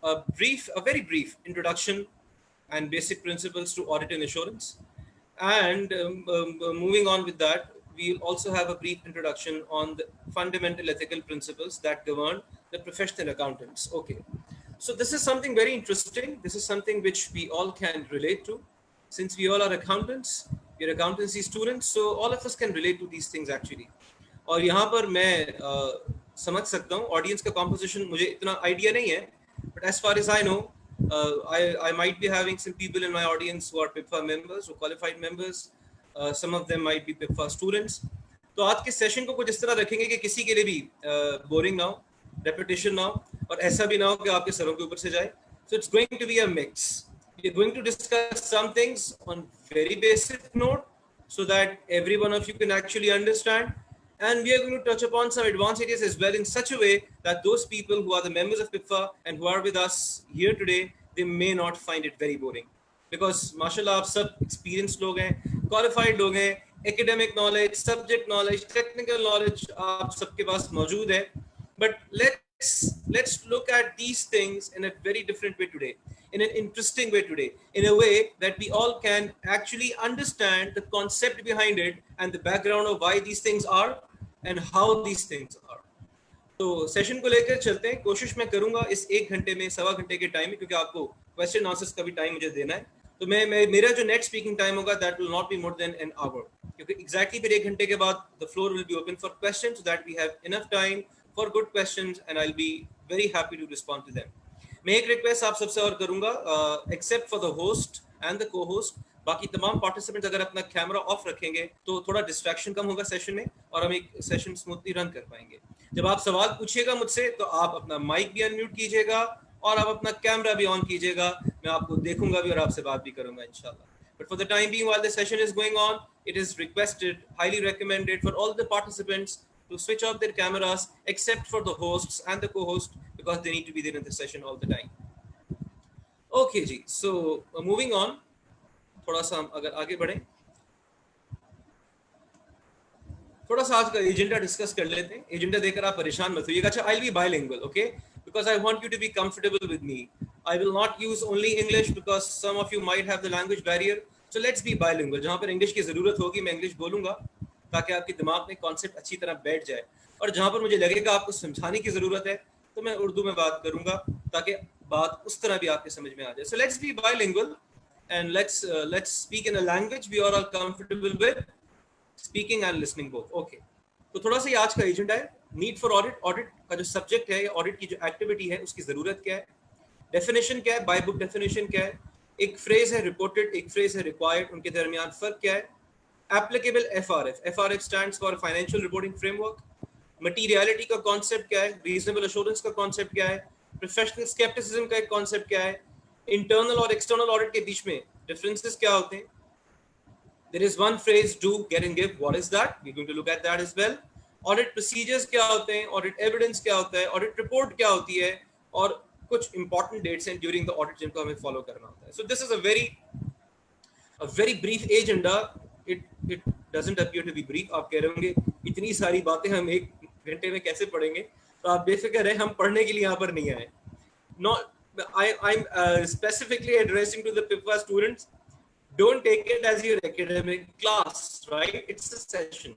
a very brief introduction and basic principles to audit and assurance. And moving on with that, we'll also have a brief introduction on the fundamental ethical principles that govern the professional accountants. Okay. So this is something very interesting. This is something which we all can relate to. Since we all are accountants, we're accountancy students, so all of us can relate to these things actually. और यहाँ पर मैं समझ सकता हूँ audience का composition मुझे इतना आइडिया नहीं है, but as far as I know, I might be having some people in my audience who are PIPFA members, who qualified members. Some of them might be PIPFA students. तो आज के session को कुछ इस तरह रखेंगे कि किसी के लिए भी बोरिंग ना हो, रेपिटेशन ना हो, और ऐसा भी ना हो कि आपके सरों के ऊपर से जाए. So it's going to be a mix. We're going to discuss some things on very basic note so that every one of you can actually understand. And we are going to touch upon some advanced areas as well in such a way that those people who are the members of PIPFA and who are with us here today, they may not find it very boring. Because mashallah आप सब experienced लोग हैं, qualified लोग हैं, academic knowledge, subject knowledge, technical knowledge आप सबके पास मौजूद है. But let's look at these things in a very different way today, in an interesting way today, in a way that we all can actually understand the concept behind it and the background of why these things are and how these things are. तो session को लेकर चलते हैं. कोशिश मैं करूंगा इस 1 घंटे में, सवा घंटे के टाइम में, क्योंकि आपको क्वेश्चन आंसर्स का भी टाइम मुझे देना है. तो मेरा जो नेट स्पीकिंग टाइम होगा that will not be more than an hour, क्योंकि एग्जैक्टली फिर 1 घंटे के बाद the floor will be open for questions so that we have enough time for good questions and I will be very happy to respond to them. मैं एक request आप सबसे और करूंगा, except for the host and the co host, बाकी तमाम participants अगर अपना कैमरा ऑफ रखेंगे तो थोड़ा डिस्ट्रैक्शन कम होगा सेशन में और हम एक सेशन स्मूथली रन कर पाएंगे. जब आप सवाल पूछिएगा मुझसे तो आप अपना माइक भी अनम्यूट कीजिएगा और आप अपना कैमरा भी ऑन कीजिएगा. मैं आपको देखूंगा भी और आपसे बात भी करूंगा इंशाल्लाह. But for the time being, while the session is going on, it is requested, highly recommended for all the participants to switch off their cameras except for the hosts and the co-host, because they need to be there in the session all the time. Okay ji, so moving on, थोड़ा सा हम अगर आगे बढ़ें, थोड़ा सा आज का एजेंडा डिस्कस कर लेते हैं. एजेंडा देकर आप परेशान मत होइएगा. अच्छा, I'll be bilingual, okay? Because I want you to be comfortable with me. I will not use only English because some of you might have the language barrier. So let's be bilingual. जहाँ पर English की ज़रूरत होगी मैं English बोलूँगा ताकि आपके दिमाग में कॉन्सेप्ट अच्छी तरह बैठ जाए, और जहाँ पर मुझे लगेगा आपको समझाने की ज़रूरत है तो मैं उर्दू में बात करूँगा ताकि बात उस तरह भी आपके समझ में आ जाए. So let's be bilingual and let's speak in a language we are all comfortable with speaking and listening both. Okay. तो थोड़ा सा ये आज का एजेंडा है. नीड फॉर ऑडिट, ऑडिट का जो सब्जेक्ट है, ऑडिट की जो एक्टिविटी है उसकी ज़रूरत क्या है, डेफिनेशन क्या है, बाय बुक डेफिनेशन क्या है, एक फ्रेज है रिपोर्टेड, एक फ्रेज है रिक्वायर्ड, उनके दरमियान फ़र्क क्या है, applicable FRF, FRF stands for financial reporting framework, materiality का कॉन्सेप्ट क्या है, रीजनेबल एश्योरेंस का कॉन्सेप्ट क्या है, प्रोफेशनल स्केप्टिसिज्म का एक कॉन्सेप्ट क्या है, इंटरनल और एक्सटर्नल ऑडिट के बीच में डिफरेंसेस क्या होते हैं. There is one phrase, do, get and give. What is that? We're going to look at that as well. Audit procedures क्या होते हैं, audit evidence क्या होता है, audit report क्या होती है, और कुछ important dates हैं during the audit जिनको हमें follow करना होता है. So this is a very brief agenda. It doesn't appear to be brief. आप कह रहे होंगे इतनी सारी बातें हम 1 घंटे में कैसे पढ़ेंगे, तो आप बेफिक्र रहे, हम पढ़ने के लिए यहाँ पर नहीं आए. I'm specifically addressing to the PIPFA students. Don't take it as your academic class, right? It's a session,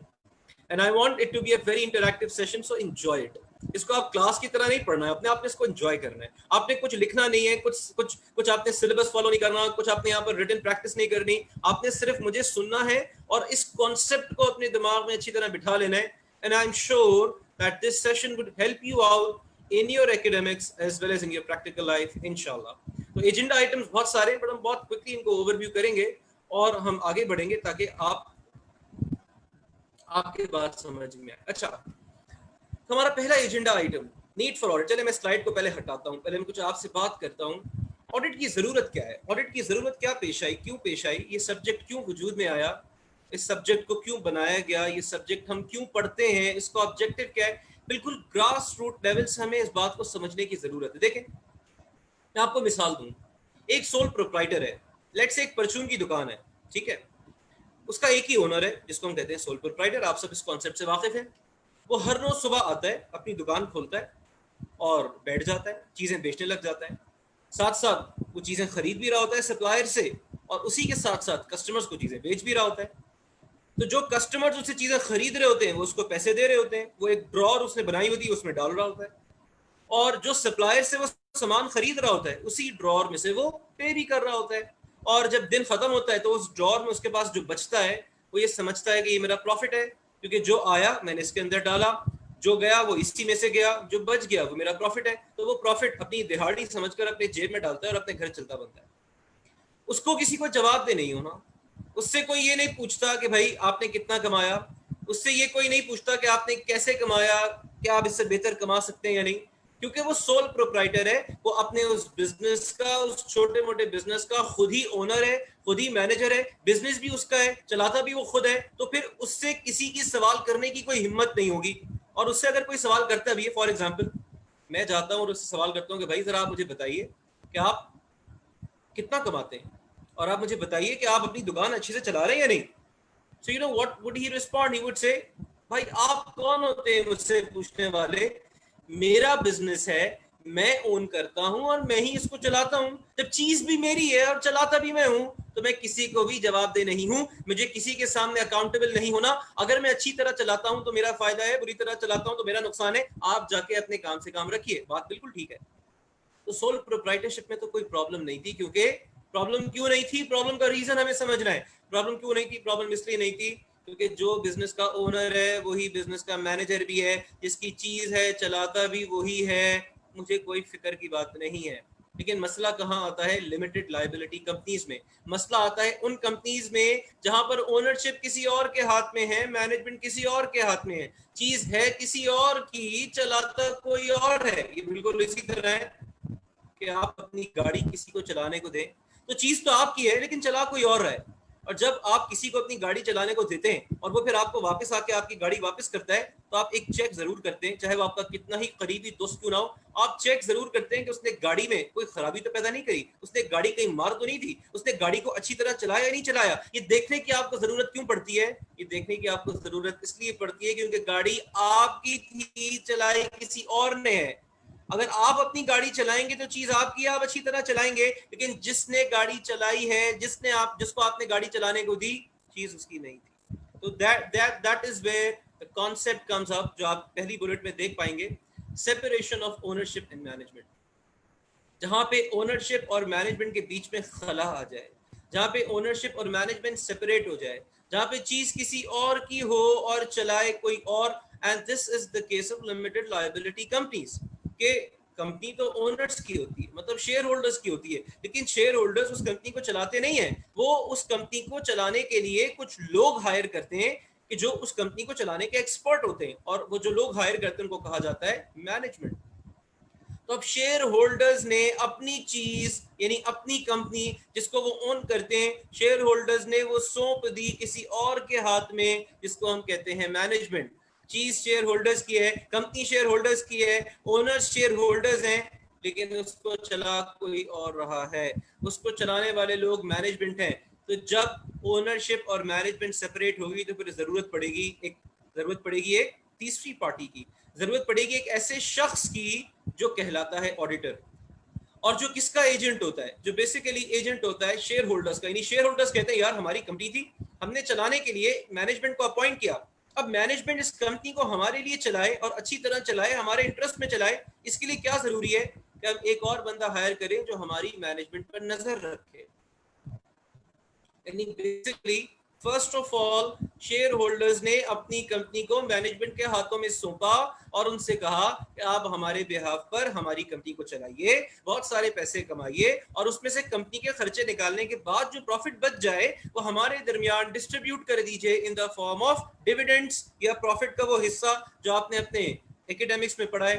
and I want it to be a very interactive session, so enjoy it. इसको आप class की तरह नहीं पढ़ना है, अपने आप ने इसको एंजॉय करना है. आपने कुछ लिखना नहीं है, कुछ आपने सिलेबस फॉलो नहीं करना, कुछ आपने यहाँ पर रिटन प्रैक्टिस नहीं करनी. आपने सिर्फ मुझे सुनना है और इस कॉन्सेप्ट को अपने दिमाग में अच्छी तरह बिठा लेना है. And I'm sure that this session would help you out in your academics as well as in your practical life, inshallah. तो एजेंडा आइटम्स बहुत सारे, बट हम बहुत क्विकली इनको ओवरव्यू करेंगे और हम आगे बढ़ेंगे ताकि आपके बात समझ में आए. अच्छा, तो हमारा पहला agenda item, need for audit. चले मैं स्लाइड को पहले हटाता हूँ, पहले मैं कुछ आपसे बात करता हूँ. ऑडिट की जरूरत क्या है, ऑडिट की जरूरत क्या पेश आई, क्यों पेश आई, ये सब्जेक्ट क्यों वजूद में आया, इस सब्जेक्ट को क्यों बनाया गया, ये सब्जेक्ट हम क्यों पढ़ते हैं, इसका ऑब्जेक्टिव क्या है. बिल्कुल ग्रास रूट लेवल से हमें इस बात को समझने की जरूरत है. देखें, मैं आपको मिसाल दूं. एक सोल प्रोप्राइटर है, लेट्स से एक परचून की दुकान है, ठीक है. उसका एक ही ओनर है जिसको हम कहते हैं सोल प्रोप्राइटर. आप सब इस कॉन्सेप्ट से वाकिफ हैं. वो हर रोज सुबह आता है, अपनी दुकान खोलता है और बैठ जाता है, चीजें बेचने लग जाता है. साथ साथ वो चीजें खरीद भी रहा होता है सप्लायर से, और उसी के साथ साथ कस्टमर्स को चीजें बेच भी रहा होता है। तो जो कस्टमर्स उससे चीजें खरीद रहे होते हैं वो उसको पैसे दे रहे होते हैं, वो एक ड्रॉर उसने बनाई होती है उसमें डाल रहा होता है, और जो सप्लायर से वो सामान खरीद रहा होता है उसी ड्रॉर में से वो पे भी कर रहा होता है। और जब दिन खत्म होता है तो उस ड्रॉर में उसके पास जो बचता है वो ये समझता है कि ये मेरा प्रॉफिट है, क्योंकि जो आया मैंने इसके अंदर डाला, जो गया वो इसी में से गया, जो बच गया वो मेरा प्रॉफिट है। तो वो प्रॉफिट अपनी दिहाड़ी समझकर अपने जेब में डालता है और अपने घर चलता बनता है। उसको किसी को जवाब दे नहीं होना, उससे कोई ये नहीं पूछता कि भाई आपने कितना कमाया, उससे ये कोई नहीं पूछता कि आपने कैसे कमाया, क्या आप इससे बेहतर कमा सकते हैं या नहीं, क्योंकि वो सोल प्रोप्राइटर है, वो अपने उस बिजनेस का, उस छोटे मोटे बिजनेस का खुद ही ओनर है, खुद ही मैनेजर है, बिजनेस भी उसका है, चलाता भी वो खुद है। तो फिर उससे किसी की सवाल करने की कोई हिम्मत नहीं होगी। और उससे अगर कोई सवाल करता भी है, फॉर एग्जाम्पल मैं जाता हूँ और उससे सवाल करता हूँ कि भाई जरा आप मुझे बताइए कि आप कितना कमाते हैं, और आप मुझे बताइए कि आप अपनी दुकान अच्छे से चला रहे हैं या नहीं। So you know what would he respond, he would say भाई आप कौन होते हैं मुझसे पूछने वाले, मेरा बिजनेस है, मैं ओन करता हूं और मैं ही इसको चलाता हूं, जब चीज भी मेरी है और चलाता भी मैं हूं तो मैं किसी को भी जवाबदेह नहीं हूं, मुझे किसी के सामने अकाउंटेबल नहीं होना। अगर मैं अच्छी तरह चलाता हूं तो मेरा फायदा है, बुरी तरह चलाता हूं तो मेरा नुकसान है, आप जाके अपने काम से काम रखिए। बात बिल्कुल ठीक है। तो सोल प्रोप्राइटरशिप में तो कोई प्रॉब्लम नहीं थी, क्योंकि प्रॉब्लम क्यों नहीं थी, प्रॉब्लम का रीजन हमें समझना है। प्रॉब्लम क्यों नहीं थी, प्रॉब्लम इसलिए नहीं थी क्योंकि जो बिजनेस का ओनर है वही बिजनेस का मैनेजर भी है, जिसकी चीज है चलाता भी वही है, मुझे कोई फिक्र की बात नहीं है। लेकिन मसला कहाँ आता है, लिमिटेड लायबिलिटी कंपनीज में। मसला आता है उन कंपनीज में जहां पर ओनरशिप किसी और के हाथ में है, मैनेजमेंट किसी और के हाथ में है, चीज है किसी और की, चलाता कोई और है। ये बिल्कुल इसी तरह है कि आप अपनी गाड़ी किसी को चलाने को दें तो चीज तो आपकी है लेकिन चला कोई और रहा है। और जब आप किसी को अपनी गाड़ी चलाने को देते हैं और वो फिर आपको वापस आके आपकी गाड़ी वापस करता है तो आप एक चेक जरूर करते हैं, चाहे वो आपका कितना ही करीबी दोस्त क्यों ना हो, आप चेक जरूर करते हैं कि उसने गाड़ी में कोई खराबी तो पैदा नहीं करी, उसने गाड़ी कहीं मार तो नहीं दी, उसने गाड़ी को अच्छी तरह चलाया या नहीं चलाया। ये देखने की आपको जरूरत क्यों पड़ती है, ये देखने की आपको जरूरत इसलिए पड़ती है क्योंकि गाड़ी आपकी थी, चलाई किसी और ने है। अगर आप अपनी गाड़ी चलाएंगे तो चीज आपकी, आप अच्छी तरह चलाएंगे, लेकिन जिसने गाड़ी चलाई है, जिसको आपने गाड़ी चलाने को दी, चीज उसकी नहीं थी। तो that is where the concept comes up, जो आप पहली बुलेट में देख पाएंगे, separation of ownership and management. जहां पे ओनरशिप और मैनेजमेंट के बीच में खला आ जाए, जहां पे ओनरशिप और मैनेजमेंट सेपरेट हो जाए, जहां पे चीज किसी और की हो और चलाए कोई और। And this is the case of limited liability companies के कंपनी तो ओनर्स की होती है, मतलब शेयर होल्डर्स की होती है, लेकिन शेयर होल्डर्स उस कंपनी को चलाते नहीं है, वो उस कंपनी को चलाने के लिए कुछ लोग हायर करते हैं कि जो उस कंपनी को चलाने के एक्सपर्ट होते हैं, और वो जो लोग हायर करते हैं उनको कहा जाता है मैनेजमेंट। तो अब शेयर होल्डर्स ने अपनी चीज यानी अपनी कंपनी जिसको वो ओन करते हैं, शेयर होल्डर्स ने वो सौंप दी किसी और के हाथ में जिसको हम कहते हैं मैनेजमेंट। चीज शेयर होल्डर्स की है, कंपनी शेयर होल्डर्स की है, ओनर्स शेयर होल्डर्स हैं, लेकिन उसको चला कोई और रहा है, उसको चलाने वाले लोग मैनेजमेंट हैं। तो जब ओनरशिप और मैनेजमेंट सेपरेट होगी तो फिर जरूरत पड़ेगी एक तीसरी पार्टी की, जरूरत पड़ेगी एक ऐसे शख्स की जो कहलाता है ऑडिटर, और जो किसका एजेंट होता है, जो बेसिकली एजेंट होता है शेयर होल्डर्स का। यानी शेयर होल्डर्स कहते हैं यार हमारी कंपनी थी, हमने चलाने के लिए मैनेजमेंट को अपॉइंट किया, अब मैनेजमेंट इस कंपनी को हमारे लिए चलाए और अच्छी तरह चलाए, हमारे इंटरेस्ट में चलाए, इसके लिए क्या जरूरी है कि हम एक और बंदा हायर करें जो हमारी मैनेजमेंट पर नजर रखे। यानी basically first of all share holders ने अपनी कंपनी को मैनेजमेंट के हाथों में सौंपा और उनसे कहा कि आप हमारे बिहाफ पर हमारी कंपनी को चलाइए, बहुत सारे पैसे कमाइए, और उसमें से कंपनी के खर्चे निकालने के बाद जो प्रॉफिट बच जाए वो हमारे दरमियान डिस्ट्रीब्यूट कर दीजिए in the form of dividends, या प्रॉफिट का वो हिस्सा जो आपने अपने एकेडमिक्स में पढ़ा है।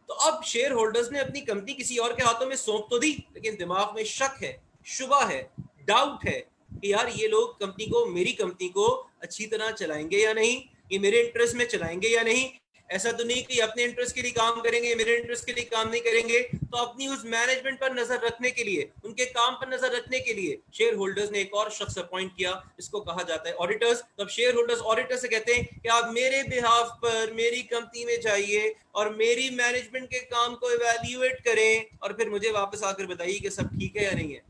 तो अब शेयर होल्डर्स ने अपनी कंपनी किसी और के हाथों में सौंप तो दी, लेकिन दिमाग में शक है, शुबा है, डाउट है कि यार ये लोग कंपनी को, मेरी कंपनी को अच्छी तरह चलाएंगे या नहीं, ये मेरे इंटरेस्ट में चलाएंगे या नहीं, ऐसा तो नहीं कि अपने इंटरेस्ट के लिए काम करेंगे, मेरे इंटरेस्ट के लिए काम नहीं करेंगे। तो अपनी उस मैनेजमेंट पर नजर रखने के लिए, उनके काम पर नजर रखने के लिए शेयर होल्डर्स ने एक और शख्स अपॉइंट किया, इसको कहा जाता है ऑडिटर्स। तब शेयर होल्डर्स ऑडिटर से कहते हैं कि आप मेरे बिहाफ पर मेरी कंपनी में जाइए और मेरी मैनेजमेंट के काम को इवैल्यूएट करें और फिर मुझे वापस आकर बताइए कि सब ठीक है या नहीं है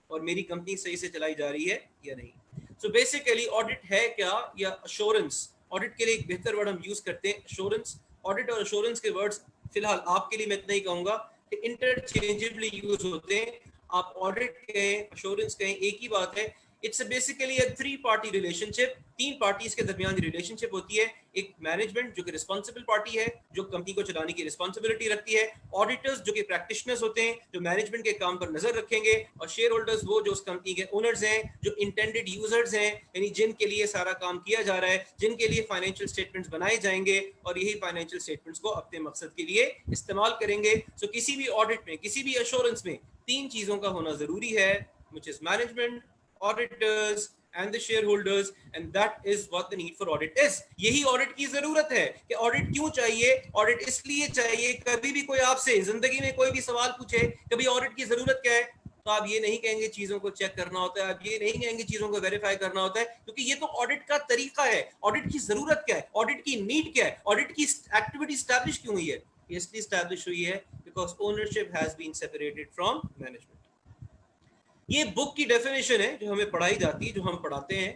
और मेरी कंपनी सही से चलाई जा रही है या नहीं। सो बेसिकली ऑडिट है क्या, या अश्योरेंस। ऑडिट के लिए एक बेहतर वर्ड हम यूज करते हैं अश्योरेंस। ऑडिट और अश्योरेंस के वर्ड्स फिलहाल आपके लिए मैं इतना ही कहूंगा कि इंटरचेंजेबली यूज होते हैं। आप ऑडिट कहें, अश्योरेंस कहें, एक ही बात है। It's basically a 3 party relationship, 3 parties के दरमियान रिलेशनशिप होती है। एक मैनेजमेंट जो कि रिस्पॉन्सिबल पार्टी है, जो कंपनी को चलाने की रिस्पॉन्सिबिलिटी रखती है, ऑडिटर्स जो कि प्रैक्टिशनर्स होते हैं, जो मैनेजमेंट के काम पर नजर रखेंगे, और शेयर होल्डर्स वो जो उस कंपनी के ओनर्स हैं, जो इंटेंडेड यूजर्स हैं, यानी जिनके लिए सारा काम किया जा रहा है, जिनके लिए फाइनेंशियल स्टेटमेंट्स बनाए जाएंगे और यही फाइनेंशियल स्टेटमेंट्स को अपने मकसद के लिए इस्तेमाल करेंगे। सो किसी भी ऑडिट में, किसी भी एश्योरेंस में 3 चीजों का होना जरूरी है, which is management, auditors and the shareholders, and that is what the need for audit is। यही ऑडिट की जरूरत है। कि ऑडिट क्यों चाहिए? ऑडिट इसलिए चाहिए, कभी भी कोई आपसे जिंदगी में कोई भी सवाल पूछे, कभी ऑडिट की जरूरत क्या है, तो आप ये नहीं कहेंगे चीजों को चेक करना होता है, आप ये नहीं कहेंगे चीजों को वेरीफाई करना होता है, क्योंकि ये तो ऑडिट का तरीका है। ऑडिट की जरूरत क्या है, ऑडिट की नीड क्या है, ऑडिट की एक्टिविटी स्टैब्लिश क्यों हुई है? इसलिए स्टैब्लिश हुई है because ownership has been separated from management. ये बुक की डेफिनेशन है जो हमें पढ़ाई जाती है, जो हम पढ़ाते हैं।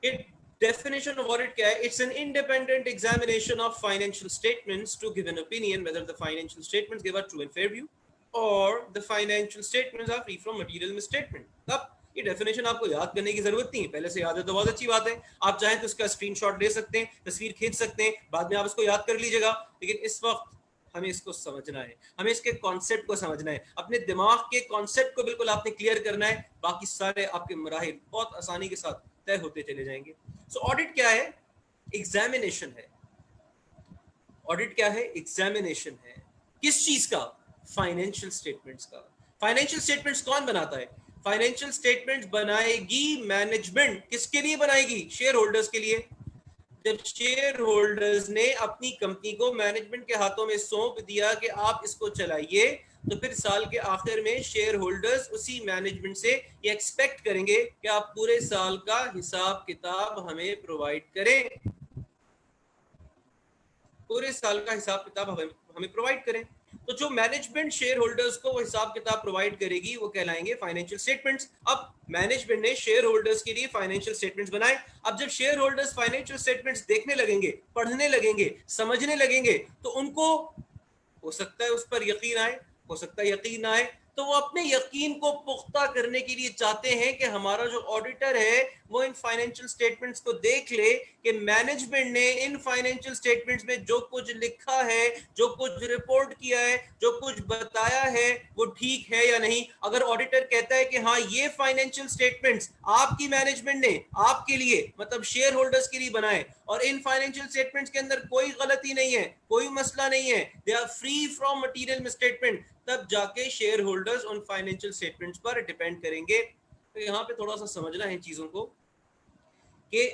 इट definition of audit क्या है? It's an independent examination of financial statements to give an opinion whether the financial statements give a true and fair view or the financial statements are free from material misstatement। अब ये definition आपको याद करने की जरूरत नहीं है, पहले से याद है तो बहुत अच्छी बात है। आप चाहें तो इसका स्क्रीनशॉट ले सकते हैं, तस्वीर खींच सकते हैं, बाद में आप इसको याद कर लीजिएगा। लेकिन इस वक्त हमें इसको समझना है, हमें इसके कॉन्सेप्ट को समझना है, अपने दिमाग के कॉन्सेप्ट को बिल्कुल आपने क्लियर करना है। बाकी सारे आपके मराहिल बहुत आसानी के साथ तय होते चले जाएंगे। सो ऑडिट क्या है? एग्जामिनेशन है। ऑडिट क्या है? एग्जामिनेशन है। किस चीज का? फाइनेंशियल स्टेटमेंट्स का। फाइनेंशियल स्टेटमेंट्स कौन बनाता है? फाइनेंशियल स्टेटमेंट्स बनाएगी मैनेजमेंट। किसके लिए बनाएगी? शेयर होल्डर्स के लिए। जब शेयर होल्डर्स ने अपनी कंपनी को मैनेजमेंट के हाथों में सौंप दिया कि आप इसको चलाइए, तो फिर साल के आखिर में शेयर होल्डर्स उसी मैनेजमेंट से ये एक्सपेक्ट करेंगे कि आप पूरे साल का हिसाब किताब हमें प्रोवाइड करें, पूरे साल का हिसाब किताब हमें प्रोवाइड करें। तो जो मैनेजमेंट शेयर होल्डर्स को वो हिसाब किताब प्रोवाइड करेगी वो कहलाएंगे फाइनेंशियल स्टेटमेंट्स। अब मैनेजमेंट ने शेयर होल्डर्स के लिए फाइनेंशियल स्टेटमेंट्स बनाए। अब जब शेयर होल्डर्स फाइनेंशियल स्टेटमेंट्स देखने लगेंगे, पढ़ने लगेंगे, समझने लगेंगे, तो उनको हो सकता है उस पर यकीन आए, हो सकता है यकीन ना आए। तो वो अपने यकीन को पुख्ता करने के लिए चाहते हैं कि हमारा जो ऑडिटर है वो इन फाइनेंशियल स्टेटमेंट्स को देख ले कि मैनेजमेंट ने इन फाइनेंशियल स्टेटमेंट्स में जो कुछ लिखा है, जो कुछ रिपोर्ट किया है, जो कुछ बताया है, वो ठीक है या नहीं। अगर ऑडिटर कहता है कि हाँ ये फाइनेंशियल स्टेटमेंट्स आपकी मैनेजमेंट ने आपके लिए, मतलब शेयर होल्डर्स के लिए बनाए, और इन फाइनेंशियल स्टेटमेंट्स के अंदर कोई गलती नहीं है, कोई मसला नहीं है, they are free from material misstatement, तब जाके शेयर होल्डर्स उन फाइनेंशियल स्टेटमेंट्स पर डिपेंड करेंगे। तो यहाँ पे थोड़ा सा समझना है चीजों को कि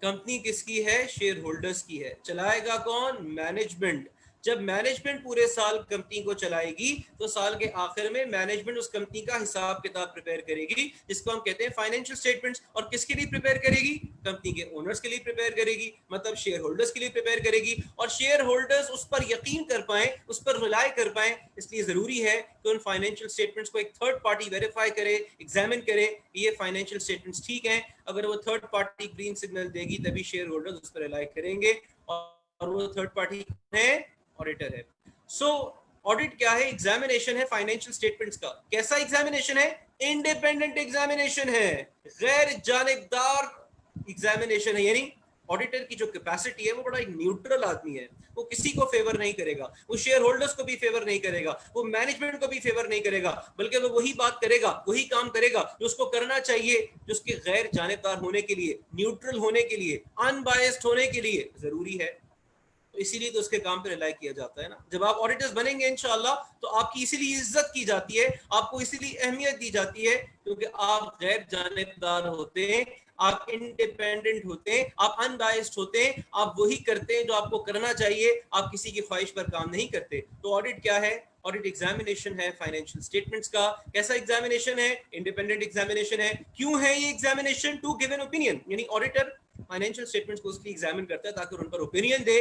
कंपनी किसकी है? शेयर होल्डर्स की है। चलाएगा कौन? मैनेजमेंट। जब मैनेजमेंट पूरे साल कंपनी को चलाएगी तो साल के आखिर में मैनेजमेंट उस कंपनी का हिसाब किताब प्रिपेयर करेगी, जिसको हम कहते हैं फाइनेंशियल स्टेटमेंट्स। और किसके लिए प्रिपेयर करेगी? कंपनी के ओनर्स के लिए प्रिपेयर करेगी, मतलब शेयर होल्डर्स के लिए प्रिपेयर करेगी। और शेयर होल्डर्स उस पर यकीन कर पाए, उस पर रिलाय कर पाए, इसलिए जरूरी है कि उन फाइनेंशियल स्टेटमेंट्स को एक थर्ड पार्टी वेरीफाई करे, एग्जामिन करे, ये फाइनेंशियल स्टेटमेंट्स ठीक हैं। अगर वो थर्ड पार्टी ग्रीन सिग्नल देगी तभी शेयर होल्डर्स उस पर रिलाय करेंगे, और वो थर्ड पार्टी है? ऑडिटर है। सो ऑडिट क्या है? एग्जामिनेशन है फाइनेंशियल स्टेटमेंट्स का। कैसा एग्जामिनेशन है? इंडिपेंडेंट एग्जामिनेशन है, गैर जानिबदार एग्जामिनेशन है। यानी ऑडिटर की जो कैपेसिटी है वो बड़ा एक न्यूट्रल आदमी है, वो किसी को फेवर नहीं करेगा, वो शेयर होल्डर्स को भी फेवर नहीं करेगा, वो मैनेजमेंट को भी फेवर नहीं करेगा, बल्कि वो वही बात करेगा, वही काम करेगा जो उसको करना चाहिए, जो उसके गैर जानिबदार होने के लिए, न्यूट्रल होने के लिए, अनबायस्ड होने के लिए जरूरी है। तो इसीलिए तो उसके काम पे रिलाई किया जाता है ना। जब आप ऑडिटर्स बनेंगे इंशाल्लाह तो आपकी इसीलिए इज्जत की जाती है, आपको इसीलिए अहमियत दी जाती है, क्योंकि आप गैर जानिबदार होते हैं, आप इंडिपेंडेंट होते हैं, आप अनबायस्ड होते हैं, आप वही करते हैं जो आपको करना चाहिए, आप किसी की ख्वाहिश पर काम नहीं करते। तो ऑडिट क्या है? ऑडिट एग्जामिनेशन है फाइनेंशियल स्टेटमेंट्स का। कैसा एग्जामिनेशन है? इंडिपेंडेंट एग्जामिनेशन है। क्यों है ये examination? To give an opinion, यानी ऑडिटर फाइनेंशियल स्टेटमेंट्स को उसकी एग्जामिन करता है ताकि उन पर ओपिनियन दे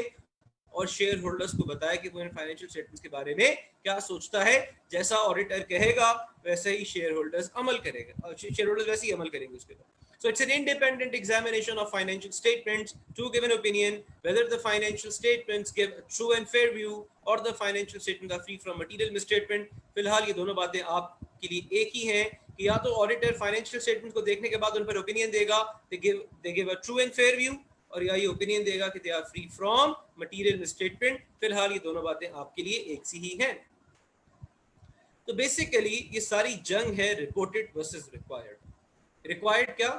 और शेयर होल्डर्स को बताया कि वो इन फाइनेंशियल स्टेटमेंट्स के बारे में क्या सोचता है। जैसा ऑडिटर कहेगा वैसे ही शेयर होल्डर्स अमल करेगा, शेयर होल्डर्स वैसे ही अमल करेंगे उसके ऊपर। So it's an independent examination of financial statements to give an opinion whether the financial statements give a true and fair view or the financial statements are free from material misstatement। फिलहाल ये दोनों बातें आपके लिए एक ही हैं कि या तो ऑडिटर फाइनेंशियल स्टेटमेंट को देखने के बाद उन पर ओपिनियन देगा, they give a true and fair view, और या ये ओपिनियन देगा कि they are free from material misstatement. फिलहाल ये दोनों बातें आपके लिए एक सी ही हैं। तो बेसिकली ये सारी जंग है रिपोर्टेड वर्सेस रिक्वायर्ड। रिक्वायर्ड क्या?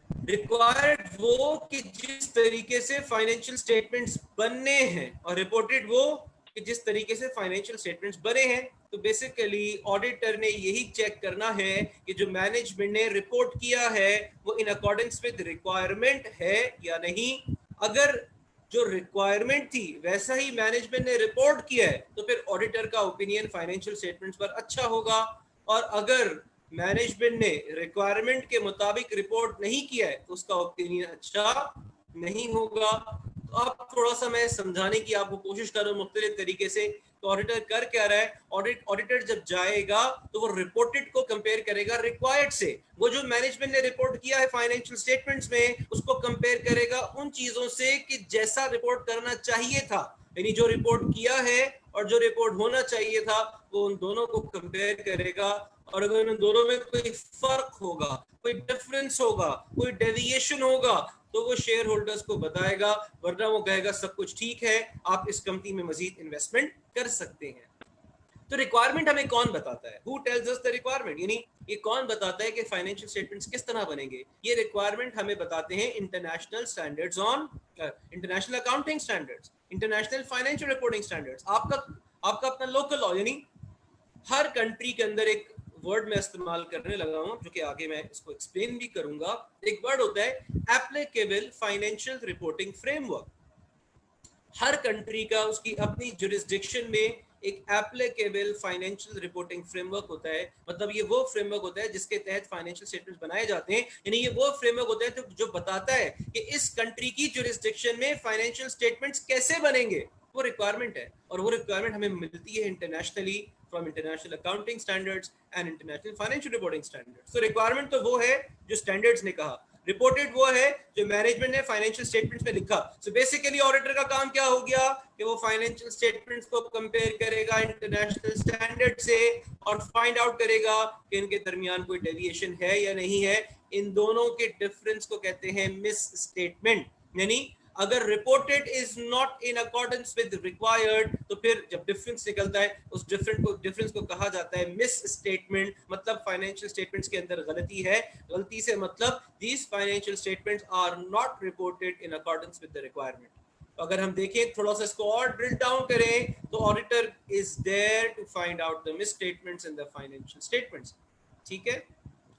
रिक्वायर्ड वो कि जिस तरीके से फाइनेंशियल स्टेटमेंट्स बनने हैं, और रिपोर्टेड वो कि जिस तरीके से फाइनेंशियल स्टेटमेंट्स बने हैं। तो बेसिकली ऑडिटर ने यही चेक करना है कि जो मैनेजमेंट ने रिपोर्ट किया है वो इन अकॉर्डेंस विद रिक्वायरमेंट है या नहीं। अगर जो रिक्वायरमेंट थी वैसा ही मैनेजमेंट ने रिपोर्ट किया है तो फिर ऑडिटर का ओपिनियन फाइनेंशियल स्टेटमेंट्स पर अच्छा होगा। और अगर मैनेजमेंट ने रिक्वायरमेंट के मुताबिक रिपोर्ट नहीं किया है तो उसका ओपिनियन अच्छा नहीं होगा। तो आप थोड़ा सा मैं समझाने की आपको कोशिश कर रहा हूँ मुख्तलिफ तरीके से। तो ऑडिटर कर क्या रहा है? ऑडिटर जब जाएगा तो वो रिपोर्टेड को कंपेयर करेगा रिक्वायर्ड से। वो जो मैनेजमेंट ने रिपोर्ट किया है फाइनेंशियल स्टेटमेंट्स में उसको कंपेयर करेगा उन चीजों से कि जैसा रिपोर्ट करना चाहिए था, यानी जो रिपोर्ट किया है और जो रिपोर्ट होना चाहिए था वो उन दोनों को कंपेयर करेगा। और अगर उन दोनों में कोई फर्क होगा, कोई डिफरेंस होगा, कोई डेविएशन होगा तो वो शेयर होल्डर्स को बताएगा, वरना वो कहेगा सब कुछ ठीक है, आप इस कंपनी में मजीद इन्वेस्टमेंट कर सकते हैं। तो रिक्वायरमेंट हमें कौन बताता है? Who tells us the requirement, यानी ये कौन बताता है कि फाइनेंशियल स्टेटमेंट्स किस तरह बनेंगे? ये रिक्वायरमेंट हमें बताते हैं international standards on international accounting standards, international financial reporting standards. आपका अपना लोकल लॉ, यानी हर कंट्री के अंदर एक वर्ड मैं इस्तेमाल करने लगा हूं जो कि आगे मैं इसको एक्सप्लेन भी करूंगा। एक वर्ड होता है एप्लीकेबल फाइनेंशियल रिपोर्टिंग फ्रेमवर्क। हर कंट्री का उसकी अपनी जुरिस्डिक्शन में एक एप्लीकेबल फाइनेंशियल रिपोर्टिंग फ्रेमवर्क होता है। मतलब ये वो फ्रेमवर्क होता है जिसके तहत फाइनेंशियल स्टेटमेंट्स बनाए जाते हैं, यानी ये वो फ्रेमवर्क होता है जो बताता है कि इस कंट्री की जुरिस्डिक्शन में फाइनेंशियल स्टेटमेंट्स कैसे बनेंगे। वो रिक्वायरमेंट है, और वो रिक्वायरमेंट हमें मिलती है internationally from international accounting standards and international financial reporting standards. तो रिक्वायरमेंट तो वो है जो स्टैंडर्ड्स ने कहा, रिपोर्टेड वो है जो मैनेजमेंट ने फाइनेंशियल स्टेटमेंट्स में लिखा। सो बेसिकली ऑडिटर का काम क्या हो गया कि वो फाइनेंशियल स्टेटमेंट्स को कंपेयर करेगा इंटरनेशनल स्टैंडर्ड से और फाइंड आउट करेगा कि इनके दरमियान कोई डेविएशन है या नहीं है। इन दोनों के डिफरेंस को कहते हैं मिस स्टेटमेंट। यानी अगर reported is not in accordance with required तो फिर जब डिफरेंस निकलता है उस डिफरेंस को कहा जाता है मिस स्टेटमेंट। मतलब फाइनेंशियल स्टेटमेंट्स के अंदर गलती है। गलती से मतलब these financial statements are not reported in accordance with the requirement. तो अगर हम देखें थोड़ा सा इसको और ड्रिल डाउन करें तो auditor is there to find out the misstatements in the financial statements. ठीक है।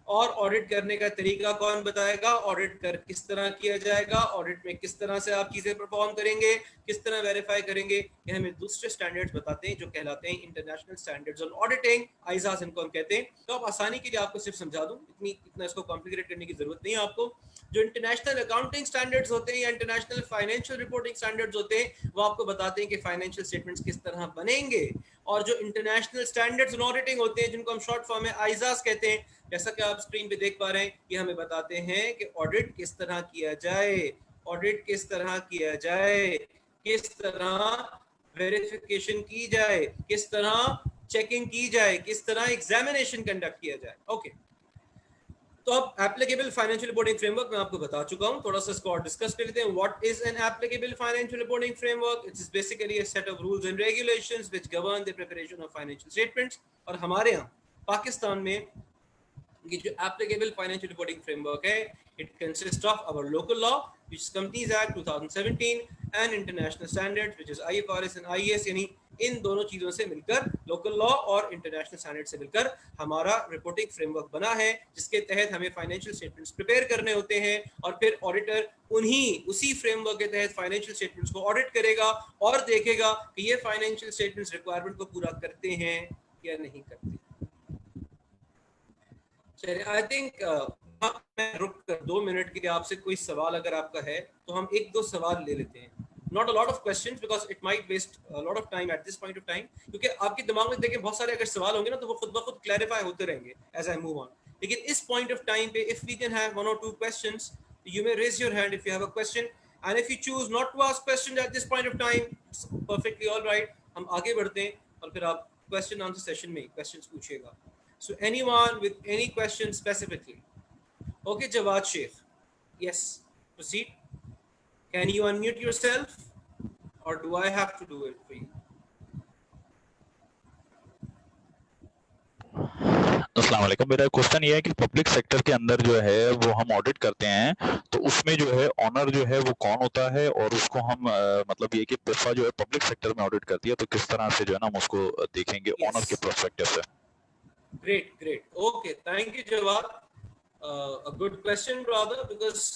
और ऑडिट करने का तरीका कौन बताएगा? ऑडिट कर किस तरह किया जाएगा, ऑडिट में किस तरह से आप चीजें परफॉर्म करेंगे, किस तरह वेरीफाई करेंगे, ये हमें दूसरे स्टैंडर्ड्स बताते हैं जो कहलाते हैं इंटरनेशनल स्टैंडर्ड्स ऑन ऑडिटिंग, आईजास इनको हम कहते हैं। तो आप आसानी के लिए आपको सिर्फ समझा दूं, इतना इसको कॉम्प्लिकेट करने की जरूरत नहीं है आपको। जो इंटरनेशनल अकाउंटिंग स्टैंडर्ड्स होते हैं या इंटरनेशनल फाइनेंशियल रिपोर्टिंग स्टैंडर्ड्स होते हैं वो आपको बताते हैं कि फाइनेंशियल स्टेटमेंट्स किस तरह बनेंगे। और जो इंटरनेशनल स्टैंडर्ड्स ऑन ऑडिटिंग होते हैं जिनको हम शॉर्ट फॉर्म में आईजास कहते हैं, जैसा कि आप स्क्रीन पे देख पा रहे हैं, ये हमें बताते हैं कि ऑडिट किस तरह किया जाए, ऑडिट किस तरह किया जाए, किस तरह वेरिफिकेशन की जाए, किस तरह चेकिंग की जाए, किस तरह एग्जामिनेशन कंडक्ट किया जाए। ओके, तो अब एप्लीकेबल फाइनेंशियल रिपोर्टिंग फ्रेमवर्क मैं आपको बता चुका हूं, थोड़ा सा इसको और डिस्कस कर लेते हैं। What is an applicable financial reporting framework? It is basically a set of rules and regulations which govern the preparation of financial statements. और हमारे यहाँ पाकिस्तान में ये जो एप्लीकेबल फाइनेंशियल रिपोर्टिंग फ्रेमवर्क है, it consist of our local law which is Companies Act 2017 and international standards which is IFRS and IAS, यानी इन दोनों चीजों से मिलकर लोकल लॉ और इंटरनेशनल स्टैंडर्ड से मिलकर हमारा रिपोर्टिंग फ्रेमवर्क बना है, जिसके तहत हमें फाइनेंशियल स्टेटमेंट्स प्रिपेयर करने होते हैं और फिर ऑडिटर उसी फ्रेमवर्क के तहत फाइनेंशियल स्टेटमेंट्स को ऑडिट करेगा और देखेगा कि ये फाइनेंशियल स्टेटमेंट्स रिक्वायरमेंट को पूरा करते हैं या नहीं करते। चलिए, आई थिंक मैं रुक कर 2 मिनट के लिए आपसे कोई सवाल अगर आपका है तो हम 1-2 सवाल ले लेते हैं। Not a lot of questions because it might waste a lot of time at this point of time, क्योंकि आपके दिमाग में देखें बहुत सारे अगर सवाल होंगे ना तो वो खुद ब खुद क्लैरिफाई होते रहेंगे as I move on। लेकिन इस point of time पे if we can have 1 or 2 questions, you may raise your hand if you have a question, and if you choose not to ask questions at this point of time, it's perfectly all right। हम आगे बढ़ते हैं और फिर आप question answer session में questions पूछिएगा। So anyone with any question specifically? Okay, Jawad Sheikh, yes, proceed। Can you unmute yourself or do I have to do it for you? अस्सलाम वालेकुम। मेरा क्वेश्चन ये है कि पब्लिक सेक्टर के अंदर जो है वो हम ऑडिट करते हैं तो उसमें जो है ऑनर जो है वो कौन होता है और उसको हम मतलब ये कि पिफा जो है पब्लिक सेक्टर में ऑडिट करती है तो किस तरह से जो है ना हम उसको देखेंगे ऑनर के पर्सपेक्टिव से। Great, okay, thank you जवाब। A good question brother, because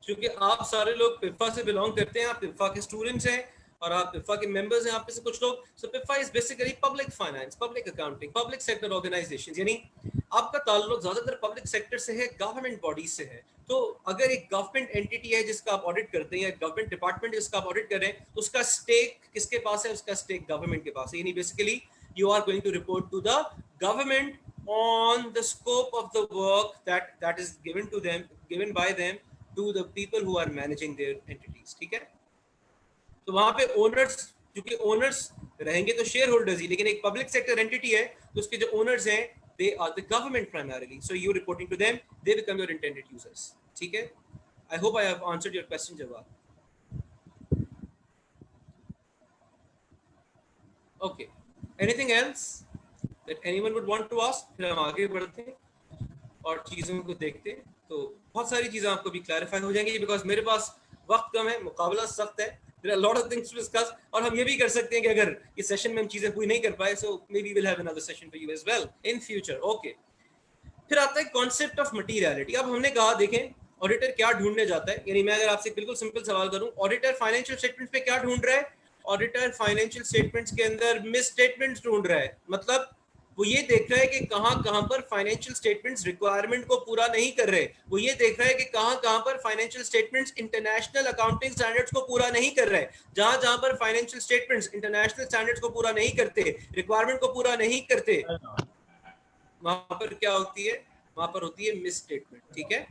क्योंकि आप सारे लोग पिफा से बिलोंग करते हैं, आप पिफा के स्टूडेंट्स हैं और आप पिफा के मेंबर्स हैं, आप में से कुछ लोग। So PIFA is basically public finance, public accounting, public sector organisation, यानी आपका ताल्लुक ज्यादातर पब्लिक सेक्टर से है, गवर्नमेंट बॉडीज से है। तो अगर एक गवर्नमेंट एंटिटी है जिसका आप ऑडिट करते हैं या गवर्नमेंट डिपार्टमेंट जिसका आप ऑडिट कर रहे हैं, तो उसका स्टेक किसके पास है? उसका स्टेक गवर्नमेंट के पास है। यानी basically you are going to report to the government on the scope of the work that is given by them to the people who are managing their entities। ठीक है, तो वहां पे ओनर्स, क्योंकि owners रहेंगे तो शेयर होल्डर्स ही, लेकिन एक पब्लिक सेक्टर एंटिटी है तो उसके जो ओनर्स हैं they are the government primarily, so you reporting to them, they become your intended users। ठीक है, I hope I have answered your question जवाब। Okay, anything else that anyone would want to ask? फिर हम आगे बढ़ते हैं और चीज़ों को देखते हैं। तो बहुत सारी चीज़ें आपको भी क्लैरिफाई हो जाएंगी, बिकॉज मेरे पास वक्त कम है, मुकाबला सख्त है, there are a lot of things to discuss। और हम ये भी कर सकते हैं कि अगर इस सेशन में हम चीज़ें पूरी नहीं कर पाए, so maybe we'll have another session for you as well in future। Okay, फिर आता है कॉन्सेप्ट ऑफ मटीरियलिटी। अब हमने कहा, देखें ऑडिटर क्या ढूंढने जाता है, यानी मैं अगर आपसे बिल्कुल सिंपल सवाल करूं, ऑडिटर फाइनेंशियल स्टेटमेंट्स पे क्या ढूंढ रहा है? ऑडिटर फाइनेंशियल स्टेटमेंट्स के अंदर मिस स्टेटमेंट्स ढूंढ रहा है। मतलब वो ये देख रहा है कि कहां पर फाइनेंशियल स्टेटमेंट्स रिक्वायरमेंट को पूरा नहीं कर रहे। वो ये देख रहा है कि कहां पर financial statements international accounting standards को पूरा नहीं कर रहे। जहां पर फाइनेंशियल स्टेटमेंट्स इंटरनेशनल स्टैंडर्ड्स को पूरा नहीं करते, रिक्वायरमेंट को पूरा नहीं करते, वहां पर क्या होती है? वहां पर होती है मिस स्टेटमेंट। ठीक है,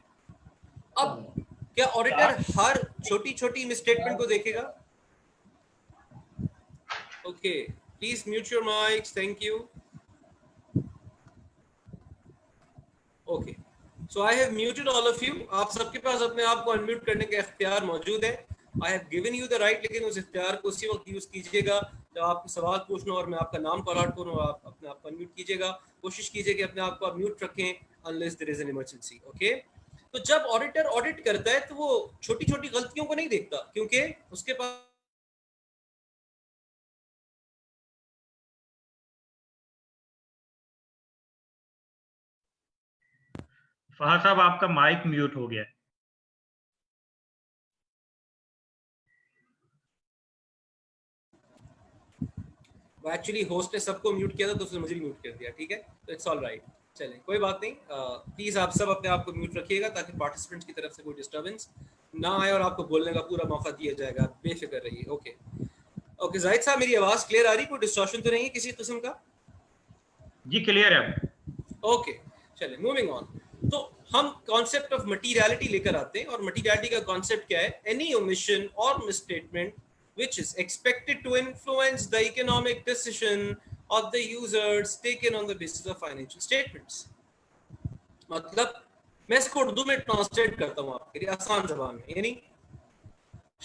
अब क्या ऑडिटर हर छोटी छोटी मिस स्टेटमेंट को देखेगा? Okay, please mute your mics, thank you. Okay, so I have muted all of you. आप सबके पास अपने आप को अनम्यूट करने का इख्तियार मौजूद है। I have given you the right, लेकिन उस इख्तियार को उसी वक्त यूज कीजिएगा जब आपको सवाल पूछना और मैं आपका नाम कॉल आउट करूँ, आप अपने आप को अनम्यूट कीजिएगा। कोशिश कीजिए कि अपने आप को आप म्यूट रखें unless there is an emergency. Okay, तो जब ऑडिटर ऑडिट करता है तो वो छोटी छोटी गलतियों को नहीं देखता, क्योंकि उसके पास फहद साहब आपका माइक म्यूट हो गया। वो एक्चुअली होस्ट ने सबको म्यूट किया था तो उसने मुझे भी म्यूट कर दिया। ठीक है, तो इट्स ऑल राइट, चलें कोई बात नहीं। प्लीज आप सब अपने आप को म्यूट रखिएगा ताकि पार्टिसिपेंट्स की तरफ से कोई डिस्टर्बेंस ना आए और आपको बोलने का पूरा मौका दिया जाएगा, बेफिक्र रहिए। ओके ओके, जाहिद साहब मेरी आवाज क्लियर आ रही? कोई डिस्टॉर्शन तो नहीं है किसी किस्म का? जी क्लियर है। ओके, चलिए मूविंग ऑन। तो हम कॉन्सेप्ट ऑफ मटीरियलिटी लेकर आते हैं, और मटीरियलिटी का कॉन्सेप्ट क्या है? एनी ओमिशन और misstatement which is expected to influence the economic decision of the users taken on the basis of financial statements। मतलब मैं इसको उर्दू में ट्रांसलेट करता हूं आपके लिए आसान ज़बान में, यानी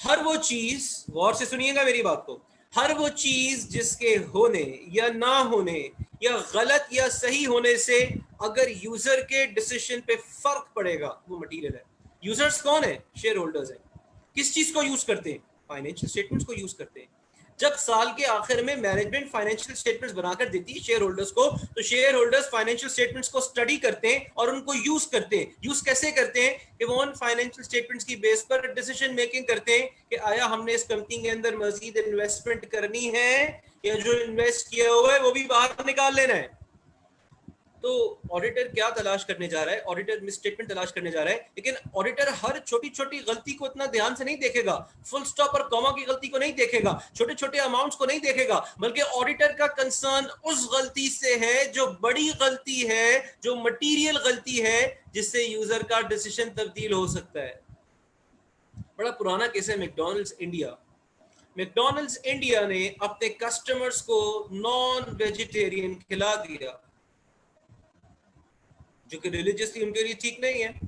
हर वो चीज, गौर से सुनिएगा मेरी बात को, हर वो चीज जिसके होने या ना होने या गलत या सही होने से अगर यूजर के डिसीजन पे फर्क पड़ेगा, वो मटीरियल है। यूजर्स कौन है? शेयर होल्डर्स हैं। किस चीज को यूज करते हैं? फाइनेंशियल स्टेटमेंट्स को यूज करते हैं। जब साल के आखिर में मैनेजमेंट फाइनेंशियल स्टेटमेंट्स बनाकर देती है शेयर होल्डर्स को, तो शेयर होल्डर्स फाइनेंशियल स्टेटमेंट्स को स्टडी करते हैं और उनको यूज करते हैं। यूज कैसे करते हैं कि वो उन फाइनेंशियल स्टेटमेंट्स की बेस पर डिसीजन मेकिंग करते हैं कि आया हमने इस कंपनी के अंदर मजीद इन्वेस्टमेंट करनी है या जो इन्वेस्ट किया हुआ है वो भी बाहर निकाल लेना है। तो ऑडिटर क्या तलाश करने जा रहा है? ऑडिटर मिसस्टेटमेंट तलाश करने जा रहा है, लेकिन ऑडिटर हर छोटी छोटी गलती को इतना ध्यान से नहीं देखेगा, फुल स्टॉप और कॉमा की गलती को नहीं देखेगा, छोटे छोटे अमाउंट्स को नहीं देखेगा, बल्कि ऑडिटर का कंसर्न उस गलती से है जो बड़ी गलती है, जो मटीरियल गलती है, जिससे यूजर का डिसीजन तब्दील हो सकता है। बड़ा पुराना केस है मैकडॉनल्ड्स इंडिया। मैकडॉनल्ड्स इंडिया ने अपने कस्टमर्स को नॉन वेजिटेरियन खिला दिया, जो कि रिलीजियसली उनके लिए ठीक नहीं है।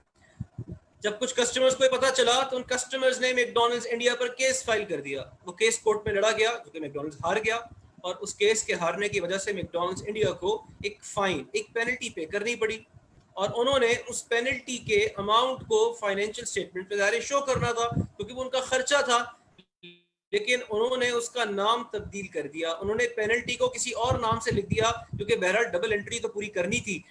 जब कुछ कस्टमर्स को पता चला तो उन कस्टमर्स ने मैकडॉनल्ड्स इंडिया पर केस फाइल कर दिया। वो केस कोर्ट में लड़ा गया, जो कि मैकडॉनल्ड्स हार गया, और उस केस के हारने की वजह से मैकडॉनल्ड्स इंडिया को एक फाइन, एक पेनल्टी पे करनी पड़ी, और उन्होंने उस पेनल्टी के अमाउंट को फाइनेंशियल स्टेटमेंट पे ज़ाहिर शो करना था क्योंकि वो उनका खर्चा था, लेकिन उन्होंने उसका नाम तब्दील कर दिया। उन्होंने पेनल्टी को किसी और नाम से लिख दिया, क्योंकि बहरहाल डबल एंट्री तो पूरी करनी थी,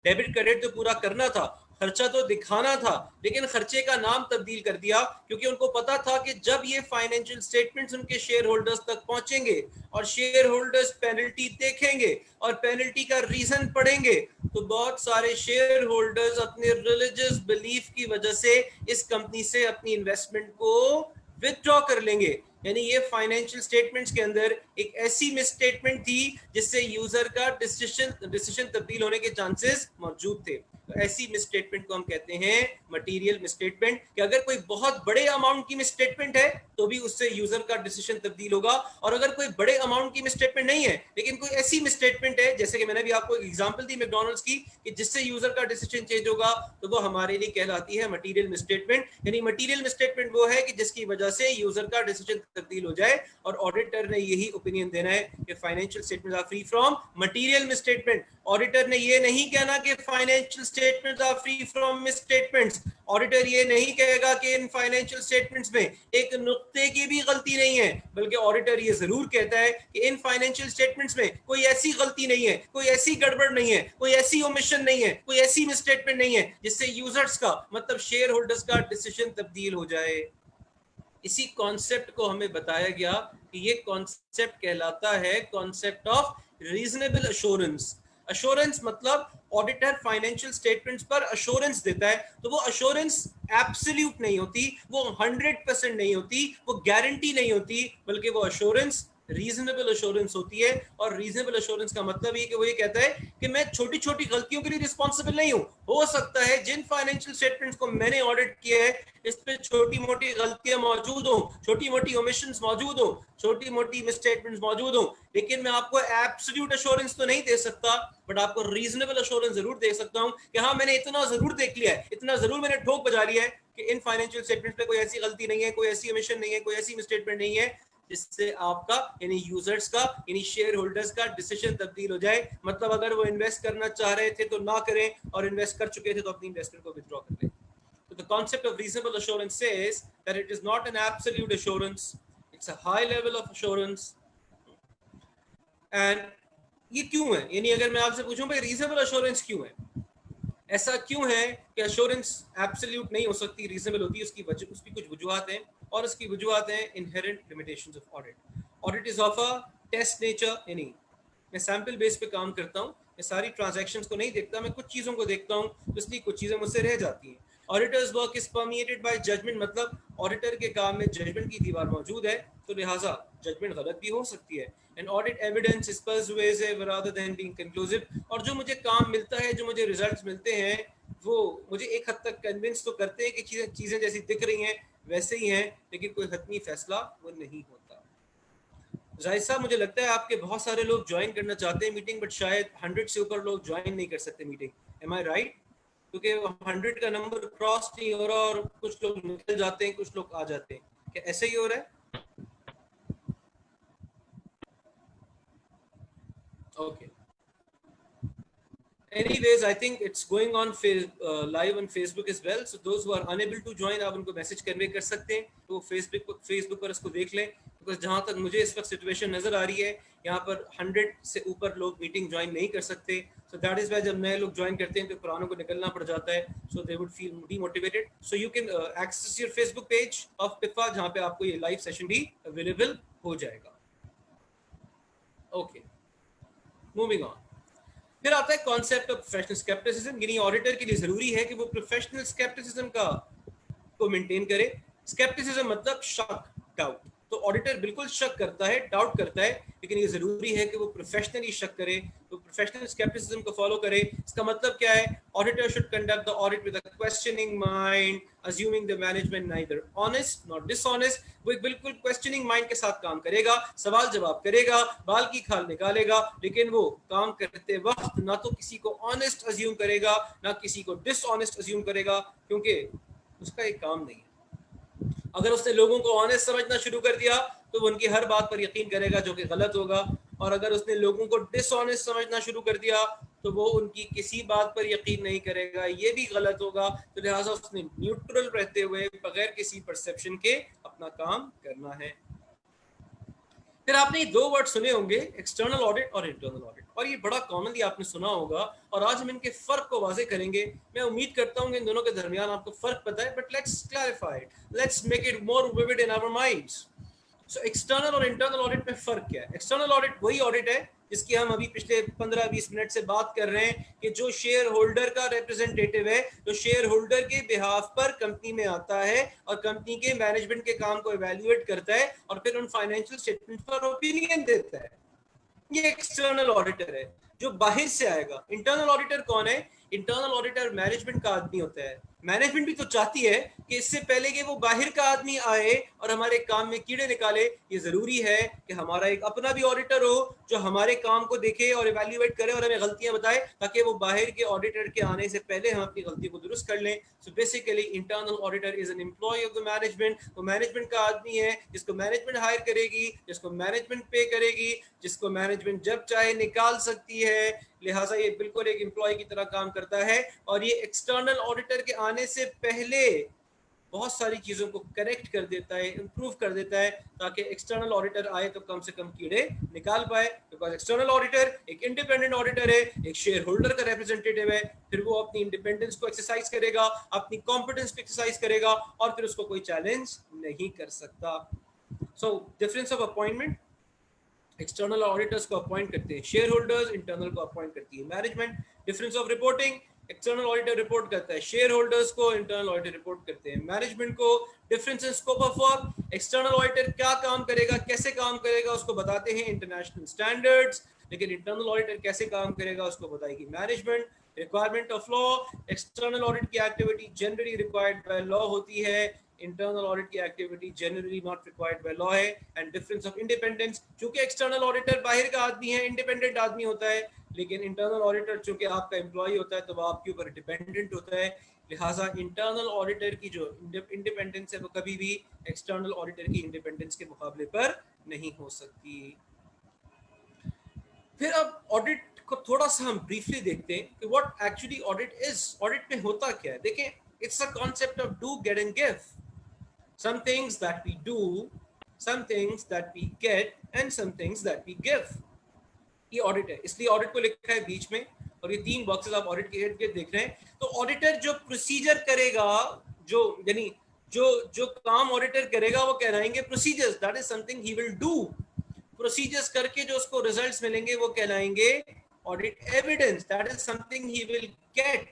डेबिट क्रेडिट तो पूरा करना था, खर्चा तो दिखाना था, लेकिन खर्चे का नाम तब्दील कर दिया क्योंकि उनको पता था कि जब ये फाइनेंशियल स्टेटमेंट्स उनके शेयर होल्डर्स तक पहुंचेंगे और शेयर होल्डर्स पेनल्टी देखेंगे और पेनल्टी का रीजन पढ़ेंगे, तो बहुत सारे शेयर होल्डर्स अपने रिलीजियस बिलीफ की वजह से इस कंपनी से अपनी इन्वेस्टमेंट को विथड्रॉ कर लेंगे। यानी ये फाइनेंशियल स्टेटमेंट्स के अंदर एक ऐसी मिसस्टेटमेंट थी जिससे यूजर का डिसीजन तब्दील होने के चांसेस मौजूद थे। तो ऐसी मिसस्टेटमेंट को हम कहते हैं मटेरियल मिसस्टेटमेंट, कि अगर कोई बहुत बड़े अमाउंट की मिसस्टेटमेंट है तो भी उससे यूजर का डिसीजन तब्दील होगा, और अगर कोई बड़े अमाउंट की मिसस्टेटमेंट नहीं है लेकिन कोई ऐसी मिसस्टेटमेंट है, जैसे कि मैंने भी आपको एग्जांपल दी मैकडॉनल्ड्स की, कि जिससे यूजर का डिसीजन चेंज होगा, तो वो हमारे लिए कहलाती है मटेरियल मिसस्टेटमेंट। यानी मटेरियल मिसस्टेटमेंट वो है कि जिसकी वजह से यूजर का डिसीजन तब्दील हो जाए, और ऑडिटर ने यही ओपिनियन देना है कि financial statements are free from material misstatement. Auditor ने ये नहीं कहना कि financial statements are free from misstatements. Auditor ये नहीं कहेगा कि इन फाइनेंशियल स्टेटमेंट्स में एक नुक्ते की भी गलती नहीं है, बल्कि ऑडिटर ये जरूर कहता है कि इन फाइनेंशियल स्टेटमेंट्स में कोई ऐसी गलती नहीं है, कोई ऐसी गड़बड़ नहीं है, कोई ऐसी ओमिशन नहीं है, कोई ऐसी मिसस्टेटमेंट नहीं है जिससे यूजर्स का, मतलब शेयर होल्डर्स का डिसीजन तब्दील हो जाए। इसी कॉन्सेप्ट को हमें बताया गया कि ये कॉन्सेप्ट कहलाता है concept of reasonable assurance. Assurance मतलब ऑडिटर फाइनेंशियल स्टेटमेंट्स पर अश्योरेंस देता है, तो वो अश्योरेंस एब्सोल्यूट नहीं होती, वो 100% नहीं होती, वो गारंटी नहीं होती, बल्कि वो अश्योरेंस रीजनेबल अश्योरेंस होती है। और रीजनेबल अश्योरेंस का मतलब ये कि वो ये कहता है कि मैं छोटी छोटी गलतियों के लिए रिस्पॉन्सिबल नहीं हूं। हो सकता है जिन फाइनेंशियल स्टेटमेंट्स को मैंने ऑडिट किया है इस पे छोटी मोटी गलतियां मौजूद हो, छोटी मोटी ओमिशंस मौजूद हो, छोटी मोटी मिसस्टेटमेंट्स मौजूद हो, लेकिन मैं आपको एब्सोल्यूट अश्योरेंस तो नहीं दे सकता, बट आपको रीजनेबल अश्योरेंस जरूर दे सकता हूं कि हाँ मैंने इतना जरूर देख लिया है, इतना जरूर मैंने ठोक बजा लिया है कि इन फाइनेंशियल स्टेटमेंट्स पे कोई ऐसी गलती नहीं है, कोई ऐसी ओमिशन नहीं है, कोई ऐसी मिसस्टेटमेंट नहीं है जिससे आपका यानी यूजर्स का यानी शेयर होल्डर्स का डिसीजन तब्दील हो जाए। मतलब अगर वो इन्वेस्ट करना चाह रहे थे तो ना करें, और इन्वेस्ट कर चुके थे तो अपनी इन्वेस्टमेंट को विथड्रॉ कर लें। So the concept of reasonable assurance says that it is not an absolute assurance, it's a high level of assurance. And ये क्यों है? यानी अगर मैं आपसे पूछूं भाई reasonable assurance क्यों है, ऐसा क्यों है कि assurance absolute नहीं हो सकती, reasonable होती है, उसकी वजह, उसकी कुछ वजूहात हैं, और उसकी वजूहात हैं inherent limitations of audit. Audit is of a test nature, यानी मैं सैम्पल बेस पे काम करता हूँ, मैं सारी ट्रांजैक्शंस को नहीं देखता, मैं कुछ चीज़ों को देखता हूँ, तो इसलिए कुछ चीज़ें मुझसे रह जाती हैं। Auditors work is permeated by judgement, मतलब ऑडिटर के काम में जजमेंट की दीवार मौजूद है, तो लिहाजा जजमेंट गलत भी हो सकती है। And audit evidence is persuasive rather than being conclusive, और जो मुझे काम मिलता है, जो मुझे रिजल्ट्स मिलते हैं, वो मुझे एक हद तक कन्विंस तो करते हैं कि चीज़ें जैसी दिख रही हैं वैसे ही हैं, लेकिन कोई हतमी फैसला वो नहीं होता। जाहिर साहब मुझे लगता है आपके बहुत सारे लोग ज्वाइन करना चाहते हैं मीटिंग, बट शायद 100 से ऊपर लोग ज्वाइन नहीं कर सकते मीटिंग। एम आई राइट? क्योंकि 100 का नंबर क्रॉस नहीं हो रहा, और कुछ लोग निकल जाते हैं, कुछ लोग आ जाते हैं। क्या ऐसे ही हो रहा है? Okay, Anyways, I think it's going on live on Facebook as well. So those who are unable to join, आप उनको मैसेज कन्वे कर सकते हैं, तो फेसबुक पर इसको देख लें, बिकॉज जहाँ तक मुझे इस वक्त सिचुएशन नजर आ रही है, यहाँ पर 100 से ऊपर लोग मीटिंग ज्वाइन नहीं कर सकते. So that is why जब नए लोग ज्वाइन करते हैं तो पुरानों को निकलना पड़ जाता है. So they would feel demotivated. So you can access your Facebook page of PIFA, जहाँ पे आपको ये लाइव सेशन भी अवेलेबल हो जाएगा. Okay, moving on. फिर आता है कॉन्सेप्ट ऑफ प्रोफेशनल स्केप्टिसिज्म. यानी ऑडिटर के लिए जरूरी है कि वो प्रोफेशनल स्केप्टिसिज्म को मेंटेन करे. स्केप्टिसिज्म मतलब शक, डाउट. तो ऑडिटर बिल्कुल शक करता है, डाउट करता है, लेकिन ये जरूरी है कि वो प्रोफेशनली शक करे, तो प्रोफेशनल स्केप्टिसिज्म को फॉलो करे. इसका मतलब क्या है? Auditor should conduct the audit with a questioning mind, assuming the management neither honest nor dishonest. वो एक बिल्कुल क्वेश्चनिंग माइंड के साथ काम करेगा, सवाल जवाब करेगा, बाल की खाल निकालेगा, लेकिन वो काम करते वक्त ना तो किसी को ऑनेस्ट अज्यूम करेगा, ना किसी को डिसऑनेस्ट अज्यूम करेगा, क्योंकि उसका एक काम नहीं है. अगर उसने लोगों को ऑनेस्ट समझना शुरू कर दिया तो वो उनकी हर बात पर यकीन करेगा, जो कि गलत होगा. और अगर उसने लोगों को डिसऑनेस्ट समझना शुरू कर दिया तो वो उनकी किसी बात पर यकीन नहीं करेगा, ये भी गलत होगा. तो लिहाजा उसने न्यूट्रल रहते हुए बगैर किसी परसेप्शन के अपना काम करना है. फिर आपने ये दो वर्ड सुने होंगे, एक्सटर्नल ऑडिट और इंटरनल ऑडिट, और ये बड़ा कॉमनली आपने सुना होगा, और आज हम इनके फर्क को वाजे करेंगे. मैं उम्मीद करता हूँ इन दोनों के दरमियान आपको फर्क पता है, but let's clarify it, let's make it more vivid in our minds. So external और इंटरनल ऑडिट में फर्क क्या है? एक्सटर्नल ऑडिट वही ऑडिट है जिसकी हम अभी पिछले 15-20 मिनट से बात कर रहे हैं, कि जो शेयर होल्डर का रिप्रेजेंटेटिव है, जो शेयर होल्डर के बिहाफ पर कंपनी में आता है और कंपनी के मैनेजमेंट के काम को इवैल्यूएट करता है और फिर उन फाइनेंशियल स्टेटमेंट पर ओपिनियन देता है. ये एक्सटर्नल ऑडिटर है जो बाहर से आएगा. इंटरनल ऑडिटर कौन है? इंटरनल ऑडिटर मैनेजमेंट का आदमी होता है. मैनेजमेंट भी तो चाहती है कि इससे पहले कि वो बाहर का आदमी आए और हमारे काम में कीड़े निकाले, ये जरूरी है कि हमारा एक अपना भी ऑडिटर हो जो हमारे काम को देखे और इवैल्यूएट करे और हमें गलतियां बताए, ताकि वो बाहर के ऑडिटर के आने से पहले हम अपनी गलती को दुरुस्त कर लें. So basically internal auditor is an employee of the management. वो मैनेजमेंट का आदमी है जिसको मैनेजमेंट हायर करेगी, जिसको मैनेजमेंट पे करेगी, जिसको मैनेजमेंट जब चाहे निकाल सकती है. लिहाजा ये बिल्कुल एक एम्प्लॉय की तरह काम करता है. और ये एक्सटर्नल ऑडिटर के आने से पहले बहुत सारी चीजों को करेक्ट कर देता है, इंप्रूव कर देता है, ताकि एक्सटर्नल ऑडिटर आए तो कम से कम कीड़े निकाल पाए. बिकॉज एक्सटर्नल ऑडिटर एक इंडिपेंडेंट ऑडिटर है, एक शेयर होल्डर का रिप्रेजेंटेटिव है. फिर वो अपनी इंडिपेंडेंस को एक्सरसाइज करेगा, अपनी कॉम्पिटेंस को एक्सरसाइज करेगा, और फिर उसको कोई चैलेंज नहीं कर सकता. So difference of appointment, external auditors को अपॉइंट करते हैं शेयर होल्डर्स, इंटरनल को अपॉइंट करती है management. Difference of reporting, external auditor report करता है शेयर होल्डर्स को, इंटरनल ऑडिटर रिपोर्ट करते हैं मैनेजमेंट को. Difference in scope of work, external auditor क्या काम करेगा, कैसे काम करेगा, उसको बताते हैं इंटरनेशनल स्टैंडर्ड्स, लेकिन इंटरनल ऑडिटर कैसे काम करेगा उसको बताएगी management. Requirement of law, external audit की activity generally required by law होती है, इंटरनल ऑडिट की activity generally not required by law है. एंड डिफरेंस ऑफ इंडिपेंडेंस, क्योंकि एक्सटर्नल ऑडिटर बाहर का आदमी है, इंडिपेंडेंट आदमी होता है, लेकिन इंटरनल ऑडिटर चूंकि आपका एम्प्लॉय होता है तो वो आपके ऊपर डिपेंडेंट होता है. लिहाजा इंटरनल ऑडिटर की जो इंडिपेंडेंस है वो कभी भी एक्सटर्नल ऑडिटर की इंडिपेंडेंस के मुकाबले पर नहीं हो सकती. फिर अब ऑडिट को थोड़ा सा हम ब्रीफली देखते हैं कि what actually audit is. Audit में होता क्या है? देखें, it's a concept of do, get and give. Some things that we do, some things that we get, and some things that we give. ये ऑडिट है, इसलिए ऑडिट को लिखा है बीच में, और ये 3 बॉक्सेस आप ऑडिट के इर्द गिर्द देख रहे हैं. तो ऑडिटर जो प्रोसीजर करेगा, जो यानी जो काम ऑडिटर करेगा वो कहलाएंगे procedures. That is something he will do. Procedures करके जो उसको रिजल्ट्स मिलेंगे वो कहलाएंगे audit evidence. That is something he will get.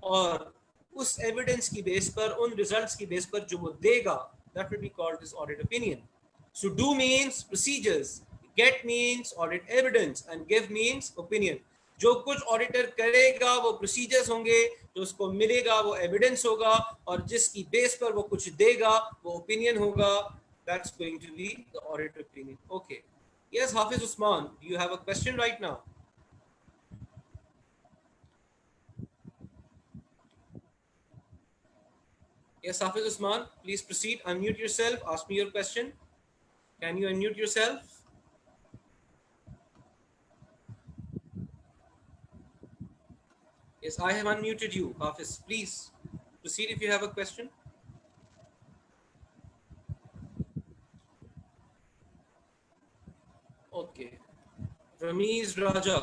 और उस एविडेंस की बेस पर, उन रिजल्ट्स की बेस पर जो वो देगा, that will be called as audit opinion. So do means procedures, get means audit evidence, and give means opinion. जो कुछ ऑडिटर करेगा वो प्रोसीजर्स होंगे, जो उसको मिलेगा वो एविडेंस होगा, और जिसकी बेस पर वो कुछ देगा वो ओपिनियन होगा. That's going to be the audit opinion. Okay. Yes, Hafiz Usman, do you have a question right now? Yes, Hafiz Usman, please proceed. Unmute yourself. Ask me your question. Can you unmute yourself? Yes, I have unmuted you. Hafiz, please proceed if you have a question. Okay. Ramiz Raja,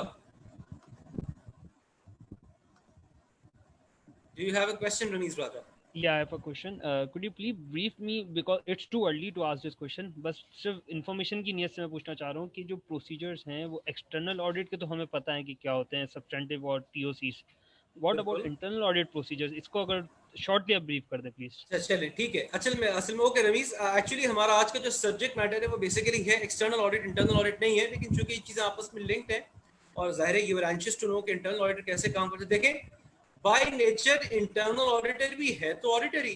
do you have a question, Ramiz Raja? Yeah, I have a question. Could you please brief me, because it's too early to ask this question. बस सिर्फ information की नीयत से मैं पूछना चाह रहा हूँ कि जो प्रोसीजर्स हैं वो एक्सटर्नल ऑडिट के तो हमें पता है कि क्या होते हैं, सब्सटेंटिव और टीओसीज. व्हाट अबाउट बिल्कुल. इंटरनल ऑडिट प्रोसीजर्स, इसको अगर शॉर्टली आप ब्रीफ कर दे प्लीज. अच्छा चलिए ठीक है. असल में ओके रमीज, एक्चुअली हमारा आज का जो सब्जेक्ट मैटर है वो बेसिकली है एक्सटर्नल ऑडिट, इंटरनल ऑडिट नहीं है. लेकिन चूंकि ये चीजें आपस में लिंक्ड है और जाहिर है you are anxious to know कि इंटरनल ऑडिटर कैसे काम करते हैं. देखें, बाय नेचर इंटरनल ऑडिटर भी है तो ऑडिटर ही,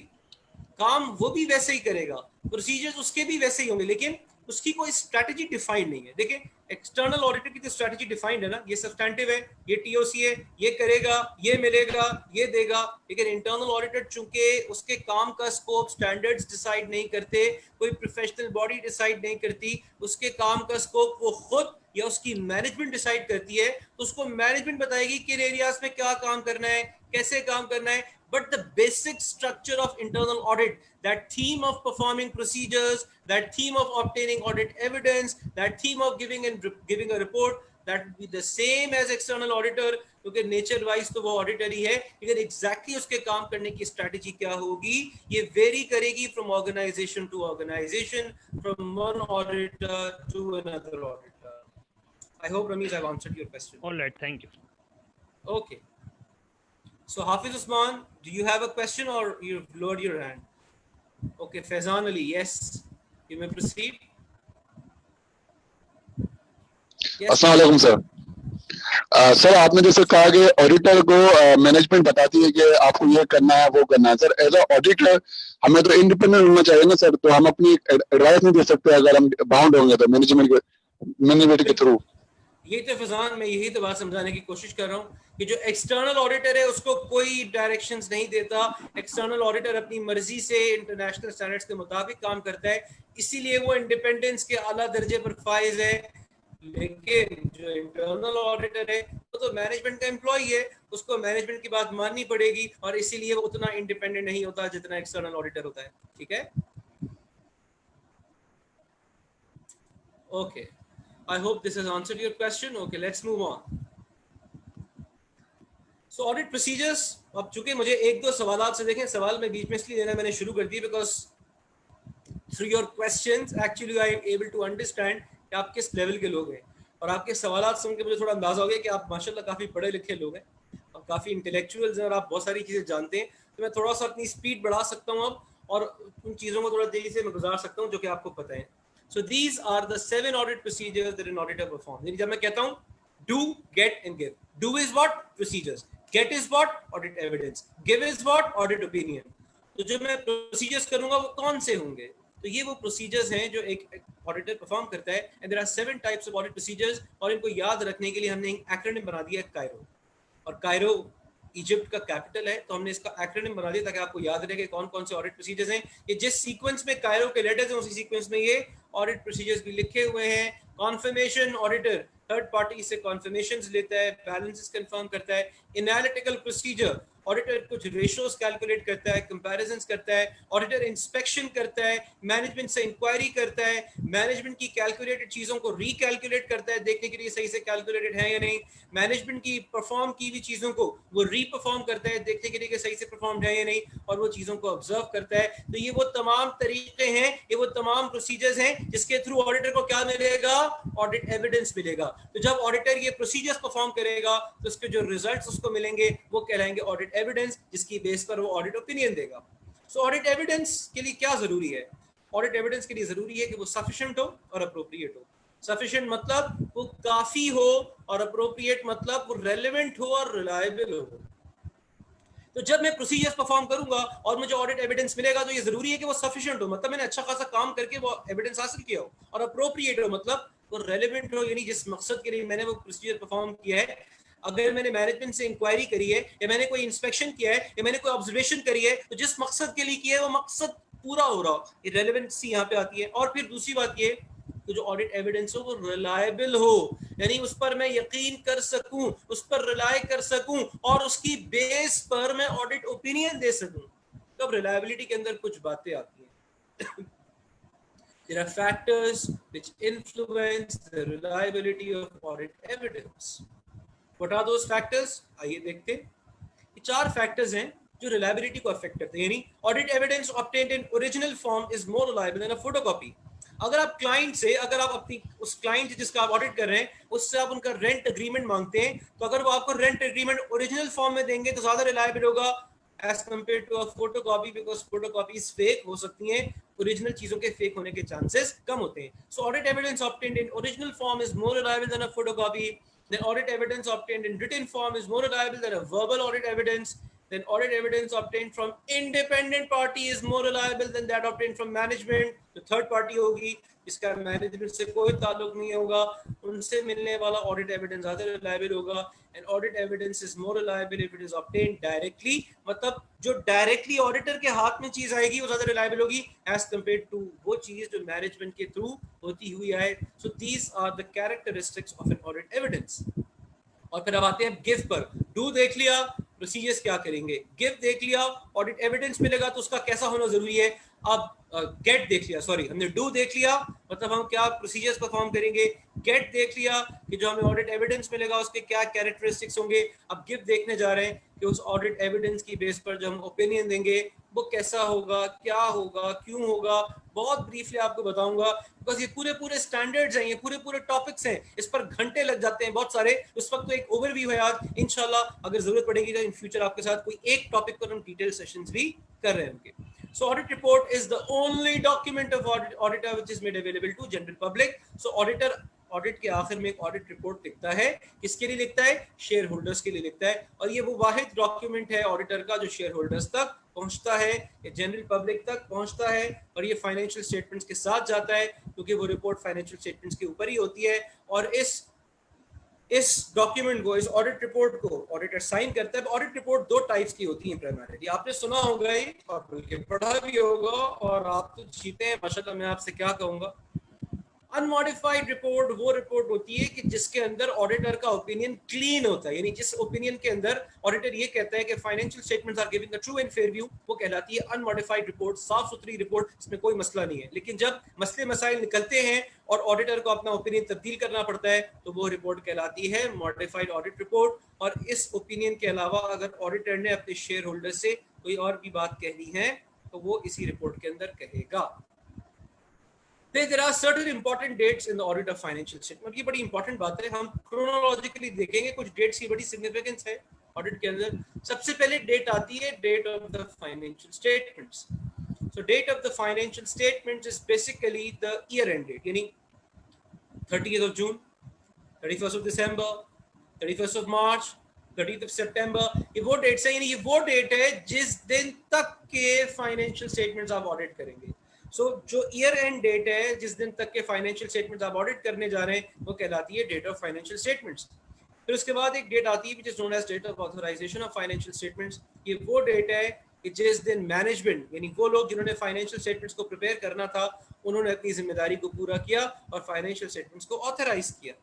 काम वो भी वैसे ही करेगा, प्रोसीजर्स उसके भी वैसे ही होंगे, लेकिन उसकी कोई स्ट्रैटेजी डिफाइंड नहीं है. देखिए, एक्सटर्नल ऑडिटर की तो स्ट्रैटेजी डिफाइंड है ना, ये सब्सटेंटिव है, ये टीओसी है, ये करेगा, ये मिलेगा, ये देगा. लेकिन इंटरनल ऑडिटर चूंकि उसके काम का स्कोप स्टैंडर्ड्स डिसाइड नहीं करते, कोई प्रोफेशनल बॉडी डिसाइड नहीं करती, उसके काम का स्कोप वो खुद या उसकी मैनेजमेंट डिसाइड करती है. तो उसको मैनेजमेंट बताएगी किन एरियाज में क्या काम करना है, कैसे काम करना है. But the basic structure of internal audit, that theme of performing procedures, that theme of obtaining audit evidence, that theme of giving a report, that will be the same as external auditor, क्योंकि nature wise तो वो auditor ही है. लेकिन exactly उसके काम करने की strategy क्या होगी ये vary करेगी from organization to organization, from one auditor to another auditor. I hope Ramiz I've answered your question. All right, thank you. Okay. So Hafiz Usman, do you have a question or you've lowered your hand? Okay, Faizan Ali, yes, you may proceed. Yes. अस्सलाम वालेकुम sir. Sir आपने जैसे कहा कि auditor को management बताती है कि आपको ये करना है वो करना है. सर एज अ ऑडिटर हमें तो इंडिपेंडेंट होना चाहिए ना सर, तो हम अपनी एडवाइस नहीं दे सकते अगर हम बाउंड होंगे तो मैनेजमेंट के थ्रू. ये तो फैजान, मैं यही तो बात समझाने की कोशिश कर रहा हूँ कि जो एक्सटर्नल ऑडिटर है उसको कोई डायरेक्शंस नहीं देता. एक्सटर्नल ऑडिटर अपनी मर्जी से इंटरनेशनल स्टैंडर्ड्स के मुताबिक काम करता है, इसीलिए वो इंडिपेंडेंस के आला दर्जे पर फाइज है. लेकिन जो इंटरनल ऑडिटर है वो तो मैनेजमेंट का एम्प्लॉय है, उसको मैनेजमेंट की बात माननी पड़ेगी और इसीलिए वो उतना इंडिपेंडेंट नहीं होता जितना एक्सटर्नल ऑडिटर होता है. ठीक है, okay. I hope this has answered your question. Okay, let's move on. So audit procedures. अब चूंकि मुझे एक दो सवालात से देखें, सवाल मैं बीच में इसलिए देना मैंने शुरू कर दिया because through your questions actually I am able to understand कि आप किस लेवल के लोग हैं, और आपके सवालात सुन के मुझे थोड़ा अंदाजा हो गया कि आप माशाल्लाह काफ़ी पढ़े लिखे लोग हैं और काफ़ी इंटेलेक्चुअल्स हैं और आप बहुत सारी चीज़ें जानते हैं. तो मैं थोड़ा सा अपनी स्पीड बढ़ा सकता हूँ अब और उन चीज़ों को थोड़ा तेज़ी से मैं गुजार सकता हूँ जो कि आपको पता है. So these are the 7 audit procedures that an auditor performs. जब मैं कहता हूँ do, get and give. Do is what? Procedures. Get is what? Audit evidence. Give is what? Audit opinion. तो जो मैं procedures करूँगा वो कौन से होंगे? तो ये वो procedures हैं जो एक auditor perform करता है. And there are 7 types of audit procedures और इनको याद रखने के लिए हमने एक acronym बना दिया है कायरो. और कायरो इजिप्ट का कैपिटल है, तो हमने इसका एक्रोनिम बना दिया ताकि आपको याद रहे कि कौन कौन से ऑडिट प्रोसीजर्स हैं. ये जिस सीक्वेंस में कायरो के लेटर्स हैं उसी सीक्वेंस में ये ऑडिट प्रोसीजर्स भी लिखे हुए हैं. कॉन्फर्मेशन ऑडिटर थर्ड पार्टी से कॉन्फर्मेशंस लेता है, बैलेंसेस कंफर्म करता है. एनालिटिकल प्रोसीजर ऑडिटर कुछ रेशियोज कैलकुलेट करता है, कंपैरिजंस करता है. ऑडिटर इंस्पेक्शन करता है, मैनेजमेंट से इंक्वायरी करता है, मैनेजमेंट की कैलकुलेटेड चीज़ों को रिकैलकुलेट करता है देखने के लिए सही से कैलकुलेटेड है या नहीं. मैनेजमेंट की परफॉर्म की हुई चीज़ों को वो रीपरफॉर्म करता है देखने के लिए कि सही से परफॉर्म है या नहीं, और वो चीज़ों को ऑब्जर्व करता है. तो ये वो तमाम तरीके हैं, ये वो तमाम प्रोसीजर्स हैं जिसके थ्रू ऑडिटर को क्या मिलेगा? ऑडिट एविडेंस मिलेगा. तो जब ऑडिटर ये प्रोसीजर्स परफॉर्म करेगा तो उसके जो रिजल्ट्स उसको मिलेंगे वो कहलाएंगे ऑडिट एविडेंस, जिसकी बेस पर वो ऑडिट ओपिनियन देगा. सो ऑडिट एविडेंस के लिए क्या जरूरी है? ऑडिट एविडेंस के लिए जरूरी है कि वो सफिशिएंट हो और अप्रोप्रिएट हो. सफिशिएंट मतलब वो काफी हो और अप्रोप्रिएट मतलब वो रेलेवेंट हो और रिलायबल हो. तो जब मैं प्रोसीजर्स परफॉर्म करूंगा और मुझे ऑडिट एविडेंस मिलेगा तो ये जरूरी है कि वो सफिशिएंट हो, मतलब मैंने अच्छा खासा काम करके वो एविडेंस हासिल किया हो, और अप्रोप्रिएट हो मतलब वो रेलेवेंट हो, यानी जिस मकसद के लिए मैंने वो प्रोसीजर परफॉर्म किया है. अगर मैंने मैनेजमेंट से इंक्वायरी करी है या मैंने कोई इंस्पेक्शन किया है या मैंने कोई ऑब्जर्वेशन करी है, तो जिस मकसद के लिए किया है वो मकसद पूरा हो रहा हो, ये रेलेवेंसी यहाँ पे आती है. और फिर दूसरी बात ये तो जो ऑडिट एविडेंस हो वो रिलायबल हो, यानी उस पर मैं यकीन कर सकूं, उस पर रिलाय कर सकूं और उसकी बेस पर मैं ऑडिट ओपिनियन दे सकूं। तो अब रिलायबिलिटी के अंदर कुछ बातें आती हैं। There are factors which influence the reliability of audit evidence. What are those factors? आइए देखते हैं। ये 4 फैक्टर्स हैं जो रिलायबिलिटी को अफेक्ट करते हैं, यानी audit evidence obtained in original form is more reliable than a photocopy. अगर आप क्लाइंट से, अगर आप अपनी उस क्लाइंट जिसका आप ऑडिट कर रहे हैं उससे आप उनका रेंट एग्रीमेंट मांगते हैं, तो अगर वो आपको रेंट एग्रीमेंट ओरिजिनल फॉर्म में देंगे तो ज्यादा रिलायबल होगा as compare to a photocopy, because photocopies fake हो सकती हैं, ओरिजिनल चीजों के फेक होने के चांसेस कम होते हैं। So audit evidence obtained in original form is more reliable than a photocopy. Then audit evidence obtained in written form is more reliable than a verbal audit evidence. Then audit evidence obtained from independent party is more reliable than that obtained from management. तो third party होगी जिसका management से कोई ताल्लुक नहीं होगा, उनसे मिलने वाला ऑडिट एविडेंस ज्यादा रिलायबल होगा। And audit evidence is more reliable if it is obtained directly, मतलब जो डायरेक्टली ऑडिटर के हाथ में चीज आएगी वो ज्यादा रिलायबल होगी एज कंपेयर टू वो चीज जो मैनेजमेंट के थ्रू होती हुई आए। So these are the characteristics of an audit evidence. और फिर अब आते हैं गिव पर। डू देख लिया, प्रोसीजर्स क्या करेंगे। गिव देख लिया, ऑडिट एविडेंस मिलेगा तो उसका कैसा होना जरूरी है। अब गेट देख लिया, सॉरी हमने डू देख लिया, मतलब हम क्या प्रोसीजर्स परफॉर्म करेंगे। गेट देख लिया कि जो हमें ऑडिट एविडेंस मिलेगा उसके क्या कैरेक्टरिस्टिक्स होंगे। अब गिव देखने जा रहे हैं कि उस ऑडिट एविडेंस की बेस पर जो हम ओपिनियन देंगे वो कैसा होगा, क्या होगा, क्यों होगा। बहुत ब्रीफली आपको बताऊंगा बिकॉज ये पूरे स्टैंडर्ड्स हैं, ये पूरे टॉपिक्स हैं, इस पर घंटे लग जाते हैं बहुत सारे। उस वक्त तो एक ओवरव्यू है आज, इंशाल्लाह अगर जरूरत पड़ेगी तो इन फ्यूचर आपके साथ कोई एक टॉपिक पर हम डिटेल सेशंस भी कर रहे होंगे। So audit report is the only document of auditor which is made available to general public. So auditor audit के आखिर में एक ऑडिट रिपोर्ट लिखता है, किसके लिए लिखता है, शेयर होल्डर्स के लिए लिखता है। और ये वो वाहिद डॉक्यूमेंट है ऑडिटर का जो शेयर होल्डर्स तक पहुंचता है, या जनरल पब्लिक तक पहुंचता है, और ये फाइनेंशियल स्टेटमेंट्स के साथ जाता है क्योंकि वो रिपोर्ट फाइनेंशियल स्टेटमेंट्स के ऊपर ही होती है। और इस डॉक्यूमेंट को, इस ऑडिट रिपोर्ट को ऑडिटर साइन करता है। ऑडिट रिपोर्ट 2 टाइप्स की होती है प्राइमरीली, आपने सुना होगा ही और बल्कि पढ़ा भी होगा, और आप तो जीते हैं माशाल्लाह। मैं आपसे क्या कहूंगा, अनमॉडिफाइड रिपोर्ट वो रिपोर्ट होती है कि जिसके अंदर ऑडिटर का ओपिनियन क्लीन होता है, यानी जिस ओपिनियन के अंदर ऑडिटर ये कहता है कि financial statements are giving a true and fair view, वो कहलाती है अनमॉडिफाइड रिपोर्ट, साफ सुथरी रिपोर्ट, इसमें कोई मसला नहीं है। लेकिन जब मसले मसाइल निकलते हैं और ऑडिटर को अपना ओपिनियन तब्दील करना पड़ता है तो वो रिपोर्ट कहलाती है मॉडिफाइड ऑडिट रिपोर्ट। और इस ओपिनियन के अलावा अगर ऑडिटर ने अपने शेयर होल्डर से कोई और भी बात कहनी है तो वो इसी रिपोर्ट के अंदर कहेगा। There are certain important dates in the audit of financial statement. ये बड़ी इंपॉर्टेंट बात है, हम क्रोनोलॉजिकली देखेंगे, कुछ डेट्स की बड़ी सिग्निफिकेंस है ऑडिट के अंदर। सबसे पहले डेट आती है date of the financial statements. So date of the financial statements is basically the year end date, यानी 30th of June, 31st of December, 31st of March, 30th of September। ये वो dates हैं, यानी ये वो date है जिस दिन तक के फाइनेंशियल स्टेटमेंट्स आप ऑडिट करेंगे। सो जो ईयर एंड डेट है जिस दिन तक के फाइनेंशियल स्टेटमेंट्स आप ऑडिट करने जा रहे हैं वो कहलाती है डेट ऑफ फाइनेंशियल स्टेटमेंट्स। फिर उसके बाद एक डेट आती है which is known as date of authorisation of financial statements. ये वो डेट है कि जिस दिन मैनेजमेंट, यानी वो लोग जिन्होंने फाइनेंशियल स्टेटमेंट्स को प्रिपेयर करना था, उन्होंने अपनी जिम्मेदारी को पूरा किया और फाइनेंशियल स्टेटमेंट्स को ऑथराइज किया।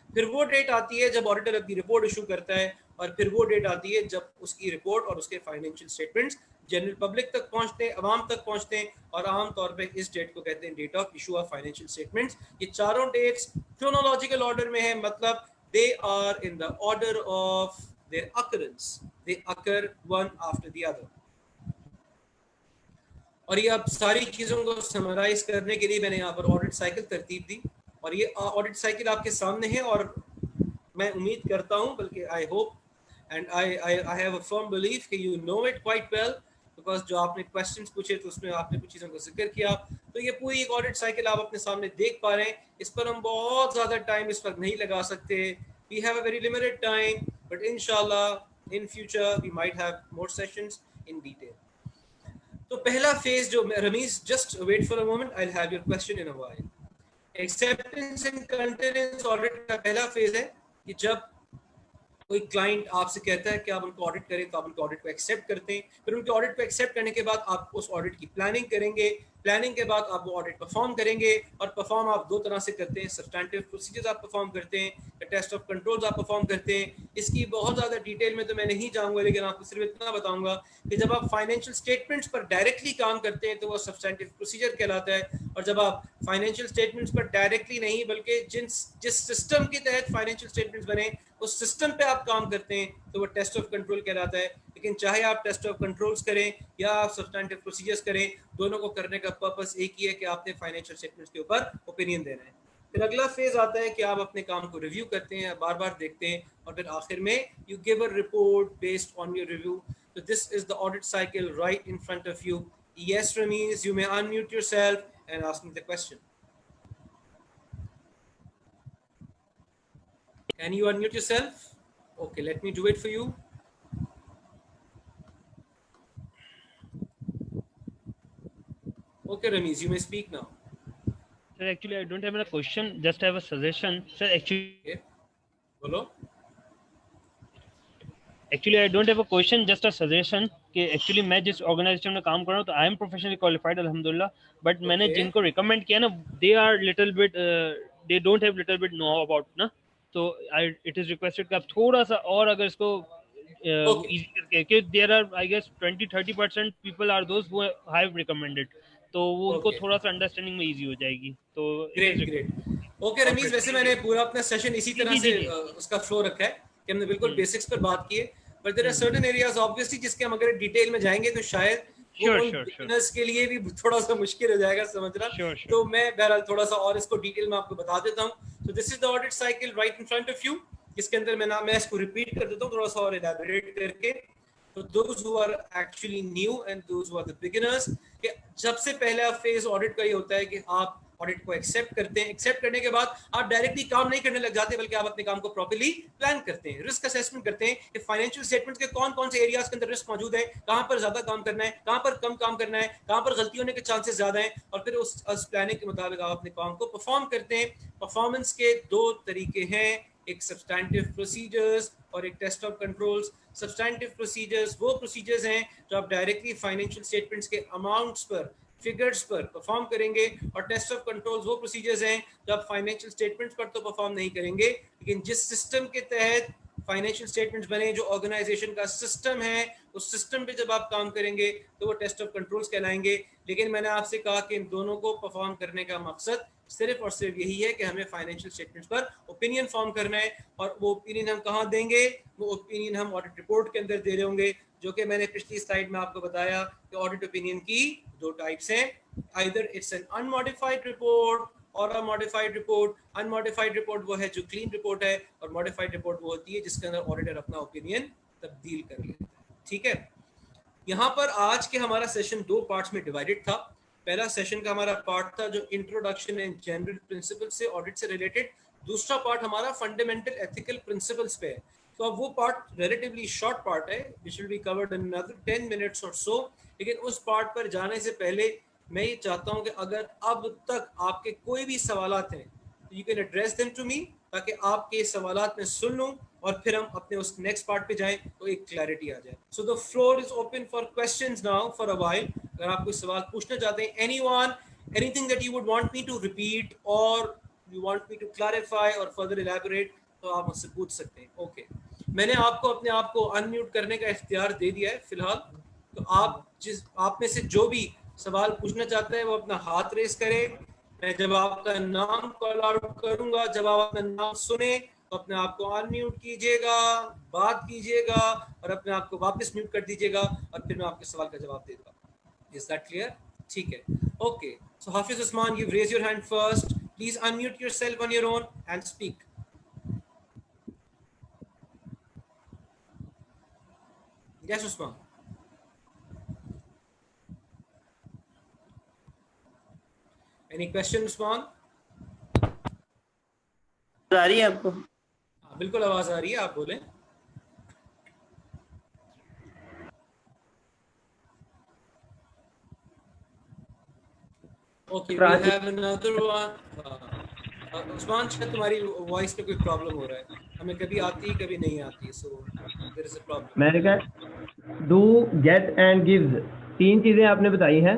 फिर वो डेट आती है जब ऑडिटर अपनी रिपोर्ट इशू करता है, और फिर वो डेट आती है जब उसकी रिपोर्ट और उसके फाइनेंशियल स्टेटमेंट्स जनरल पब्लिक तक पहुंचते हैं, अवाम तक पहुंचते हैं, और आम तौर पे इस डेट को कहते हैं date of issue of financial statements. ये चारों डेट्स क्रोनोलॉजिकल ऑर्डर में है, मतलब they are in the order of their occurrence, they occur one after the other. और ये अब सारी चीज़ों को समराइज करने के लिए मैंने यहाँ पर ऑडिट साइकिल तरतीब दी, और ये ऑडिट साइकिल आपके सामने है, और मैं उम्मीद करता हूँ, बल्कि I hope and I have a firm belief कि you know it quite well, because जो आपने क्वेश्चंस पूछे तो उसमें आपने कुछ चीज़ों का जिक्र किया। तो ये पूरी एक ऑडिट साइकिल आप अपने सामने देख पा रहे हैं। इस पर हम बहुत ज़्यादा टाइम इस वक्त नहीं लगा सकते, we have a very limited time, but इंशाल्लाह in future we might have more sessions in detail. तो पहला फेज जो, Rameez just wait for a moment, I will have your question in a while. Acceptance and continuance audit का पहला phase है कि जब कोई क्लाइंट आपसे कहता है कि आप उनको ऑडिट करें तो आप उनके ऑडिट को एक्सेप्ट करते हैं। फिर उनके ऑडिट को एक्सेप्ट करने के बाद आप उस ऑडिट की प्लानिंग करेंगे, प्लानिंग के बाद आप वो ऑडिट परफॉर्म करेंगे, और परफॉर्म आप दो तरह से करते हैं, सब्सटैंटिव प्रोसीजर्स आप परफॉर्म करते हैं या टेस्ट ऑफ कंट्रोल्स आप परफॉर्म करते हैं। इसकी बहुत ज़्यादा डिटेल में तो मैं नहीं जाऊँगा, लेकिन आपको सिर्फ इतना बताऊँगा कि जब आप फाइनेंशियल स्टेटमेंट्स पर डायरेक्टली काम करते हैं तो वो सब्सटैंटिव प्रोसीजर कहलाता है, और जब आप फाइनेंशियल स्टेटमेंट्स पर डायरेक्टली नहीं बल्कि जिस सिस्टम के तहत फाइनेंशियल स्टेटमेंट्स बने उस सिस्टम पे आप काम करते हैं तो वो टेस्ट ऑफ कंट्रोल कहलाता है। लेकिन चाहे आप टेस्ट ऑफ कंट्रोल्स करें या आप सब्सटैंटिव प्रोसीजर्स करें, दोनों को करने का पर्पस एक ही है कि आपने फाइनेंशियल स्टेटमेंट्स के ऊपर ओपिनियन देना है। फिर अगला फेज आता है कि आप अपने काम को रिव्यू करते हैं, बार बार देखते हैं, और फिर आखिर में you give a report based on your review. So this is the audit cycle right in front of you. Yes, Ramiz, you may unmute yourself and ask me the question. Can you unmute yourself? Okay, let me do it for you. Okay, Ramiz, you may speak now. Sir, actually, I don't have a question, just have a suggestion. Sir, Okay. Bolo. Actually, I don't have a question, just a suggestion कि actually मैं जिस organisation में काम कर रहा हूँ तो I am professionally qualified अल्हम्दुलिल्लाह, बट मैंने Okay. जिनको रिकमेंड किया ना they are little bit they don't have little bit know about ना, तो आई इट इज रिक्वेस्टेड कि आप थोड़ा सा और अगर इसको Okay. इजी करके, कि there are I guess 20-30% people are those who have recommended, तो वो उनको Okay. थोड़ा सा अंडरस्टैंडिंग में इजी हो जाएगी। तो Great, great. Okay, रमीज, वैसे मैंने पूरा अपना सेशन इसी तरह जी, से जी, जी। उसका फ्लो रखा है कि हमने बिल्कुल बेसिक्स पर बात की है, but there are certain areas obviously जिसके हम अगर डिटेल में जाएंगे तो शायद वो Sure, उन sure, बिगिनर्स के लिए भी थोड़ा सा मुश्किल हो जाएगा समझना। Sure, sure. तो मैं बहरहाल थोड़ा सा और इसको डिटेल में आपको बता देता हूँ। तो this is the audit cycle right in front of you, जिसके अंदर मैं इसको रिपीट कर देता हूँ थोड़ा सा और इलैबोरेट करके। तो those who are actually new and those who are the beginners, कि सबसे पहला फेज ऑडिट का ये होता है कि आप ऑडिट को एक्सेप्ट करते हैं। एक्सेप्ट करने के बाद आप डायरेक्टली काम नहीं करने लग जाते, बल्कि आप अपने काम को प्रॉपर्ली प्लान करते हैं, रिस्क असेसमेंट करते हैं कि फाइनेंशियल स्टेटमेंट्स के कौन कौन से एरियाज के अंदर रिस्क मौजूद है, कहां पर ज्यादा काम करना है, कहां पर कम काम करना है, कहां पर गलती होने के चांसेस ज्यादा हैं, और फिर उस प्लानिंग के मुताबिक आप अपने काम को परफॉर्म करते हैं। परफॉर्मेंस के दो तरीके हैं, एक सब्सटैंटिव प्रोसीजर्स और एक test of controls. Substantive procedures वो प्रोसीजर्स हैं जो आप डायरेक्टली फाइनेंशियल स्टेटमेंट्स के अमाउंट्स पर, फिगर्स पर परफॉर्म करेंगे, और टेस्ट ऑफ कंट्रोल्स वो प्रोसीजर्स हैं जो आप फाइनेंशियल स्टेटमेंट्स पर तो परफॉर्म नहीं करेंगे, लेकिन जिस सिस्टम के तहत फाइनेंशियल स्टेटमेंट्स बने, जो ऑर्गेनाइजेशन का सिस्टम है, उस सिस्टम पे जब आप काम करेंगे तो वो टेस्ट ऑफ कंट्रोल्स कहलाएंगे। लेकिन मैंने आपसे कहा कि इन दोनों को परफॉर्म करने का मकसद सिर्फ और सिर्फ यही है कि हमें फाइनेंशियल स्टेटमेंट्स पर ओपिनियन फॉर्म करना है, और वो ओपिनियन हम कहाँ देंगे, वो ओपिनियन हम ऑडिट रिपोर्ट के अंदर दे रहे होंगे, जो कि मैंने पिछली स्लाइड में आपको बताया कि ऑडिट ओपिनियन की दो टाइप्स हैं, either it's an unmodified report और a modified report. Unmodified report वो है जो क्लीन रिपोर्ट है, और मॉडिफाइड रिपोर्ट वो होती है जिसके अंदर ऑडिटर अपना ओपिनियन तब्दील कर लेता है। ठीक है, यहाँ पर आज के हमारा सेशन दो पार्ट्स में डिवाइडेड था। पहला सेशन का हमारा पार्ट था जो इंट्रोडक्शन एंड जनरल प्रिंसिपल से ऑडिट से रिलेटेड, दूसरा पार्ट हमारा फंडामेंटल एथिकल प्रिंसिपल्स पे है। तो अब वो पार्ट रिलेटिवली शॉर्ट पार्ट है, which will be covered in another 10 minutes और सो। लेकिन उस पार्ट पर जाने से पहले मैं ये चाहता हूँ कि अगर अब तक आपके कोई भी सवालात हैं तो you can address them to me, ताकि आपके सवालात में सुन लूँ और फिर हम अपने उस नेक्स्ट पार्ट पे जाएं तो एक क्लैरिटी आ जाए। So the floor is open for questions now for a while. अगर आप कोई सवाल पूछना चाहते हैं, anyone, anything that you would want me to repeat और you want me to clarify और फर्दर इलैबोरेट, तो आप मुझसे पूछ सकते हैं। ओके, मैंने आपको अपने आप को अनम्यूट करने का इख्तियार दे दिया है फिलहाल, तो आप में से जो भी सवाल पूछना चाहते हैं वो अपना हाथ रेस करे। मैं जब आपका नाम कॉल आउट करूंगा, जब आप अपना नाम सुने तो अपने आप को अनम्यूट कीजिएगा, बात कीजिएगा और अपने आप को वापस म्यूट कर दीजिएगा, और फिर मैं आपके सवाल का जवाब दे दूंगा। Is that clear? ठीक है, okay. So Hafiz Usman, you raise your hand first, please unmute yourself on your own and speak. Yes Usman. Any question, Usman? आ रही है आपको? हाँ, बिल्कुल आवाज आ रही है, आप बोलें। Okay, we have another one. Usman, शायद तुम्हारी वॉइस में कोई प्रॉब्लम हो रहा है, हमें कभी आती है कभी नहीं आती, so there is a problem. मैंने कहा डू, गेट एंड गिव्स, तीन चीजें आपने बताई हैं।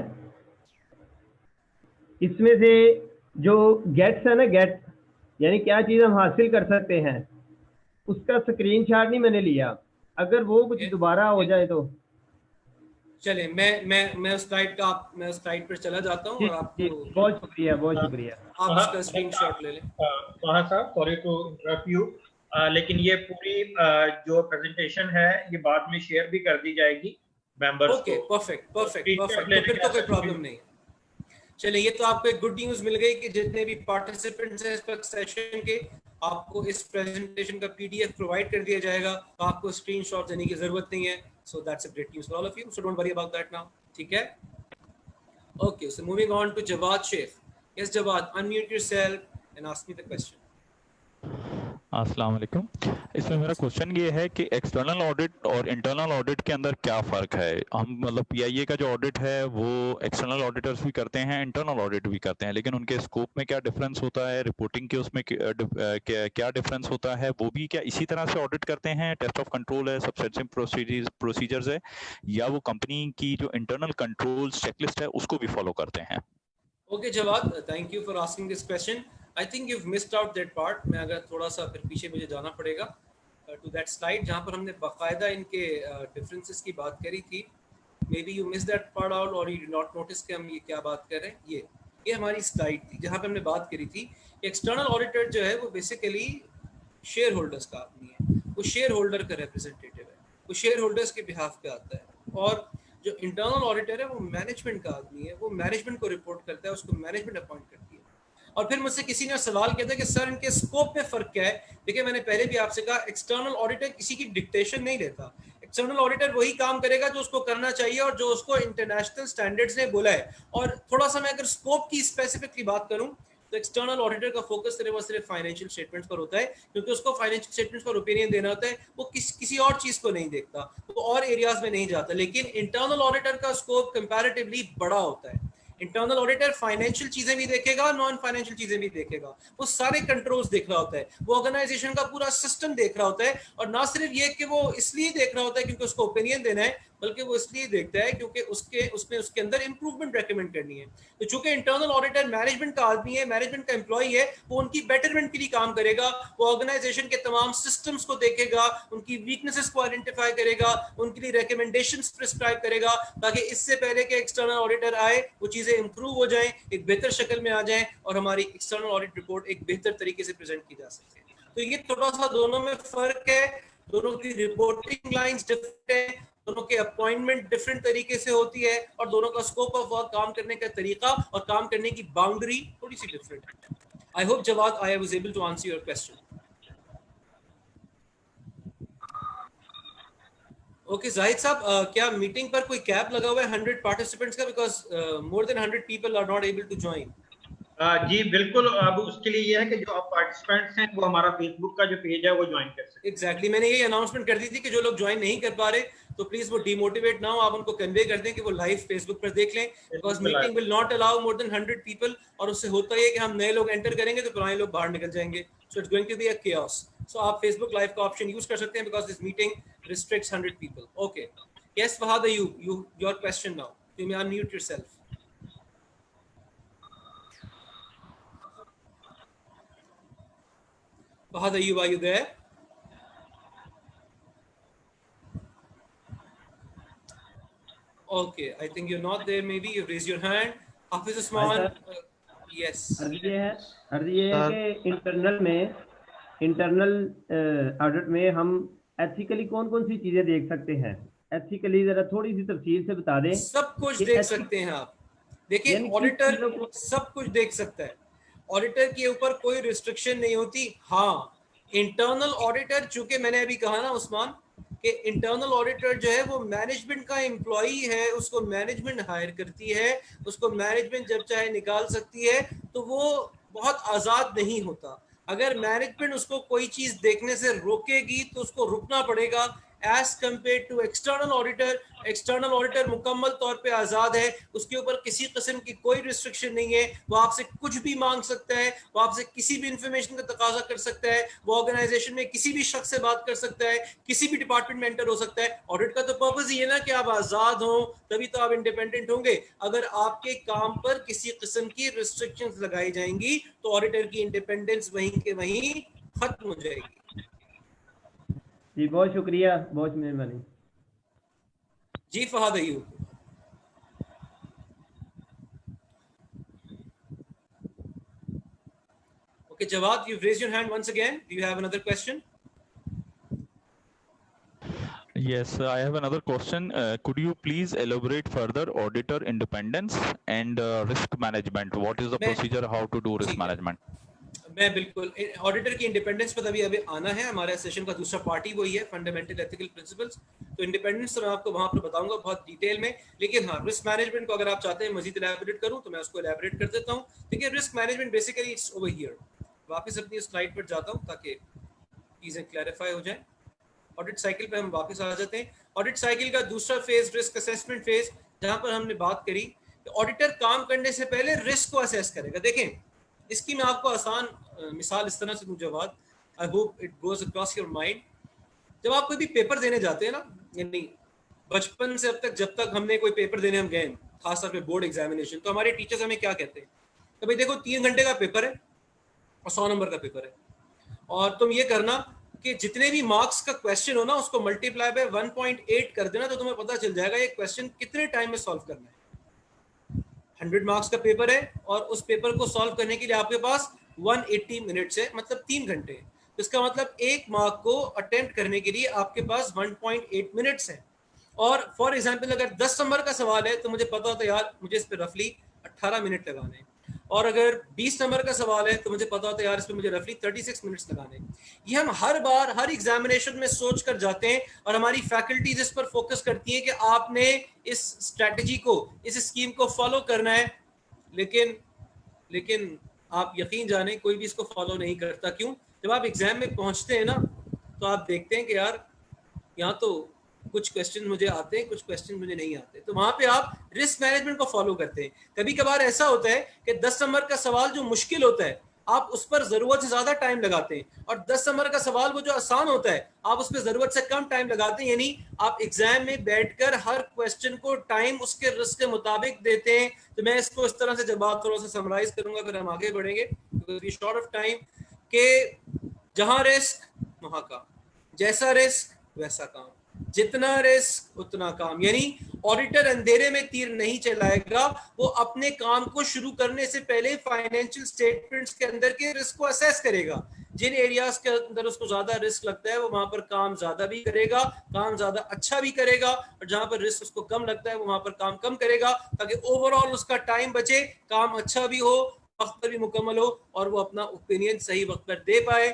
इसमें से जो गेट्स है ना, गेट यानी क्या चीज़ हम हासिल कर सकते हैं, उसका स्क्रीनशॉट नहीं मैंने लिया, अगर वो कुछ दोबारा हो जाए तो। चलिए मैं उस स्लाइड पर चला जाता हूँ और आपको बहुत शुक्रिया, बहुत शुक्रिया। आप उसका स्क्रीनशॉट ले लें। फहद साहब, सॉरी टू इंटरप्ट यू, लेकिन ये पूरी जो प्रेजेंटेशन है ये बाद में शेयर भी कर दी जाएगी मेंबर्स ओके, को। परफेक्ट तो फिर तो कोई प्रॉब्लम नहीं है। चलिए, ये तो आपको एक गुड न्यूज़ मिल गई कि जितने भी पार्टिसिपेंट्स हैं इस वक्त सेशन के, आपको इस प्रेजेंटेशन का पीडीएफ प्रोवाइड कर दिया जाएगा, तो आपको स्क्रीनशॉट देने की जरूरत नहीं है। So that's a great news for all of you, so don't worry about that now, ठीक है? Okay, so moving on to Jawad Sheikh. Yes Jawad, unmute yourself and ask me the question. अस्सलाम वालेकुम। इसमें मेरा क्वेश्चन ये है कि एक्सटर्नल ऑडिट और इंटरनल ऑडिट के अंदर क्या फ़र्क है? हम मतलब पीआईए का जो ऑडिट है वो एक्सटर्नल ऑडिटर्स भी करते हैं, इंटरनल ऑडिट भी करते हैं, लेकिन उनके स्कोप में क्या डिफरेंस होता है, रिपोर्टिंग के उसमें क्या डिफरेंस होता है? वो भी क्या इसी तरह से ऑडिट करते हैं, टेस्ट ऑफ कंट्रोल है, सब्सटेंसिव प्रोसीजर्स है, या वो कंपनी की जो इंटरनल कंट्रोल्स चेकलिस्ट है उसको भी फॉलो करते हैं? Okay Jawad, thank you for asking this question. I think you missed out that part. मैं अगर थोड़ा सा फिर पीछे मुझे जाना पड़ेगा टू दैट स्लाइड जहाँ पर हमने बाकायदा इनके डिफरेंसेस की बात करी थी। May be you miss that part out और यू डिड नॉट नोटिस कि हम ये क्या बात कर रहे हैं। ये हमारी स्लाइड थी जहाँ पे हमने बात करी थी एक्सटर्नल ऑडिटर जो है वो बेसिकली शेयर होल्डर्स का आदमी है, वो शेयर होल्डर का रिप्रेजेंटेटिव है, वो शेयर होल्डर्स के बिहाफ पे आता है। और जो इंटरनल ऑडिटर है वो मैनेजमेंट का आदमी है, वो मैनेजमेंट को रिपोर्ट करता है, उसको मैनेजमेंट अपॉइंट करती है। और फिर मुझसे किसी ने सवाल किया था कि सर इनके स्कोप में फर्क क्या है? देखिए, मैंने पहले भी आपसे कहा, एक्सटर्नल ऑडिटर किसी की डिक्टेशन नहीं लेता। एक्सटर्नल ऑडिटर वही काम करेगा जो उसको करना चाहिए और जो उसको इंटरनेशनल स्टैंडर्ड्स ने बोला है। और थोड़ा सा मैं अगर स्कोप की स्पेसिफिकली बात करूं तो एक्सटर्नल ऑडिटर का फोकस सिर्फ और सिर्फ फाइनेंशियल स्टेटमेंट्स पर होता है, क्योंकि उसको फाइनेंशियल स्टेटमेंट्स पर ओपिनियन देना होता है। वो किसी और चीज को नहीं देखता, वो और एरियाज में नहीं जाता। लेकिन इंटरनल ऑडिटर का स्कोप कंपैरेटिवली बड़ा होता है। इंटरनल ऑडिटर फाइनेंशियल चीजें भी देखेगा, नॉन फाइनेंशियल चीजें भी देखेगा, वो सारे कंट्रोल्स देख रहा होता है, वो ऑर्गेनाइजेशन का पूरा सिस्टम देख रहा होता है। और ना सिर्फ ये कि वो इसलिए देख रहा होता है क्योंकि उसको ओपिनियन देना है, बल्कि वो इसलिए देखता है क्योंकि उसके अंदर इंप्रूवमेंट रेकमेंड करनी है। तो चूंकि इंटरनल ऑडिटर मैनेजमेंट का आदमी है, मैनेजमेंट का एम्प्लॉय है, वो उनकी बेटरमेंट के लिए काम करेगा। वो ऑर्गेनाइजेशन के तमाम सिस्टम्स को देखेगा, उनकी वीकनेसेस को आइडेंटिफाई करेगा, उनके लिए रिकमेंडेशंस प्रिस्क्राइब करेगा, ताकि इससे पहले कि एक्सटर्नल ऑडिटर आए वो चीजें इंप्रूव हो जाएं, एक बेहतर शक्ल में आ जाएं और हमारी एक्सटर्नल ऑडिट रिपोर्ट एक बेहतर तरीके से प्रेजेंट की जा सके। तो ये थोड़ा सा दोनों में फर्क है, दोनों की रिपोर्टिंग लाइंस डिफरेंट है, दोनों के अपॉइंटमेंट डिफरेंट तरीके से होती है, और दोनों का स्कोप ऑफ वर्क, काम करने का तरीका और काम करने की बाउंड्री थोड़ी सी डिफरेंट है। I hope Jawad I was able to answer your question. Okay Zahid साहब, क्या मीटिंग पर कोई कैप लगा हुआ है 100 पार्टिसिपेंट्स का? Because more than 100 people are not able to join. जी बिल्कुल, अब उसके लिए ये है कि जो आप पार्टिसिपेंट्स हैं वो हमारा फेसबुक का जो पेज है वो ज्वाइन कर सकते हैं। एग्जैक्टली, मैंने ये अनाउंसमेंट कर दी थी कि जो लोग ज्वाइन नहीं कर पा रहे तो प्लीज वो डिमोटिवेट ना हो, आप उनको कन्वे कर दें कि वो लाइव फेसबुक पर देख लें, because meeting will not allow more than 100 people. और उससे होता ही है कि हम नए लोग एंटर करेंगे तो पुराने लोग बाहर निकल जाएंगे, so it's going to be a chaos। सो आप फेसबुक लाइव का ऑप्शन यूज कर सकते हैं because this meeting restricts 100 people. Okay, yes Fahad, your question now, you may unmute yourself. Fahad, are you there? Okay, I think you're not there. Maybe you raise your hand. Hafiz Usman, yes. अर्ज ये है कि internal audit में हम ethically कौन कौन सी चीजें देख सकते हैं? एथिकली जरा थोड़ी सी तफसील से बता दें। सब कुछ देख सकते हैं आप। देखिए, ऑडिटर सब कुछ देख सकता है, ऑडिटर के ऊपर कोई रिस्ट्रिक्शन नहीं होती। हाँ, इंटरनल ऑडिटर, चूंकि मैंने अभी कहा ना उस्मान कि इंटरनल ऑडिटर जो है वो मैनेजमेंट का एम्प्लॉई है, उसको मैनेजमेंट हायर करती है, उसको मैनेजमेंट जब चाहे निकाल सकती है, तो वो बहुत आज़ाद नहीं होता। अगर मैनेजमेंट उसको कोई चीज़ देखने से रोकेगी तो उसको रुकना पड़ेगा, as compare to external auditor external auditor मुकम्मल तौर पे आजाद है, उसके ऊपर किसी किस्म की कोई रिस्ट्रिक्शन नहीं है, वो आपसे कुछ भी मांग सकता है, वो आपसे किसी भी इंफॉर्मेशन का तकाजा कर सकता है, वो ऑर्गेनाइजेशन में किसी भी शख्स से बात कर सकता है, किसी भी डिपार्टमेंट में एंटर हो सकता है। ऑडिट का तो पर्पस ही है ना कि आप आजाद हो, तभी तो आप इंडिपेंडेंट होंगे। अगर आपके काम पर किसी किस्म की रिस्ट्रिक्शंस लगाई जाएंगी तो ऑडिटर की इंडिपेंडेंस वहीं के वहीं खत्म हो जाएगी। जी बहुत शुक्रिया, बहुत मेहरबानी। जी Fahad Ayub. Okay, Jawad, you've raised your hand once again. Do you have another question? Yes, I have another question. Could you please elaborate further auditor independence and risk management? What is the procedure, how to do risk management? मैं बिल्कुल auditor की independence पर अभी आना है। हमारे session का दूसरा पार्ट ही वही है, फंडामेंटल एथिकल प्रिंसिपल्स। तो इंडिपेंडेंस तो मैं आपको वहां पर बताऊंगा बहुत डिटेल में, लेकिन हाँ, रिस्क मैनेजमेंट को अगर आप चाहते हैं मजीद इलैबोरेट करूं तो मैं उसको इलैबोरेट कर देता हूं। देखिए, risk management basically it's over here. वापस अपनी स्लाइड पर जाता हूं ताकि चीजें क्लैरिफाई हो जाए। ऑडिट साइकिल पे हम वापस आ जाते हैं। ऑडिट साइकिल का दूसरा फेज रिस्क असेसमेंट फेज, जहां पर हमने बात करी कि ऑडिटर काम करने से पहले रिस्क को असेस करेगा। देखें, इसकी मैं आपको आसान मिसाल इस तरह से दूं जवाब, I hope it goes across your mind. जब आप कोई भी पेपर देने जाते हैं ना, यानी बचपन से अब तक जब तक हमने कोई पेपर देने हम गए, खासतौर पे बोर्ड एग्जामिनेशन, तो हमारे टीचर्स हमें क्या कहते हैं कि भाई देखो 3 घंटे का पेपर है और 100 नंबर का पेपर है, और तुम ये करना कि जितने भी मार्क्स का क्वेश्चन हो ना उसको मल्टीप्लाई बाय 1.8 कर देना, तो तुम्हें पता चल जाएगा ये क्वेश्चन कितने टाइम में सॉल्व करना है। 100 मार्क्स का पेपर है और उस पेपर को सॉल्व करने के लिए आपके पास 180 मिनट्स है, मतलब 3 घंटे। तो इसका मतलब एक मार्क को अटेम्प्ट करने के लिए आपके पास 1.8 मिनट्स है। और फॉर एग्जांपल अगर 10 नंबर का सवाल है तो मुझे पता होता है यार मुझे इस पर रफली 18 मिनट लगाने हैं, और अगर 20 नंबर का सवाल है तो मुझे पता होता है यार इस पर मुझे रफली 36 मिनट्स लगाने हैं। ये हम हर बार हर एग्जामिनेशन में सोच कर जाते हैं, और हमारी फैकल्टीज इस पर फोकस करती है कि आपने इस स्ट्रैटेजी को, इस स्कीम को फॉलो करना है। लेकिन आप यकीन जाने कोई भी इसको फॉलो नहीं करता। क्यों? जब आप एग्जाम में पहुंचते हैं ना तो आप देखते हैं कि यार यहाँ तो कुछ क्वेश्चन मुझे आते हैं, कुछ क्वेश्चन मुझे नहीं आते, तो वहां पे आप रिस्क मैनेजमेंट को फॉलो करते हैं। कभी कभार ऐसा होता है कि 10 नंबर का सवाल जो मुश्किल होता है आप उस पर जरूरत से ज्यादा टाइम लगाते हैं, और 10 नंबर का सवाल वो जो आसान होता है आप उस पर जरूरत से कम टाइम लगाते हैं। यानी आप एग्जाम में बैठकर हर क्वेश्चन को टाइम उसके रिस्क के मुताबिक देते हैं। तो मैं इसको इस तरह से जब आप थोड़ा सा समराइज करूंगा फिर हम आगे बढ़ेंगे शॉर्ट ऑफ टाइम, के जहां रिस्क वहां काम, जैसा रिस्क वैसा काम, जितना रिस्क उतना काम। यानी ऑडिटर अंधेरे में तीर नहीं चलाएगा, वो अपने काम को शुरू करने से पहले फाइनेंशियल स्टेटमेंट्स के अंदर के रिस्क को असेस करेगा। जिन एरियाज के अंदर उसको ज्यादा रिस्क लगता है वो वहां पर काम ज्यादा भी करेगा, काम ज्यादा अच्छा भी करेगा, और जहां पर रिस्क उसको कम लगता है वो वहां पर काम कम करेगा, ताकि ओवरऑल उसका टाइम बचे, काम अच्छा भी हो, वक्त पर भी मुकम्मल हो, और वो अपना ओपिनियन सही वक्त पर दे पाए।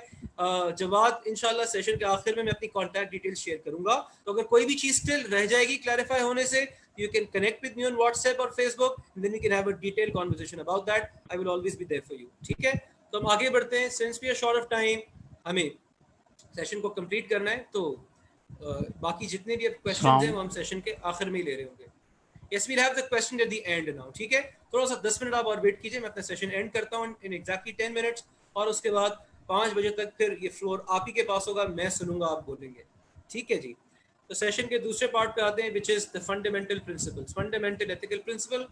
जवाब इंशाल्लाह सेशन के आखिर में मैं अपनी कॉन्टैक्ट डिटेल्स शेयर करूंगा, तो अगर कोई भी चीज स्टिल रह जाएगी क्लैरिफाई होने से, you can connect with me on WhatsApp or Facebook, and then we can have a detailed conversation about that. I will always be there for you. ठीक है, तो हम आगे बढ़ते हैं। Since we are short of time, हमें session को complete करना है, तो बाकी जितने भी क्वेश्चंस हैं वो हम सेशन के आखिर में ही ले रहे होंगे। Yes, we'll have the question at the end now. ठीक है, थोड़ा सा 10 मिनट आप और वेट कीजिए, मैं अपना सेशन एंड करता हूँ in exactly 10 minutes, और उसके बाद 5 बजे तक फिर ये फ्लोर आप ही के पास होगा, मैं सुनूंगा, आप बोलेंगे। ठीक है जी, तो सेशन के दूसरे पार्ट पे आते हैं, which is the fundamental principles, fundamental ethical principle.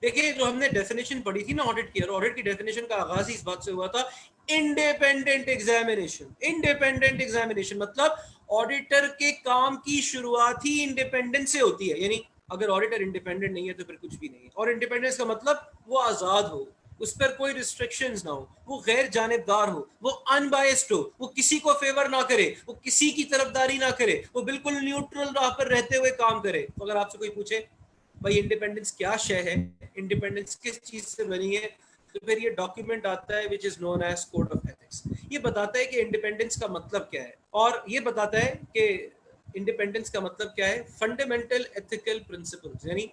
देखिए, जो हमने डेफिनेशन पढ़ी थी ना ऑडिट की, और ऑडिट की डेफिनेशन का आगाज ही इस बात से हुआ था, इंडिपेंडेंट एग्जामिनेशन। इंडिपेंडेंट एग्जामिनेशन मतलब ऑडिटर के काम की शुरुआत ही इंडिपेंडेंस से होती है। यानी अगर ऑडिटर इंडिपेंडेंट नहीं है तो फिर कुछ भी नहीं है। और इंडिपेंडेंस का मतलब वो आजाद हो, उस पर कोई रिस्ट्रिक्शंस ना हो, वो गैर जानिबदार हो, वो अनबायस्ड हो, वो किसी को फेवर ना करे, वो किसी की तरफदारी ना करे, वो बिल्कुल न्यूट्रल राह पर रहते हुए काम करे। तो अगर आपसे कोई पूछे भाई इंडिपेंडेंस क्या शय है, इंडिपेंडेंस किस चीज से बनी है, तो फिर ये डॉक्यूमेंट आता है which is known as code of ethics. ये बताता है कि इंडिपेंडेंस का मतलब क्या है, और ये बताता है कि इंडिपेंडेंस का मतलब क्या है, फंडामेंटल एथिकल प्रिंसिपल्स। यानी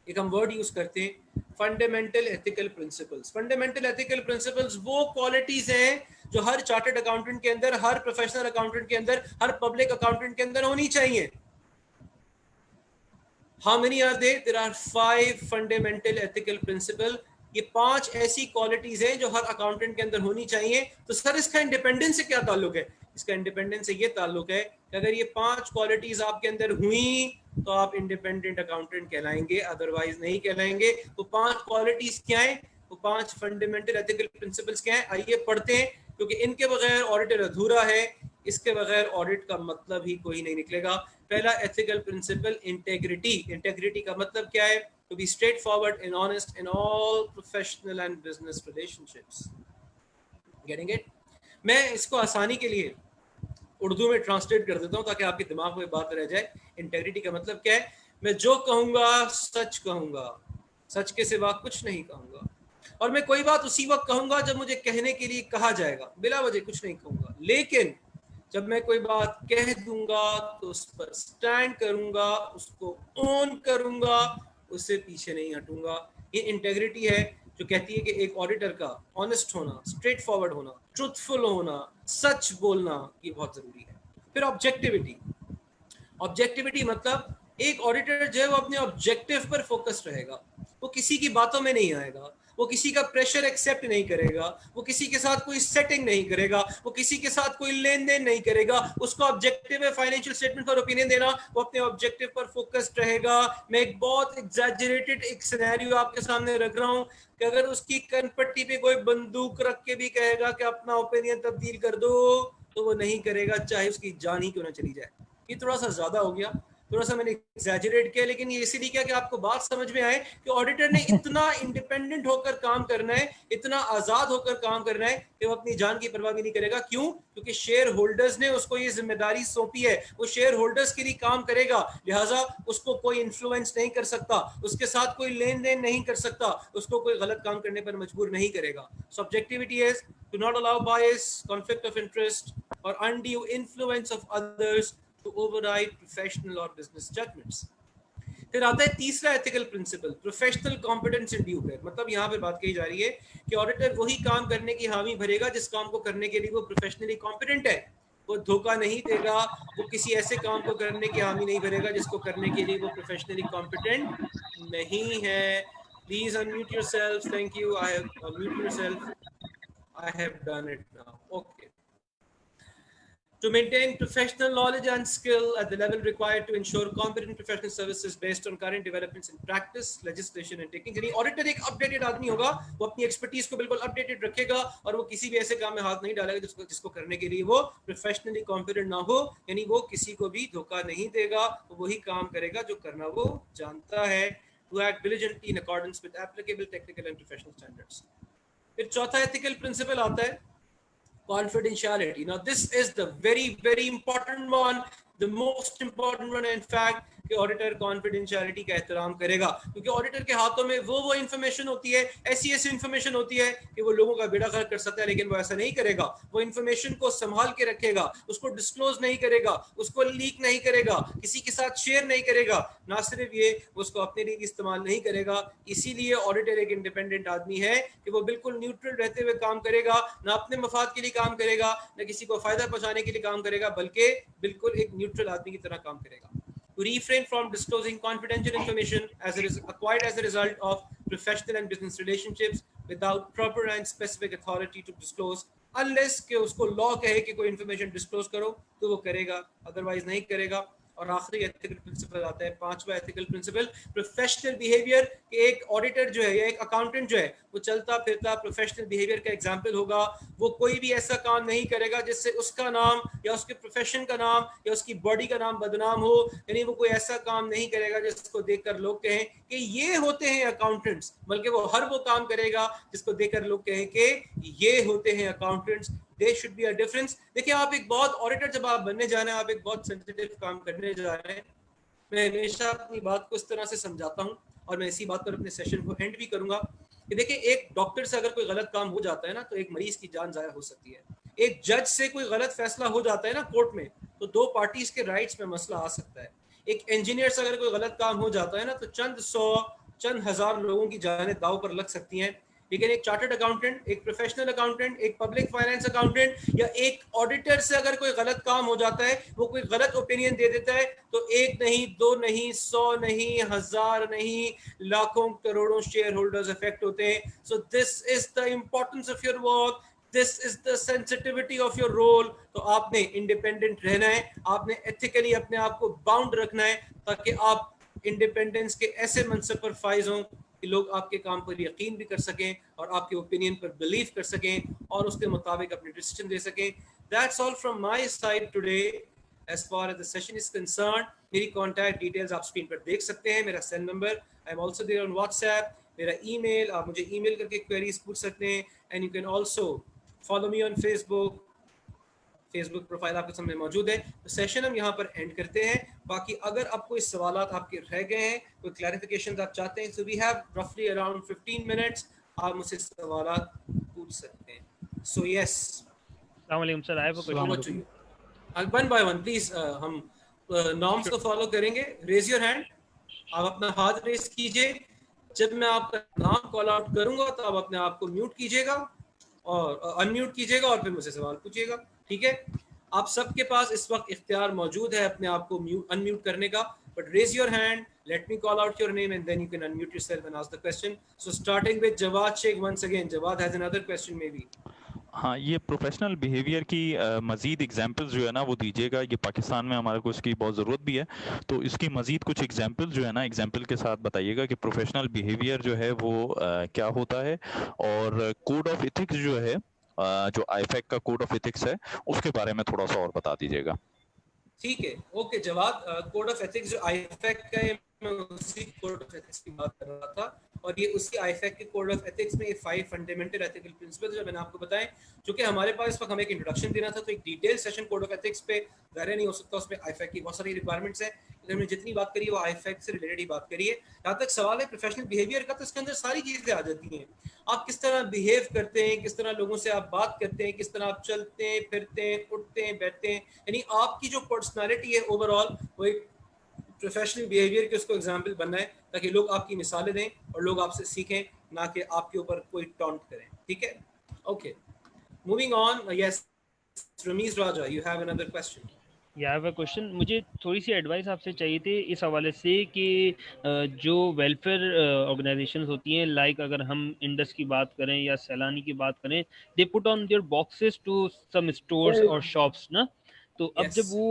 एक हम वर्ड यूज करते हैं, fundamental ethical principles. Fundamental ethical principles वो क्वालिटीज हैं जो हर चार्टर्ड अकाउंटेंट के अंदर, हर प्रोफेशनल अकाउंटेंट के अंदर, हर पब्लिक अकाउंटेंट के अंदर होनी चाहिए। How many are they? There are 5 fundamental ethical principle. ये 5 ऐसी क्वालिटीज हैं जो हर अकाउंटेंट के अंदर होनी चाहिए। तो सर इसका इंडिपेंडेंस से क्या ताल्लुक है? इसका इंडिपेंडेंस से ये ताल्लुक है कि अगर ये 5 क्वालिटीज आपके अंदर हुई तो आप इंडिपेंडेंट अकाउंटेंट कहलाएंगे, अदरवाइज नहीं कहलाएंगे। तो 5 क्वालिटीज क्या है? वो 5 फंडामेंटल एथिकल प्रिंसिपल्स क्या है? आइए पढ़ते हैं, क्योंकि इनके बगैर ऑडिटर अधूरा है, इसके बगैर ऑडिट का मतलब ही कोई नहीं निकलेगा। पहला एथिकल प्रिंसिपल इंटेग्रिटी। इंटेग्रिटी का मतलब क्या है? To be straightforward and honest in all professional and business relationships. Getting it? मैं इसको आसानी के लिए उर्दू में ट्रांसलेट कर देता हूं ताकि आपके दिमाग में बात रह जाए। इंटेग्रिटी का मतलब क्या है? मैं जो कहूंगा सच कहूंगा, सच के सिवा कुछ नहीं कहूंगा, और मैं कोई बात उसी वक्त कहूंगा जब मुझे कहने के लिए कहा जाएगा, बिला वजह कुछ नहीं कहूंगा। लेकिन जब मैं कोई बात कह दूंगा तो उस पर स्टैंड करूंगा, उसको ओन करूंगा, उससे पीछे नहीं हटूंगा। ये इंटेग्रिटी है जो कहती है कि एक ऑडिटर का ऑनेस्ट होना, स्ट्रेट फॉरवर्ड होना, ट्रूथफुल होना, सच बोलना, ये बहुत जरूरी है। फिर ऑब्जेक्टिविटी। ऑब्जेक्टिविटी मतलब एक ऑडिटर जो है वो अपने ऑब्जेक्टिव पर फोकस रहेगा, वो किसी की बातों में नहीं आएगा, वो किसी का प्रेशर एक्सेप्ट नहीं करेगा, वो किसी के साथ कोई सेटिंग नहीं करेगा, वो किसी के साथ कोई लेन देन नहीं करेगा। उसका ऑब्जेक्टिव है फाइनेंशियल स्टेटमेंट पर ओपिनियन देना, वो अपने ऑब्जेक्टिव पर फोकस्ड रहेगा। मैं एक बहुत एग्जैजरेटेड एक सिनेरियो आपके सामने रख रहा हूं कि अगर उसकी कनपट्टी पे कोई बंदूक रख के भी कहेगा कि अपना ओपिनियन तब्दील कर दो, तो वो नहीं करेगा, चाहे उसकी जान ही क्यों ना चली जाए। ये थोड़ा सा ज्यादा हो गया, थोड़ा सा मैंने एग्जैजरेट किया, लेकिन ये इसीलिए किया कि आपको बात समझ में आए कि ऑडिटर ने इतना इंडिपेंडेंट होकर काम करना है, इतना आजाद होकर काम करना है कि वो अपनी जान की परवाह भी नहीं करेगा। क्यों? क्योंकि शेयर होल्डर्स ने उसको ये जिम्मेदारी सौंपी है, वो शेयर होल्डर्स के लिए काम करेगा, लिहाजा उसको कोई इन्फ्लुएंस नहीं कर सकता, उसके साथ कोई लेन देन नहीं कर सकता, उसको कोई गलत काम करने पर मजबूर नहीं करेगा। Subjectivity is to not allow bias, conflict of interest और undue influence of others to override professional or business judgments. फिर आता है तीसरा ethical principle, professional competence in due care. मतलब यहाँ पे बात कही जा रही है कि ऑडिटर वही काम करने की हामी भरेगा जिस काम को करने के लिए वो प्रोफेशनली कॉम्पिटेंट है। वो धोखा नहीं देगा, वो किसी ऐसे काम को करने की हामी नहीं भरेगा जिसको करने के लिए वो प्रोफेशनली कॉम्पिटेंट नहीं है। Please unmute yourself. Thank you. I have mute yourself. I have done it now. Okay. To maintain professional knowledge and skill at the level required to ensure competent professional services based on current developments in practice, legislation and techniques. यानी auditor एक updated आदमी होगा, वो अपनी expertise को बिल्कुल updated रखेगा और वो किसी भी ऐसे काम में हाथ नहीं डालेगा जिसको करने के लिए वो प्रोफेशनली कॉम्पिटेंट ना हो। यानी वो किसी को भी धोखा नहीं देगा, वो वही काम करेगा जो करना वो जानता है। To act diligently in accordance with applicable technical and professional standards. फिर चौथा एथिकल प्रिंसिपल आता है confidentiality. Now this is the very important one, the most important one in fact, कि ऑडिटर कॉन्फिडेंशियलिटी का एहतराम करेगा, क्योंकि ऑडिटर के हाथों में वो इंफॉर्मेशन होती है, ऐसी इंफॉर्मेशन होती है कि वो लोगों का बेड़ा गर्क कर सकता है, लेकिन वो ऐसा नहीं करेगा। वो इंफॉर्मेशन को संभाल के रखेगा, उसको डिस्क्लोज नहीं करेगा, उसको लीक नहीं करेगा, किसी के साथ शेयर नहीं करेगा। ना सिर्फ ये, उसको अपने लिए इस्तेमाल नहीं करेगा। इसीलिए ऑडिटर एक इंडिपेंडेंट आदमी है कि वो बिल्कुल न्यूट्रल रहते हुए काम करेगा, ना अपने मफाद के लिए काम करेगा, ना किसी को फायदा पहुंचाने के लिए काम करेगा, बल्कि बिल्कुल एक न्यूट्रल आदमी की तरह काम करेगा। To refrain from disclosing confidential information as it is acquired as a result of professional and business relationships without proper and specific authority to disclose, unless कि उसको लॉ कहे कि कोई इंफॉर्मेशन डिस्क्लोज करो तो वो करेगा, अदरवाइज नहीं करेगा। और आखिरी एथिकल प्रिंसिपल आता है, पांचवा एथिकल प्रिंसिपल, प्रोफेशनल बिहेवियर। कि एक ऑडिटर जो है या एक अकाउंटेंट जो है वो चलता फिरता प्रोफेशनल बिहेवियर का एग्जांपल होगा। वो कोई भी ऐसा काम नहीं करेगा जिससे उसका नाम या उसके प्रोफेशन का नाम या उसकी बॉडी का नाम बदनाम हो। यानी वो कोई ऐसा काम नहीं करेगा जिसको देखकर लोग कहें कि ये होते हैं अकाउंटेंट्स, बल्कि वो हर वो काम करेगा जिसको देखकर लोग कहें कि ये होते हैं accountants. There should be a difference. देखिए, आप एक बहुत ऑडिटर जब आप बनने जा रहे हैं, आप एक बहुत सेंसिटिव काम करने जा रहे हैं। मैं हमेशा अपनी बात को इस तरह से समझाता हूँ और मैं इसी बात पर अपने सेशन को एंड भी करूंगा कि देखिए, एक डॉक्टर से अगर कोई गलत काम हो जाता है ना, तो एक मरीज की जान जाया हो सकती है। एक जज से कोई गलत फैसला हो जाता है ना कोर्ट में, तो दो पार्टीज के राइट्स में मसला आ सकता है। एक इंजीनियर से अगर कोई गलत काम हो जाता है ना, तो चंद 100 चंद हजार लोगों की जानें दाव पर लग सकती हैं। लेकिन एक चार्टर्ड अकाउंटेंट, एक प्रोफेशनल अकाउंटेंट, एक पब्लिक फाइनेंस अकाउंटेंट या एक ऑडिटर से अगर कोई गलत काम हो जाता है, वो कोई गलत ओपिनियन दे देता है, तो एक नहीं, दो नहीं, 100 नहीं, 1000 नहीं, लाखों करोड़ों शेयर होल्डर्स अफेक्ट होते हैं. So this is the importance of your work, this is the sensitivity of your role. तो आपने इंडिपेंडेंट रहना है, आपने एथिकली अपने आप को बाउंड रखना है, ताकि आप इंडिपेंडेंस के ऐसे मनसब पर फाइज हों कि लोग आपके काम पर यकीन भी कर सकें और आपके ओपिनियन पर बिलीव कर सकें और उसके मुताबिक अपने डिसीजन दे सकें. That's all from my side today as far as the session is concern. मेरी कॉन्टैक्ट डिटेल्स आप स्क्रीन पर देख सकते हैं. मेरा cell number, I am also there on WhatsApp. मेरा ईमेल, आप मुझे ईमेल करके क्वेरीज पूछ सकते हैं. And you can also follow me on Facebook profile आपके सामने मौजूद है. तो सेशन हम यहाँ पर एंड करते हैं. बाकी अगर आप कोई सवालात आपके रह गए हैं, कोई क्लैरिफिकेशन आप चाहते हैं, सो वी हैव रफली अराउंड 15 मिनट्स, आप मुझसे सवालात पूछ सकते हैं. सो यस, अस्सलाम वालेकुम sir, I have a question. One by one please. हम नॉर्म्स को फॉलो करेंगे. रेज योर हैंड, आप अपना हाथ रेज कीजिए. जब मैं आपका नाम कॉल आउट करूंगा तो आप अपने आप को म्यूट कीजिएगा और अनम्यूट कीजिएगा और फिर मुझसे सवाल पूछिएगा. ठीक है, आप सबके पास इस वक्त इख्तियार मौजूद है अपने आप को अनम्यूट करने का. But raise your hand, let me call out your name and then you can unmute yourself and ask the question. So starting with Jawad Sheikh once again. Jawad has another question maybe. हाँ, ये professional behaviour की मज़ीद examples जो है ना वो दीजिएगा. ये पाकिस्तान में हमारे को इसकी बहुत ज़रूरत भी है, तो इसकी मज़ीद कुछ एग्जांपल्स जो है ना एग्जांपल के साथ बताइएगा कि प्रोफेशनल बिहेवियर जो है वो क्या होता है, और कोड ऑफ एथिक्स जो है जो आईफैक का कोड ऑफ एथिक्स है उसके बारे में थोड़ा सा और बता दीजिएगा. ठीक है, okay Jawad. Code of ethics जो आईफैक का है, मैं उसी कोड ऑफ एथिक्स की बात कर रहा था. और ये उसी आईफैक के कोड ऑफ एथिक्स में ये 5 फंडामेंटल एथिकल प्रिंसिपल्स जो मैंने आपको बताए, जो कि हमारे पास इस वक्त हमें एक इंट्रोडक्शन देना था, तो एक detail session code of ethics पे दायरा नहीं हो सकता. उसमें आईफैक की बहुत सारी रिक्वायरमेंट्स है, लेकिन हमने जितनी बात करी है वो आईफैक से रिलेटेड ही बात करी है. जहाँ तक सवाल है प्रोफेशनल बिहेवियर का, तो इसके अंदर सारी चीज़ें आ जाती हैं. आप किस तरह बिहेव करते हैं, किस तरह लोगों से आप बात करते हैं, किस तरह आप चलते हैं, फिरते हैं, उठते हैं, बैठते हैं, यानी आपकी जो पर्सनालिटी है ओवरऑल, वो एक प्रोफेशनल बिहेवियर के उसको एग्जाम्पल बनना है, ताकि लोग आपकी मिसालें दें और लोग आपसे सीखें, ना कि आपके ऊपर कोई टॉन्ट करें. ठीक है, okay, moving on. Yes, Rameez Raja, you have another question. या हैव अ क्वेश्चन. मुझे थोड़ी सी एडवाइस आपसे चाहिए थी इस हवाले से कि जो वेलफेयर ऑर्गेनाइजेशंस होती हैं, लाइक अगर हम इंडस की बात करें या सैलानी की बात करें, they put on their boxes to some stores और शॉप्स ना. तो अब Yes. जब वो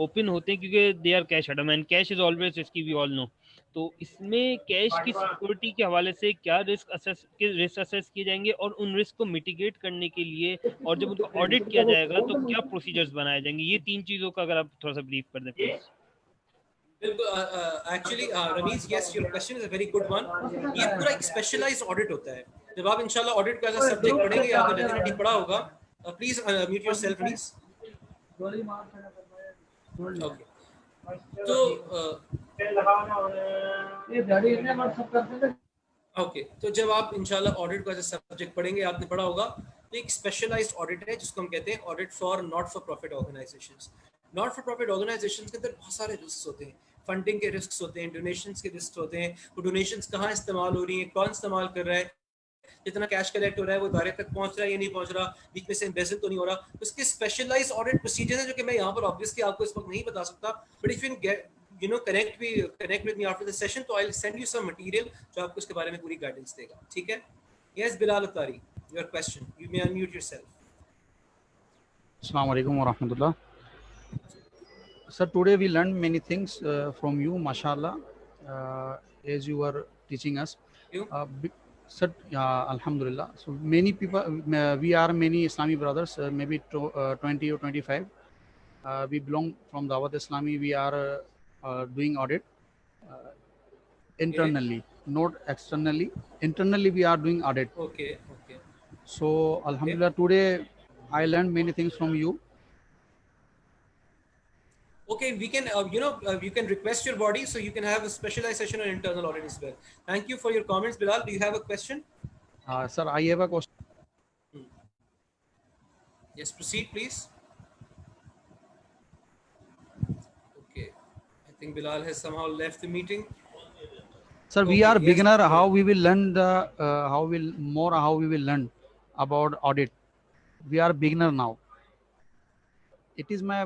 ओपन होते हैं, क्योंकि दे आर कैश एडम and cash is always risky, we all know. तो इसमें कैश की सिक्योरिटी के हवाले से क्या रिस्क असेस किए जाएंगे, और उन रिस्क को मिटिगेट करने के लिए, और जब उनका ऑडिट किया जाएगा तो क्या प्रोसीजर्स बनाए जाएंगे, ये 3 चीज़ों का अगर आप थोड़ा सा ब्रीफ कर दें please. Actually Rameez, yes, your question is a very good one. ये पूरा एक स्पेशलाइज्ड ऑडिट होता है. जब आप इंशाल्लाह ऑडिट का एज सब्जेक्ट पढ़ेंगे, आपने डेफिनेटली पढ़ा होगा. Please mute yourself please. Okay, तो ओके, तो जब आप इंशाल्लाह ऑडिट का एज सब्जेक्ट पढ़ेंगे, आपने पढ़ा होगा, तो एक स्पेशलाइज्ड ऑडिट है जिसको हम कहते हैं audit for not for profit organisations. Not for profit organisations के अंदर बहुत सारे रिस्क होते हैं. फंडिंग के रिस्क होते हैं, डोनेशंस के रिस्क होते हैं. वो डोनेशंस कहाँ इस्तेमाल हो रही हैं, कौन इस्तेमाल कर रहा है, जितना कैश कलेक्ट हो रहा है वो दायरे तक पहुंच रहा है या नहीं पहुंच रहा, बीच में से एम्बेजल तो नहीं हो रहा. तो उसके स्पेशलाइज्ड ऑडिट प्रोसीजर है, जो कि मैं यहाँ पर ऑब्वियसली आपको इस वक्त नहीं बता सकता. But if you get connect with me after the session, तो I'll send you some material जो आपको इसके बारे में पूरी गाइडेंस देगा. ठीक है. Yes, Bilal Atari, your question. You may unmute yourself. Assalamu alaikum wa rahmatullah. Sir, today we learned many things from you, mashallah, as you were teaching us. You? Sir, alhamdulillah. So many people, we are many Islami brothers, maybe 20 or 25. We belong from Dawat Islami. We are doing audit internally, not externally. Internally, we are doing audit. Okay, okay. So, alhamdulillah, today I learned many things from you. Okay, we can, you can request your body so you can have a specialized session on internal audit as well. Thank you for your comments, Bilal. Do you have a question? Sir, I have a question. Yes, proceed, please. Okay, I think Bilal has somehow left the meeting. Sir, we Okay, are yes, beginner. sir. How we will learn the how we will learn about audit. We are beginner now. It is my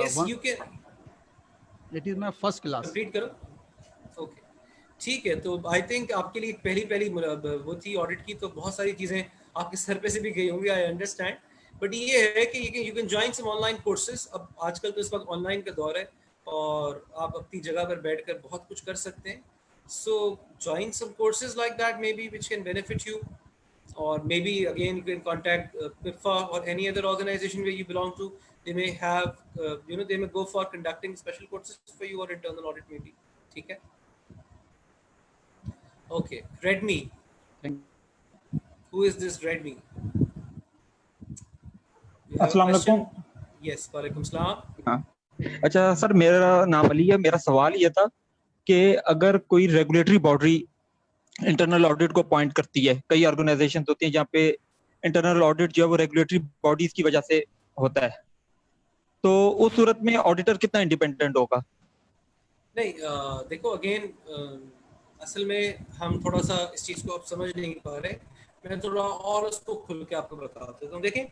Yes, one. you can It is my first class. Complete करो. Okay, ठीक है. तो I think आपके लिए पहली पहली वो थी ऑडिट की, तो बहुत सारी चीजें आपके सर पे से भी गई होंगी, आई अंडरस्टैंड. बट ये है कि you can join some online courses. अब आजकल तो इस वक्त ऑनलाइन का दौर है और आप अपनी जगह पर बैठकर बहुत कुछ कर सकते हैं. So join some courses like that maybe which can benefit you, or maybe again you can contact PIFA or any other organization where you belong to. They may have they may go for conducting special courses for you, or internal audit maybe. ठीक है. Okay, Redmi. Thank Who is this Redmi? You have a अस्सलाम question? वालेकुम. Yes, वालेकुम सलाम. हाँ, अच्छा sir, मेरा नाम अली है. मेरा सवाल ये था कि अगर कोई रेगुलेटरी बॉडी इंटरनल ऑडिट को अपॉइंट करती है, कई ऑर्गेनाइजेशन होती हैं जहाँ पे इंटरनल ऑडिट जो है वो रेगुलेटरी बॉडीज की वजह से होता है, तो उस सूरत में ऑडिटर कितना इंडिपेंडेंट होगा? नहीं, देखो अगेन असल में हम थोड़ा सा इस चीज़ को आप समझ नहीं पा रहे. मैं थोड़ा और उसको खुल के आपको बता देता हूँ. देखें,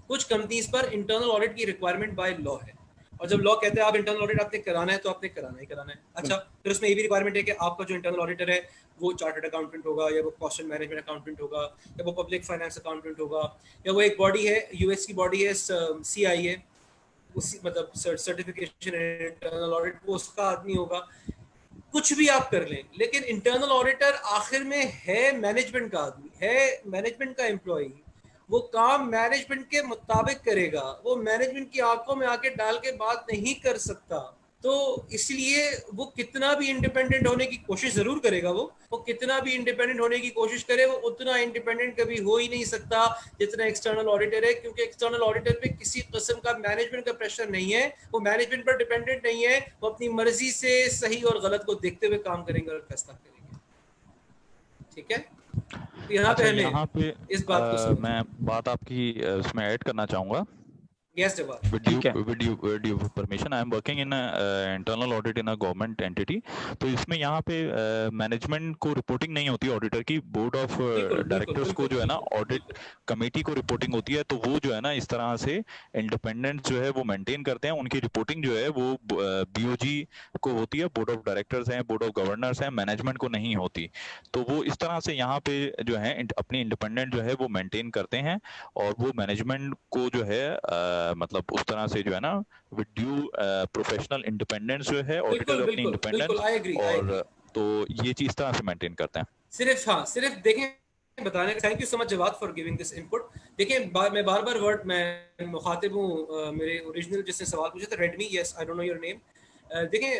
कुछ कंपनीज पर इंटरनल ऑडिट की रिक्वायरमेंट बाय लॉ है, और जब लॉ कहते हैं आप इंटरनल ऑडिट आपने कराना है तो आपने कराना ही कराना है. अच्छा, फिर उसमें ये भी रिक्वायरमेंट है कि आपका जो इंटरनल ऑडिटर है वो चार्टर्ड अकाउंटेंट होगा, या वो कॉस्ट एंड मैनेजमेंट अकाउंटेंट होगा, या वो पब्लिक फाइनेंस अकाउंटेंट होगा, या वो एक बॉडी है, यूएस की बॉडी है CIA, उसी मतलब सर्टिफिकेशन इंटरनल ऑडिट, वो उसका आदमी होगा. कुछ भी आप कर लें, लेकिन इंटरनल ऑडिटर आखिर में है मैनेजमेंट का आदमी, है मैनेजमेंट का एम्प्लॉय. वो काम मैनेजमेंट के मुताबिक करेगा, वो मैनेजमेंट की आंखों में आके डाल के बात नहीं कर सकता. तो इसलिए वो कितना भी इंडिपेंडेंट होने की कोशिश जरूर करेगा, वो कितना भी इंडिपेंडेंट होने की कोशिश करे, वो उतना इंडिपेंडेंट कभी हो ही नहीं सकता जितना एक्सटर्नल ऑडिटर है. क्योंकि एक्सटर्नल ऑडिटर पे किसी किस्म का मैनेजमेंट का प्रेशर नहीं है, वो मैनेजमेंट पर डिपेंडेंट नहीं है. वो अपनी मर्जी से सही और गलत को देखते हुए काम करेंगे और फैसला करेंगे. ठीक है. तो यहाँ पे हमें यहाँ पे इस बात को मैं बात आपकी उसमें ऐड करना चाहूंगा. Yes, Jawad. With your permission, I am working in a internal audit in a government entity. तो इसमें यहाँ पे मैनेजमेंट को रिपोर्टिंग नहीं होती ऑडिटर की, बोर्ड ऑफ डायरेक्टर्स को जो है ना ऑडिट कमेटी को रिपोर्टिंग होती है. तो वो जो है ना इस तरह से इंडिपेंडेंस जो है वो मेंटेन करते हैं. उनकी रिपोर्टिंग जो है वो BOG को होती है, बोर्ड ऑफ डायरेक्टर्स हैं, बोर्ड ऑफ गवर्नर्स हैं, मैनेजमेंट को नहीं होती. तो वो इस तरह से यहाँ पे जो है अपनी इंडिपेंडेंट जो है वो मेंटेन करते हैं, और वो मैनेजमेंट को जो है मतलब उस तरह से जो है ना विद ड्यू प्रोफेशनल इंडिपेंडेंस जो है ऑडिटर अपनी इंडिपेंडेंस, और तो ये चीज तरह से मेंटेन करते हैं. सिर्फ देखें बताने. Thank you so much Jawad for giving this input. देखिए मैं बार वर्ड मैं मुखातिब हूँ, मेरे ओरिजिनल जिसने सवाल पूछा था Redmi, yes I don't know your name. देखें,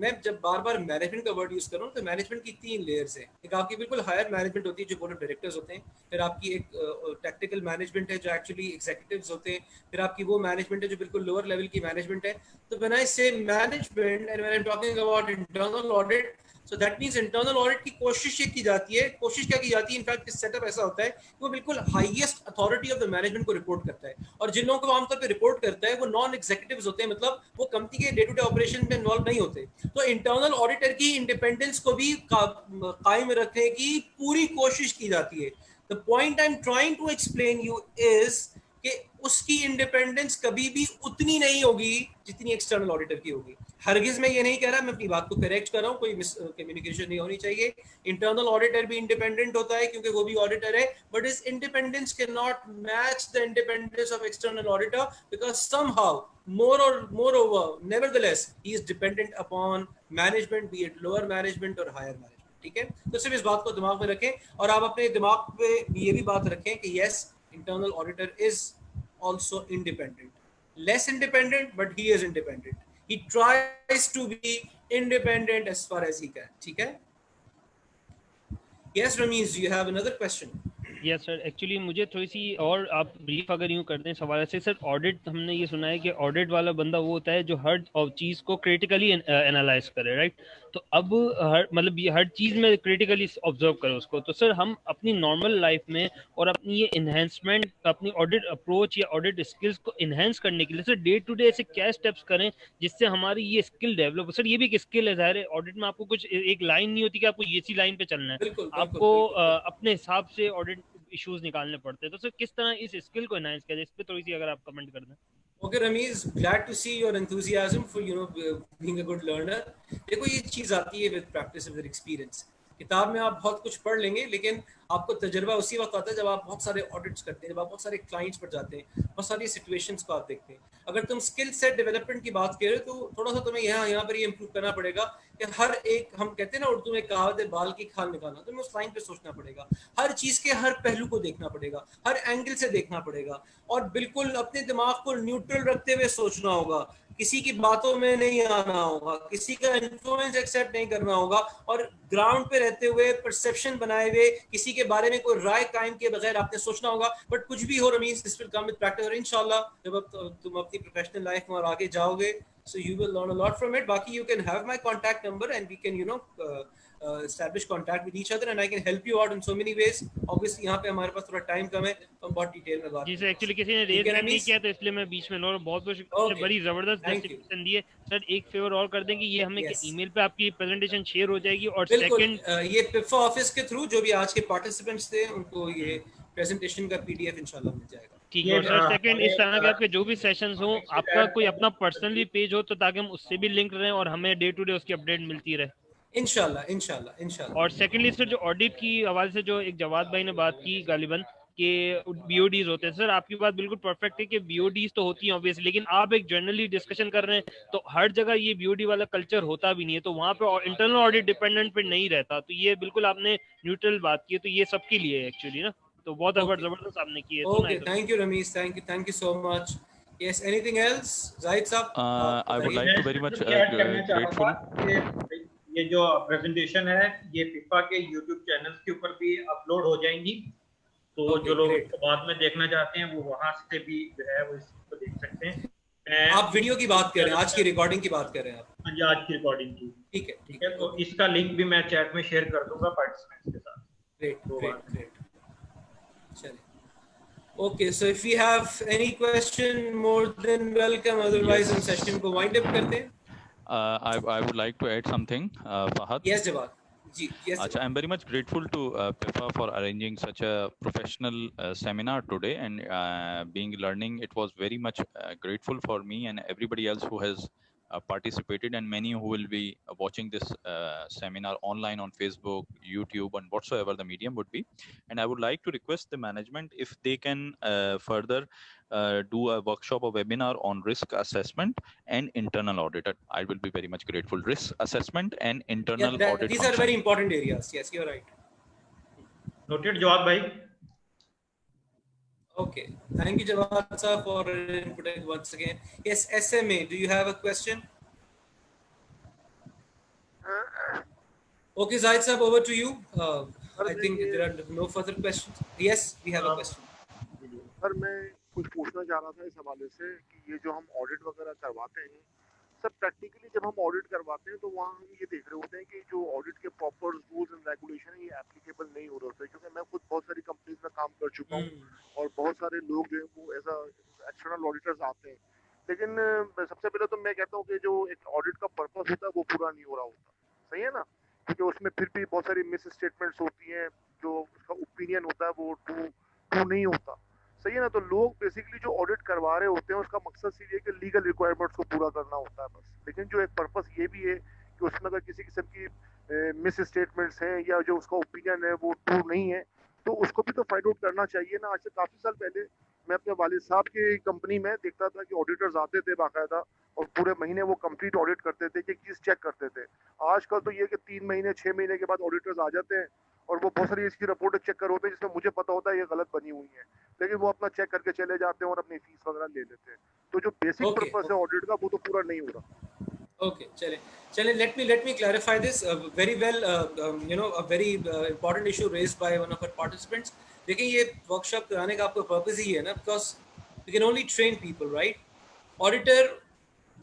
मैं जब बार मैनेजमेंट का वर्ड यूज कर रहा हूँ तो मैनेजमेंट की 3 लेयर्स हैं. एक आपकी बिल्कुल हायर मैनेजमेंट होती है जो बोर्ड ऑफ डायरेक्टर्स होते हैं, फिर आपकी एक टैक्टिकल मैनेजमेंट है जो एक्चुअली एग्जीक्यूटिव्स होते हैं, फिर आपकी वो मैनेजमेंट है जो बिल्कुल लोअर लेवल की मैनेजमेंट है. तो व्हेन आई से management and when I am talking about internal audit, so that means internal audit की कोशिश ये की जाती है. कोशिश क्या की जाती है, इनफैक्ट इस सेटअप ऐसा होता है कि वो बिल्कुल highest authority of the management को रिपोर्ट करता है, और जिन लोगों को आमतौर पे रिपोर्ट करता है वो नॉन एग्जीक्यूटिव्स होते हैं, मतलब वो कंपनी के डे टू डे ऑपरेशन में इन्वॉल्व नहीं होते. तो इंटरनल ऑडिटर की इंडिपेंडेंस को भी कायम रखने की पूरी कोशिश की जाती है. The point I am trying to explain you is कि उसकी इंडिपेंडेंस कभी भी उतनी नहीं होगी जितनी एक्सटर्नल ऑडिटर की होगी. हरगिज मैं ये नहीं कह रहा, मैं अपनी बात को करेक्ट कर रहा हूँ, कोई मिस कम्युनिकेशन नहीं होनी चाहिए. इंटरनल ऑडिटर भी इंडिपेंडेंट होता है क्योंकि वो भी ऑडिटर है, बट इस independence can not match the independence of external auditor because somehow moreover nevertheless he is dependent upon management, be it lower management or higher management. ठीक है. तो सिर्फ इस बात को दिमाग में रखें, और आप अपने दिमाग पे ये भी बात रखें कि yes, internal auditor is also independent, less independent, but he is independent. He tries to be independent as far as he can. ठीक है. Yes, Ramiz, you have another question. Yes sir, actually मुझे थोड़ी सी और आप brief अगर यूँ कर दें सवाल से. सर ऑडिट हमने ये सुना है कि ऑडिट वाला बंदा वो होता है जो हर चीज़ को क्रिटिकली एनालाइज करे, राइट? तो अब हर मतलब ये हर चीज़ में क्रिटिकली ऑब्जर्व करें उसको। तो सर हम अपनी नॉर्मल लाइफ में और अपनी ये इन्हेंसमेंट, अपनी ऑडिट अप्रोच या ऑडिट स्किल्स को इन्हेंस करने के लिए सर डे टू डे ऐसे क्या स्टेप्स करें जिससे हमारी ये स्किल डेवलप हो? सर ये भी एक स्किल है, ज़ाहिर है ऑडिट में आपको कुछ एक लाइन नहीं होती कि आपको ये सी लाइन पे चलना है, बिल्कुल बिल्कुल आपको बिल्कुल। अपने हिसाब से ऑडिट इश्यूज निकालने पड़ते हैं। तो सर किस तरह इस स्किल को एनहांस किया जाए, इस पे थोड़ी सी अगर आप कमेंट कर दें। Okay, Ramesh, glad to see your enthusiasm for being a good learner. देखो ये चीज आती है with practice with experience. किताब में आप बहुत कुछ पढ़ लेंगे, लेकिन आपको तजर्बा उसी वक्त आता है जब आप बहुत सारे ऑडिट्स करते हैं, जब आप बहुत सारे क्लाइंट्स पर जाते हैं, बहुत सारी सिचुएशंस को आप देखते हैं। अगर तुम स्किल सेट डेवलपमेंट की बात कर रहे हो तो थोड़ा सा तुम्हें यहाँ पर ये इम्प्रूव करना पड़ेगा कि हर एक, हम कहते हैं ना उर्दू में कहावत है, बाल की खाल निकालना, तुम्हें उस लाइन पे सोचना पड़ेगा, हर चीज के हर पहलू को देखना पड़ेगा, हर एंगल से देखना पड़ेगा, और बिल्कुल अपने दिमाग को न्यूट्रल रखते हुए सोचना होगा, किसी की बातों में नहीं आना होगा, किसी का इन्फ्लुएंस एक्सेप्ट नहीं करना होगा, और ग्राउंड पे रहते हुए परसेप्शन बनाए हुए किसी के बारे में कोई राय कायम किए बगैर आपने सोचना होगा। बट कुछ भी हो Rameez, this will come with practice, और इंशाल्लाह जब तुम अपनी प्रोफेशनल लाइफ में और आगे जाओगे, so you will learn a lot from it. बाकी you can have my contact number and we can establish contact with each other and I can help you out in so many ways. Obviously यहाँ पे हमारे पास थोड़ा time कम है तो हम बहुत detail में बात जी सर, एक्चुअली किसी ने रेज नहीं किया तो इसलिए मैं बीच में लो, बहुत बहुत शुक्रिया, बड़ी जबरदस्त डेस्टिनेशन दी है सर। एक फेवर और कर दें कि ये हमें ईमेल पे आपकी प्रेजेंटेशन शेयर हो जाएगी, और सेकंड ये पिफा ऑफिस के थ्रू जो भी आज के पार्टिसिपेंट्स थे उनको ये प्रेजेंटेशन का पीडीएफ इंशाल्लाह मिल जाएगा। ठीक है। और सर सेकंड, इस तरह के आपके जो भी सेशंस हो, आपका कोई अपना पर्सनली पेज हो तो ताकि हम उससे भी लिंक रहें और हमें डे टू डे उसकी अपडेट मिलती रहे इंशाल्लाह इंशाल्लाह इंशाल्लाह। और सेकंडली सर जो ऑडिट की हवाले से जो एक जवाद भाई ने बात की गालिबन कि बीओडीज होते हैं, सर आपकी बात बिल्कुल परफेक्ट है कि बीओडीज तो होती हैं ऑब्वियसली, लेकिन आप एक जनरली डिस्कशन कर रहे हैं तो हर जगह ये बीओडी वाला कल्चर होता भी नहीं है, तो वहाँ पे इंटरनल ऑडिट डिपेंडेंट पे नहीं रहता। तो ये बिल्कुल आपने न्यूट्रल बात की है, तो ये सबके लिए है एक्चुअली ना, तो बहुत जबरदस्त आपने की है। Okay, thank you Rameez, thank you so much. Yes, anything else, Zahid साहब? I would like to very much grateful. ये जो प्रेजेंटेशन है ये पिफा के YouTube चैनल के ऊपर भी अपलोड हो जाएंगी, तो जो लोग बाद में देखना चाहते हैं वो वहां से भी जो है वो इसको देख सकते हैं। आप वीडियो की बात कर रहे हैं, आज की रिकॉर्डिंग की बात कर रहे हैं आप? हाँ जी, आज की रिकॉर्डिंग की। ठीक है, तो इसका लिंक भी मैं चैट में शेयर कर दूंगा पार्टिसिपेंट्स के साथ। ग्रेट। चलिए, okay, so if we have any question, more than welcome, otherwise हम सेशन को वाइंड अप करते हैं। I would like to add something, Fahad. Yes, Jawad. Yes. Achha, I'm very much grateful to PIFA for arranging such a professional seminar today and being learning. It was very much grateful for me and everybody else who has participated, and many who will be watching this seminar online on Facebook, YouTube, and whatsoever the medium would be. And I would like to request the management if they can further do a workshop or webinar on risk assessment and internal audit. I will be very much grateful. Risk assessment and internal audit. These are very important areas. Yes, you're right. Noted, Jawad bhai. Okay, thank you Jawad sir for inputting once again. Yes, SMA, do you have a question? Okay, Zahid sir, over to you. I think there are no further questions. Yes, we have a question. Sir मैं कुछ पूछना चाह रहा था इस हवाले से कि ये जो हम ऑडिट वगैरह करवाते हैं सर, प्रैक्टिकली जब हम ऑडिट करवाते हैं तो वहाँ हम ये देख रहे होते हैं कि जो ऑडिट के प्रॉपर रूल्स एंड रेगुलेशन है ये एप्लीकेबल नहीं हो रहे होते, क्योंकि मैं खुद बहुत सारी कंपनीज में काम कर चुका हूँ और बहुत सारे लोग जो है वो एज एक्सटर्नल ऑडिटर्स आते हैं, लेकिन सबसे पहले तो मैं कहता हूँ कि जो एक ऑडिट का पर्पस होता है वो पूरा नहीं हो रहा होता, सही है ना, क्योंकि उसमें फिर भी बहुत सारी मिस स्टेटमेंट्स होती हैं, जो उसका ओपिनियन होता है वो ट्रू नहीं होता, सही है ना। तो लोग बेसिकली जो ऑडिट करवा रहे होते हैं उसका मकसद सिर्फ ये कि लीगल रिक्वायरमेंट्स को पूरा करना होता है बस, लेकिन जो एक पर्पस ये भी है कि उसमें अगर किसी किस्म की मिस स्टेटमेंट्स हैं या जो उसका ओपिनियन है वो ट्रू नहीं है तो उसको भी तो फाइंड आउट करना चाहिए ना। आज से काफ़ी साल पहले मैं अपने वालिद साहब की कंपनी में देखता था कि ऑडिटर्स आते थे बाकायदा और पूरे महीने वो कंप्लीट ऑडिट करते थे, एक चीज़ चेक करते थे। आजकल तो ये कि 3 महीने 6 महीने के बाद ऑडिटर्स आ जाते हैं और वो बहुत सारी इसकी रिपोर्ट चेक कर होते हैं जिसमें मुझे पता होता है ये गलत बनी हुई है, लेकिन वो अपना चेक करके चले जाते हैं और अपनी फीस वगैरह ले लेते हैं। तो जो बेसिक पर्पस है ऑडिट का वो तो पूरा नहीं हो रहा। Okay, चले let me clarify this very well. A very important issue raised by one of our participants. देखिए ये वर्कशॉप कराने का आपका पर्पस ही है ना, because we can only train people, right? Auditor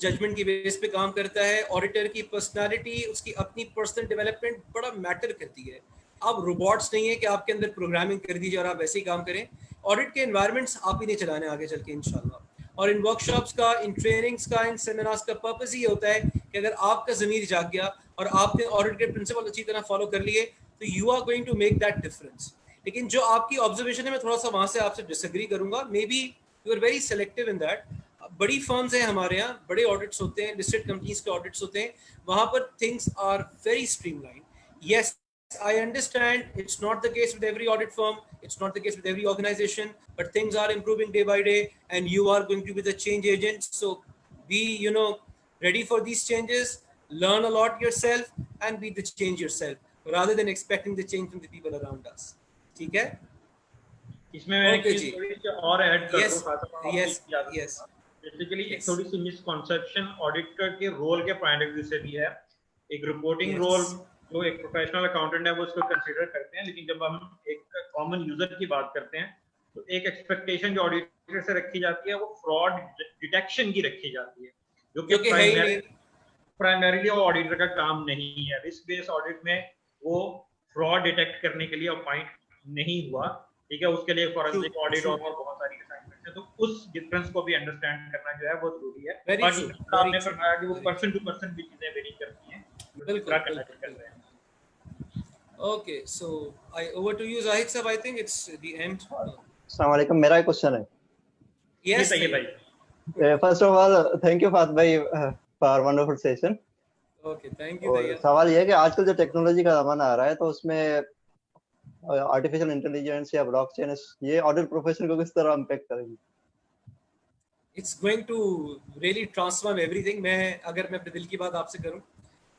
judgement की बेस पे काम करता है। ऑडिटर की पर्सनालिटी, उसकी अपनी पर्सनल डेवलपमेंट बड़ा मैटर करती है। आप रोबोट्स नहीं है कि आपके अंदर प्रोग्रामिंग कर दीजिए और आप वैसे ही काम करें। ऑडिट के एनवायरनमेंट्स आप ही नहीं चलाने आगे चल के इंशाल्लाह। और इन वर्कशॉप्स का, इन ट्रेनिंग्स का, इन सेमिनार्स का पर्पस ये होता है कि अगर आपका ज़मीर जाग गया और आपने ऑडिट के प्रिंसिपल अच्छी तरह फॉलो कर लिए तो you are going to make that difference. लेकिन जो आपकी ऑब्जर्वेशन है, मैं थोड़ा सा वहां से आपसे डिसएग्री करूंगा। Maybe you are very selective in that. बड़ी फर्म्स हैं हमारे यहाँ, बड़े ऑडिट्स होते हैं, लिस्टेड कंपनीज के ऑडिट्स होते हैं, वहां पर things are very streamline. Yes, I understand it's not the case with every audit firm, it's not the case with every organization, but things are improving day by day and you are going to be the change agent. So be, ready for these changes, learn a lot yourself and be the change yourself rather than expecting the change from the people around us. ठीक है? इसमें मैं एक Okay, चीज जी। थोड़ी सी और add कर Yes, दूं। yes. बेसिकली एक Yes. थोड़ी सी मिसकॉन्सेप्शन ऑडिटर के रोल के पॉइंट ऑफ व्यू से भी है। एक रिपोर्टिंग Yes. रोल जो एक प्रोफेशनल अकाउंटेंट है वो उसको कंसीडर करते हैं, लेकिन जब हम एक कॉमन यूजर की बात करते हैं तो एक एक्सपेक्टेशन जो ऑडिटर से रखी जाती है वो फ्रॉड डिटेक्शन की रखी जाती है, जो कि प्राइमरीली वो ऑडिटर का काम नहीं है। रिस्क बेस्ड ऑडिट में वो फ्रॉड डिटेक्ट करने के लिए अपॉइंट नहीं हुआ, ठीक है, उसके लिए फॉरेंसिक ऑडिट और बहुत सारी असाइनमेंट्स हैं। तो उस डिफरेंस को भी अंडरस्टैंड करना जो है वो जरूरी है। बाकी आपने बताया कि वो पर्सन टू पर्सन भी चीजें वेरी करती हैं। बिल्कुल। Okay, so over to you, Zahid sir. I think it's the end. अस्सलाम वालेकुम, मेरा एक क्वेश्चन है। Yes, भाई। First of all thank you फात भाई for wonderful session. Okay, thank you. और सवाल ये है कि आजकल जो टेक्नोलॉजी का जमाना आ रहा है तो उसमें आर्टिफिशियल इंटेलिजेंस या ब्लॉकचेन ये ऑडिट प्रोफेशन को किस तरह इम्पैक्ट करेगी? It's going to really transform everything. अगर मैं अपने दिल की बात आपसे करूं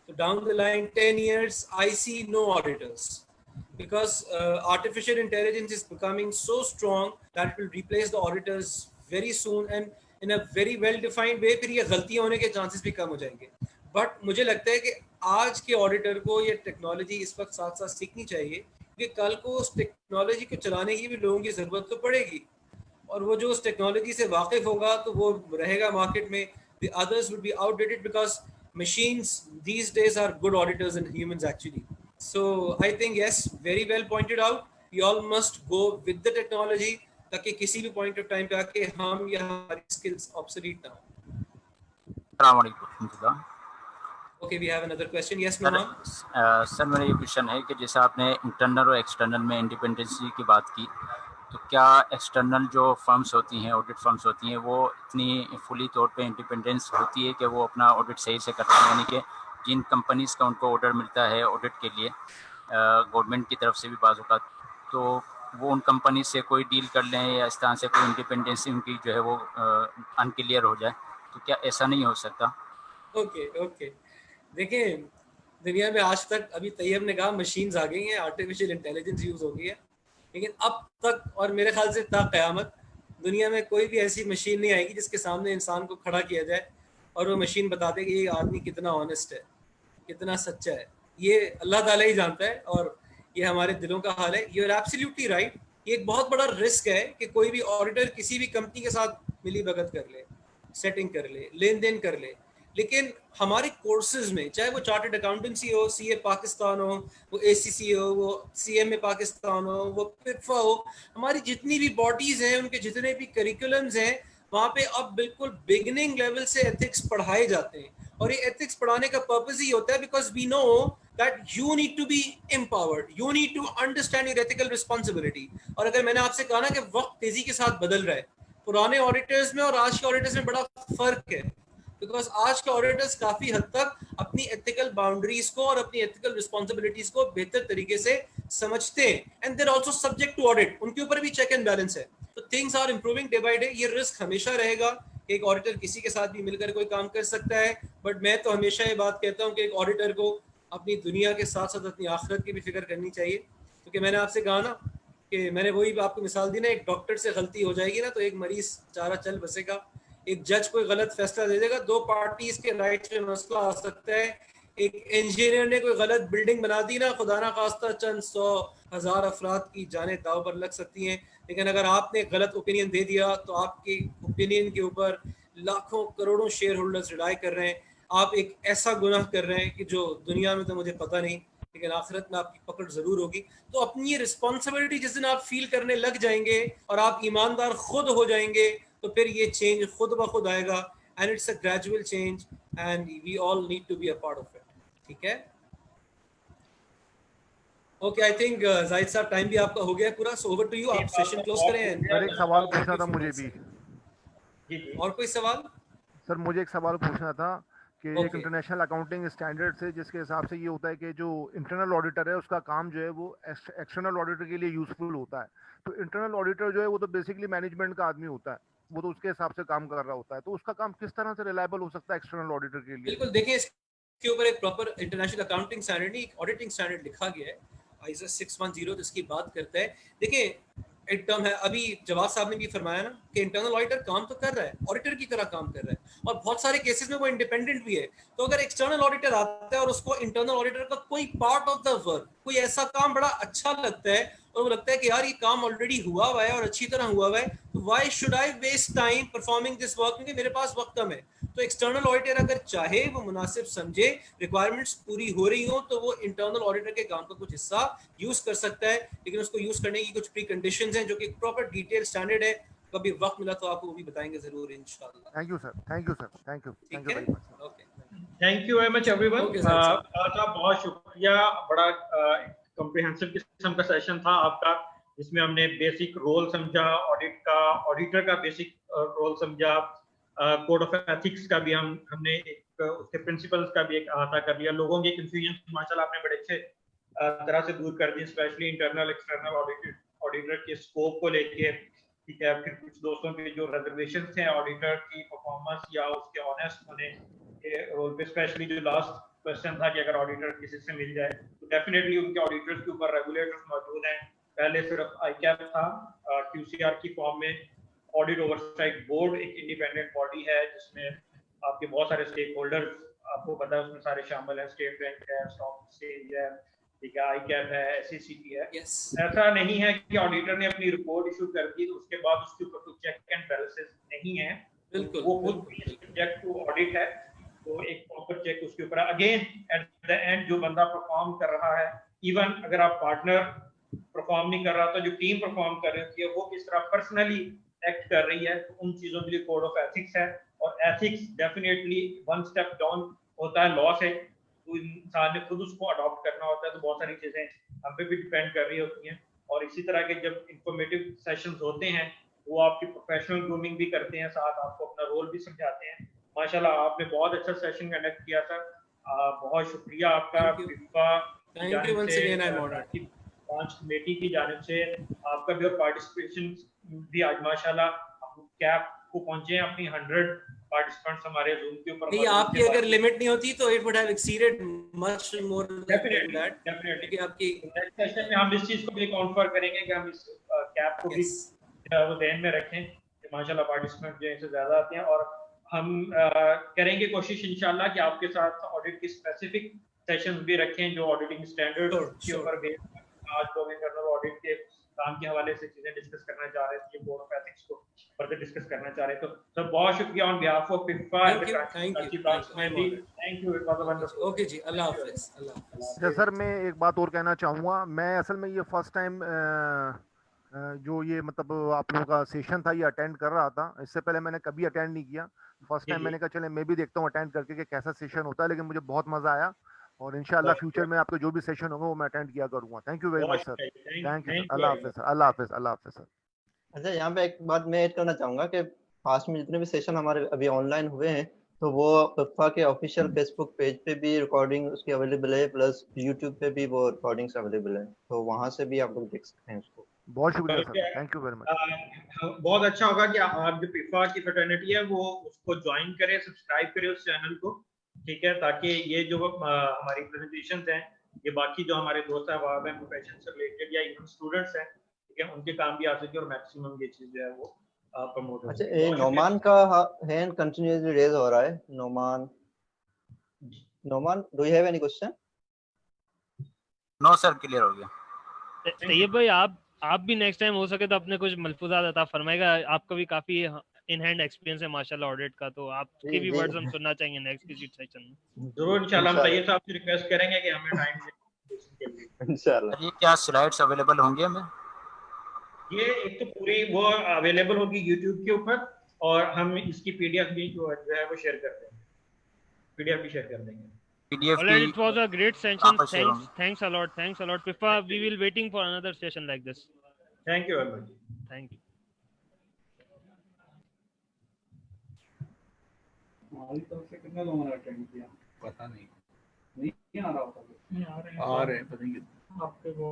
तो down the line 10 years I see no auditors because artificial intelligence is becoming so strong that it will replace the auditors very soon and in a very well defined way. फिर ये गलतियां होने के चांसेस भी कम हो जाएंगे। But मुझे लगता है कि आज के ऑडिटर को ये टेक्नोलॉजी इस वक्त साथ साथ सीखनी चाहिए कि कल को उस टेक्नोलॉजी को चलाने की भी लोगों की जरूरत तो पड़ेगी, और वो जो उस टेक्नोलॉजी से वाकिफ होगा तो वो रहेगा मार्केट में। The others would be outdated because machines these days are good auditors and humans actually. So I think yes, very well pointed out. We all must go with the technology ताकि किसी भी point of time पे आके हम या हमारी skills obsolete ना हो। अस्सलाम वालेकुम। Okay, we have another question. Yes, Numan. Sir मेरा ये क्वेश्चन है कि जैसे आपने इंटरनल और एक्सटर्नल में इंडिपेंडेंसी की बात की, तो क्या एक्सटर्नल जो फर्म्स होती हैं, ऑडिट फर्म्स होती हैं, वो इतनी फुली तौर पे इंडिपेंडेंस होती है कि वो अपना ऑडिट सही से करते हैं? यानी कि जिन कंपनीज़ का उनको ऑर्डर मिलता है ऑडिट के लिए गवर्नमेंट की तरफ से भी बाज़ औक़ात, तो वो उन कंपनी से कोई डील कर लें या इस तरह से कोई इंडिपेंडेंसी उनकी जो है वो अनक्लियर हो जाए, तो क्या ऐसा नहीं हो सकता? ओके देखिए, दुनिया में आज तक, अभी तैयब ने कहा मशीन्स आ गई हैं, आर्टिफिशियल इंटेलिजेंस यूज़ हो गई है, लेकिन अब तक और मेरे ख्याल से ता क़यामत दुनिया में कोई भी ऐसी मशीन नहीं आएगी जिसके सामने इंसान को खड़ा किया जाए और वो मशीन बता दे कि ये आदमी कितना ऑनेस्ट है, कितना सच्चा है। ये अल्लाह ताला ही जानता है और ये हमारे दिलों का हाल है। You are absolutely right. ये एक बहुत बड़ा रिस्क है कि कोई भी ऑडिटर किसी भी कंपनी के साथ मिली भगत कर ले, सेटिंग कर ले, लेन देन कर ले, लेकिन हमारे कोर्सेज में, चाहे वो चार्टर्ड अकाउंटेंसी हो, सीए पाकिस्तान हो, वो एसीसी हो, वो सीएमए पाकिस्तान हो, वो पिफा हो, हमारी जितनी भी बॉडीज हैं, उनके जितने भी करिकुलम्स हैं, वहाँ पे अब बिल्कुल बिगिनिंग लेवल से एथिक्स पढ़ाए जाते हैं। और ये एथिक्स पढ़ाने का पर्पस ही होता है because we know that you need to be empowered, you need to understand your ethical responsibility. और अगर मैंने आपसे कहा ना कि वक्त तेजी के साथ बदल रहा है, पुराने ऑडिटर्स में और आज के ऑडिटर्स में बड़ा फर्क है, बिकॉज आज के ऑडिटर्स काफी हद तक अपनी एथिकल बाउंड्रीज को और अपनी एथिकल रिस्पॉन्सिबिलिटीज को बेहतर तरीके से समझते हैं, and they're also subject to audit, उनके ऊपर भी चेक एंड बैलेंस है। तो things are improving day by day. ये रिस्क हमेशा रहेगा, एक ऑडिटर किसी के साथ भी मिलकर कोई काम कर सकता है, बट मैं तो हमेशा ये बात कहता हूँ कि एक ऑडिटर को अपनी दुनिया के साथ साथ अपनी आखिरत की भी फिक्र करनी चाहिए। क्योंकि मैंने आपसे कहा ना कि मैंने वही आपको मिसाल दी ना, एक डॉक्टर से गलती हो जाएगी ना तो एक मरीज चारा चल बसेगा, एक जज कोई गलत फैसला दे देगा, दो पार्टीज के राइट्स में मसला आ सकता है, एक इंजीनियर ने कोई गलत बिल्डिंग बना दी ना, खुदा ना खास्ता चंद 100,000 अफराद की जानें दाव पर लग सकती हैं। लेकिन अगर आपने गलत ओपिनियन दे दिया तो आपके ओपिनियन के ऊपर लाखों करोड़ों शेयर होल्डर्स रिलाय कर रहे हैं, आप एक ऐसा गुनाह कर रहे हैं कि जो दुनिया में तो मुझे पता नहीं, लेकिन आखिरत में आपकी पकड़ जरूर होगी। तो अपनी ये रिस्पॉन्सिबिलिटी जिस दिन आप फील करने लग जाएंगे और आप ईमानदार खुद हो जाएंगे, तो फिर ये चेंज खुद ब खुद आएगा। And it's a gradual change and we all need to be a part of it. ठीक है, ओके, आई थिंक जाहिद साहब टाइम भी आपका हो गया पूरा, सो ओवर टू यू, आप सेशन क्लोज करें। सर एक सवाल पूछना था मुझे भी। और कोई सवाल? सर मुझे एक सवाल पूछना था कि एक Okay. इंटरनेशनल अकाउंटिंग स्टैंडर्ड से जिसके हिसाब से ये होता है कि जो इंटरनल ऑडिटर है उसका काम जो है वो एक्सटर्नल ऑडिटर के लिए यूजफुल होता है, तो इंटरनल ऑडिटर जो है वो तो बेसिकली मैनेजमेंट का आदमी होता है, वो तो उसके हिसाब से काम कर रहा होता है, तो उसका काम किस तरह से रिलायबल हो सकता है एक्सटर्नल ऑडिटर के लिए? बिल्कुल, देखिए इसके ऊपर एक प्रॉपर इंटरनेशनल अकाउंटिंग स्टैंडर्ड नहीं, एक ऑडिटिंग स्टैंडर्ड लिखा गया है, ISO 610, जिसकी बात करता है। देखिए एक टर्म है, अभी जवाब साहब ने भी फरमाया ना कि इंटरनल ऑडिटर काम तो कर रहा है, ऑडिटर की तरह काम कर रहा है, और बहुत सारे केसेस में वो इंडिपेंडेंट भी है। तो अगर एक्सटर्नल ऑडिटर आता है और उसको इंटरनल ऑडिटर का कोई पार्ट ऑफ द वर्क, कोई ऐसा काम बड़ा अच्छा लगता है और वो लगता है कि यार ये काम ऑलरेडी हुआ हुआ है और अच्छी तरह हुआ हुआ है, तो why should I waste time performing this work, क्योंकि मेरे पास वक्त कम है। तो एक्सटर्नल ऑडिटर अगर चाहे, वो मुनासिब समझे, रिक्वायरमेंट्स पूरी हो रही हो, तो वो इंटरनल ऑडिटर के काम का कुछ हिस्सा यूज कर सकता है, लेकिन उसको यूज करने की कुछ प्री कंडीशंस हैं जो कि प्रॉपर डिटेल स्टैंडर्ड है। कभी वक्त मिला तो आपको वो भी बताएंगे जरूर इंशाल्लाह। Thank you sir, thank you sir, thank you very much. Okay, thank you very much everyone. Okay, Zahid साहब बहुत शुक्रिया, बड़ा कॉम्प्रिहेंसिव किस्म का सेशन था आपका, जिसमें हमने बेसिक रोल समझा ऑडिट का, ऑडिटर का बेसिक रोल समझा, कोड ऑफ एथिक्स का भी हमने एक उसके प्रिंसिपल्स का भी एक अहाता कर लिया, लोगों के कंफ्यूजन माशाल्लाह आपने बड़े अच्छे तरह से दूर कर दी, स्पेशली इंटरनल एक्सटर्नल ऑडिटर के स्कोप को लेके। ठीक है, फिर कुछ दोस्तों के जो रिजर्वेशंस हैं ऑडिटर की परफॉर्मेंस या उसके ऑनेस्ट होने के रोल पे, स्पेशली जो लास्ट क्वेश्चन था कि अगर ऑडिटर किसी से मिल जाए तो डेफिनेटली उनके ऑडिटर्स के ऊपर रेगुलेटर्स मौजूद हैं। पहले सिर्फ ICAP था, QCR की फॉर्म में ऑडिट ओवरसाइट बोर्ड एक इंडिपेंडेंट बॉडी है जिसमें आपके बहुत सारे स्टेक होल्डर्स, आपको पता है उसमें सारे शामिल हैं, स्टेट बैंक है, स्टॉक एक्सचेंज है, ठीक है, ICAP है, SECT है। ऐसा नहीं है कि ऑडिटर ने अपनी रिपोर्ट इशू कर दी तो उसके बाद उसके ऊपर कुछ चेक एंड बैलेंसेस नहीं है, वो खुद सब्जेक्ट टू ऑडिट है, तो एक प्रॉपर चेक उसके ऊपर है। अगेन एट द एंड जो बंदा परफॉर्म कर रहा है, इवन अगर आप पार्टनर परफॉर्म नहीं कर रहा तो जो टीम परफॉर्म कर रही है वो किस तरह पर्सनली एक्ट कर रही है, तो उन चीजों के लिए कोड ऑफ एथिक्स है, और ethics definitely one step down होता है लॉ से, तो इंसान ने खुद उसको अडॉप्ट करना होता है, तो बहुत सारी चीजें हम पे भी डिपेंड कर रही होती हैं। और इसी तरह के जब इंफॉर्मेटिव सेशंस होते हैं वो आपकी प्रोफेशनल ग्रूमिंग भी करते हैं, साथ आपको अपना रोल भी समझाते हैं। माशाल्लाह आपने बहुत अच्छा सेशन कंडक्ट किया सर, बहुत शुक्रिया आपका। Thank you once again, I am honoured. 5 committee की जानिब से आपका भी और पार्टिसिपेशन भी आज माशाल्लाह हम कैप को पहुंचे हैं, अपनी 100 पार्टिसिपेंट्स हमारे जूम के ऊपर। नहीं, आपकी अगर लिमिट नहीं होती तो it would have exceeded much more than that. Definitely आपकी नेक्स्ट सेशन में हम इस चीज को भी काउंट करेंगे कि हम इस कैप को भी वो ध्यान में रखें कि माशाल्लाह पार्टिसिपेंट जो है ज्यादा आते हैं, और हम करेंगे कोशिश इंशाल्लाह कि आपके साथ ऑडिट की स्पेसिफिक सेशंस भी रखें जो ऑडिटिंग स्टैंडर्ड के ऊपर बेस्ड। आज लोग इंटरनल ऑडिट के काम के हवाले से चीजें डिस्कस करना चाह रहे थे, कोड ऑफ एथिक्स को फर्दर डिस्कस करना चाह रहे, तो सर बहुत शुक्रिया ऑन बिहाफ ऑफ पिफा। Thank you. ओके जी, अल्लाह हाफिज। अच्छा सर, मैं एक बात और कहना चाहूँगा, मैं असल में ये फर्स्ट टाइम जो ये मतलब आप लोगों का सेशन था ये अटेंड कर रहा था, इससे पहले मैंने कभी अटेंड नहीं किया। फर्स्ट टाइम मैंने कहा चले मैं भी देखता हूँ अटेंड करके कि कैसा सेशन होता है, लेकिन मुझे बहुत मजा आया और इंशाल्लाह फ्यूचर में आपके जो भी सेशन होंगे वो मैं अटेंड किया करूँगा। Thank you very much sir, thank you, Allah Hafiz sir, Allah Hafiz, Allah Hafiz sir. अच्छा, यहाँ पे एक बात मैं ऐड करना चाहूंगा कि पास में जितने भी सेशन हमारे अभी ऑनलाइन हुए हैं तो वो पिफा के ऑफिशियल फेसबुक पेज पे भी रिकॉर्डिंग उसकी अवेलेबल है, प्लस यूट्यूब पे भी वो रिकॉर्डिंग्स अवेलेबल है, तो वहां से भी आप लोग देख सकते हैं उसको। बहुत शुक्रिया sir, thank you very much. बहुत अच्छा होगा कि आप जो पिफा की फ्रेटर्निटी है वो उसको ज्वाइन करें, सब्सक्राइब करें उस चैनल को, ठीक है, ताकि ये जो हमारी प्रेजेंटेशंस हैं ये बाकी जो हमारे दोस्त अहबाब हैं प्रोफेशन से रिलेटेड या इवन स्टूडेंट्स हैं, ठीक है, उनके काम भी आ सके और मैक्सिमम ये चीज जो है वो प्रमोट हो। अच्छा, ये नोमान का हैंड कंटिन्यूअसली रेज हो रहा है। Noman, do you have any question? No sir, clear हो गया। तैयब भाई, आप भी नेक्स्ट टाइम हो सके तो अपने कुछ मलफूजात अता फरमाएगा, आपका भी काफी इन हैंड एक्सपीरियंस है माशाल्लाह ऑडिट का, तो आपके जी भी जी वर्ड्स हम सुनना चाहेंगे नेक्स्ट किसी सेशन में। जरूर इंशाल्लाह हम इंशाल्लाह तैयब साहब से रिक्वेस्ट करेंगे कि हमें टाइम के लिए। इंशाल्लाह। ये क्या स्लाइड्स अवेलेबल होंगे हमें? ये एक तो पूरी वो अवेलेबल होगी यूट्यूब के ऊपर, और हम इसकी पीडीएफ भी जो है वो शेयर कर देंगे, पीडीएफ भी शेयर कर देंगे। पीडीएफ Alright, की it was a great कहाँ session. पर शेयर होंगी? Thanks a lot. Thanks a lot, Pifa. We will waiting for another session like this. Thank you very much. Thank you. हमारी तरफ से कितने लोगों ने अटेंड किया? पता नहीं, नहीं आ रहा होता। आ रहे हैं, पता नहीं। आपके वो